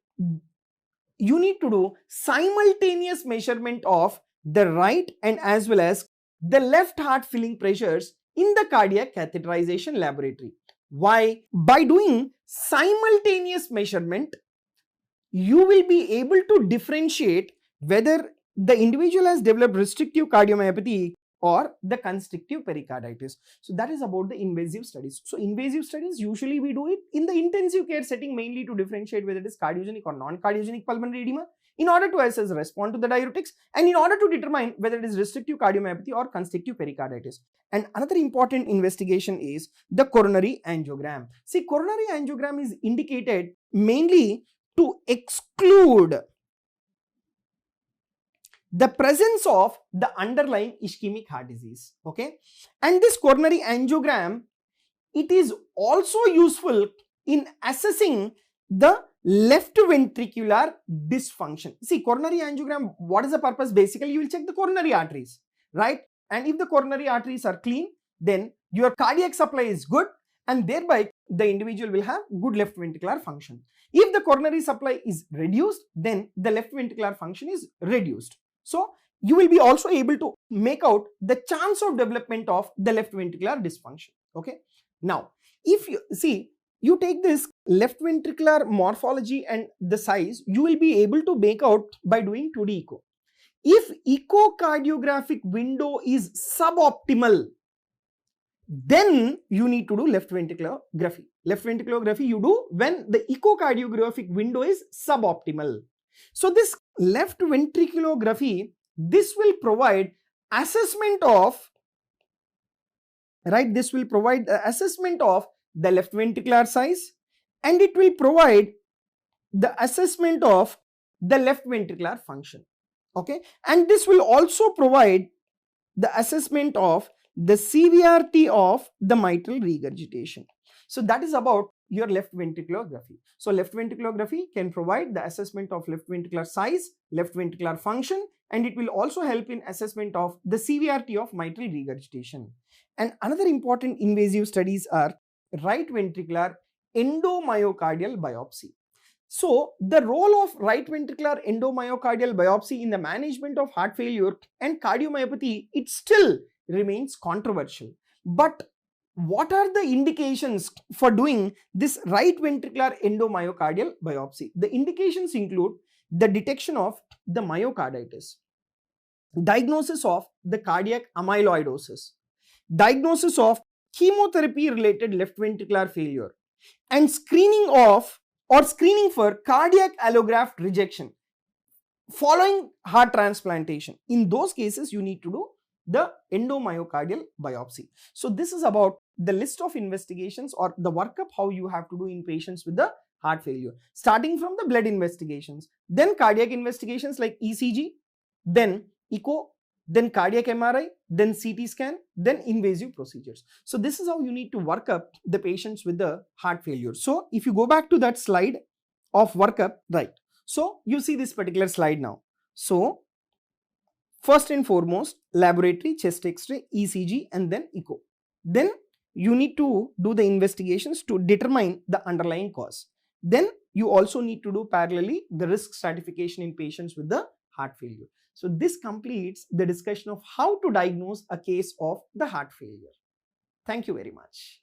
you need to do simultaneous measurement of the right and as well as the left heart filling pressures in the cardiac catheterization laboratory. Why? By doing simultaneous measurement, you will be able to differentiate whether the individual has developed restrictive cardiomyopathy or the constrictive pericarditis. So that is about the invasive studies. So invasive studies, usually we do it in the intensive care setting, mainly to differentiate whether it is cardiogenic or non-cardiogenic pulmonary edema, in order to assess response to the diuretics and in order to determine whether it is restrictive cardiomyopathy or constrictive pericarditis. And another important investigation is the coronary angiogram. See, coronary angiogram is indicated mainly to exclude the presence of the underlying ischemic heart disease, okay? And this coronary angiogram, it is also useful in assessing the left ventricular dysfunction. See, coronary angiogram, what is the purpose? Basically, you will check the coronary arteries, right? And if the coronary arteries are clean, then your cardiac supply is good, and thereby the individual will have good left ventricular function. If the coronary supply is reduced, then the left ventricular function is reduced. So you will be also able to make out the chance of development of the left ventricular dysfunction, okay? Now, if you see, you take this left ventricular morphology and the size, you will be able to make out by doing 2D echo. If echocardiographic window is suboptimal, then you need to do left ventriculography. Left ventriculography you do when the echocardiographic window is suboptimal. So this left ventriculography, this will provide assessment of, right, this will provide the assessment of the left ventricular size, and it will provide the assessment of the left ventricular function, okay? And this will also provide the assessment of the severity of the mitral regurgitation. So that is about your left ventriculography. So left ventriculography can provide the assessment of left ventricular size, left ventricular function, and it will also help in assessment of the severity of mitral regurgitation. And another important invasive studies are right ventricular endomyocardial biopsy. So the role of right ventricular endomyocardial biopsy in the management of heart failure and cardiomyopathy, it still remains controversial. But what are the indications for doing this right ventricular endomyocardial biopsy? The indications include the detection of the myocarditis, diagnosis of the cardiac amyloidosis, diagnosis of chemotherapy related left ventricular failure, and screening of or screening for cardiac allograft rejection following heart transplantation. In those cases, you need to do the endomyocardial biopsy. So this is about the list of investigations or the workup how you have to do in patients with the heart failure, starting from the blood investigations, then cardiac investigations like ECG, then echo, then cardiac MRI, then CT scan, then invasive procedures. So this is how you need to work up the patients with the heart failure. So if you go back to that slide of workup, right? So you see this particular slide now. So first and foremost, laboratory, chest X-ray, ECG, and then echo. Then you need to do the investigations to determine the underlying cause. Then you also need to do parallelly the risk stratification in patients with the heart failure. So this completes the discussion of how to diagnose a case of the heart failure. Thank you very much.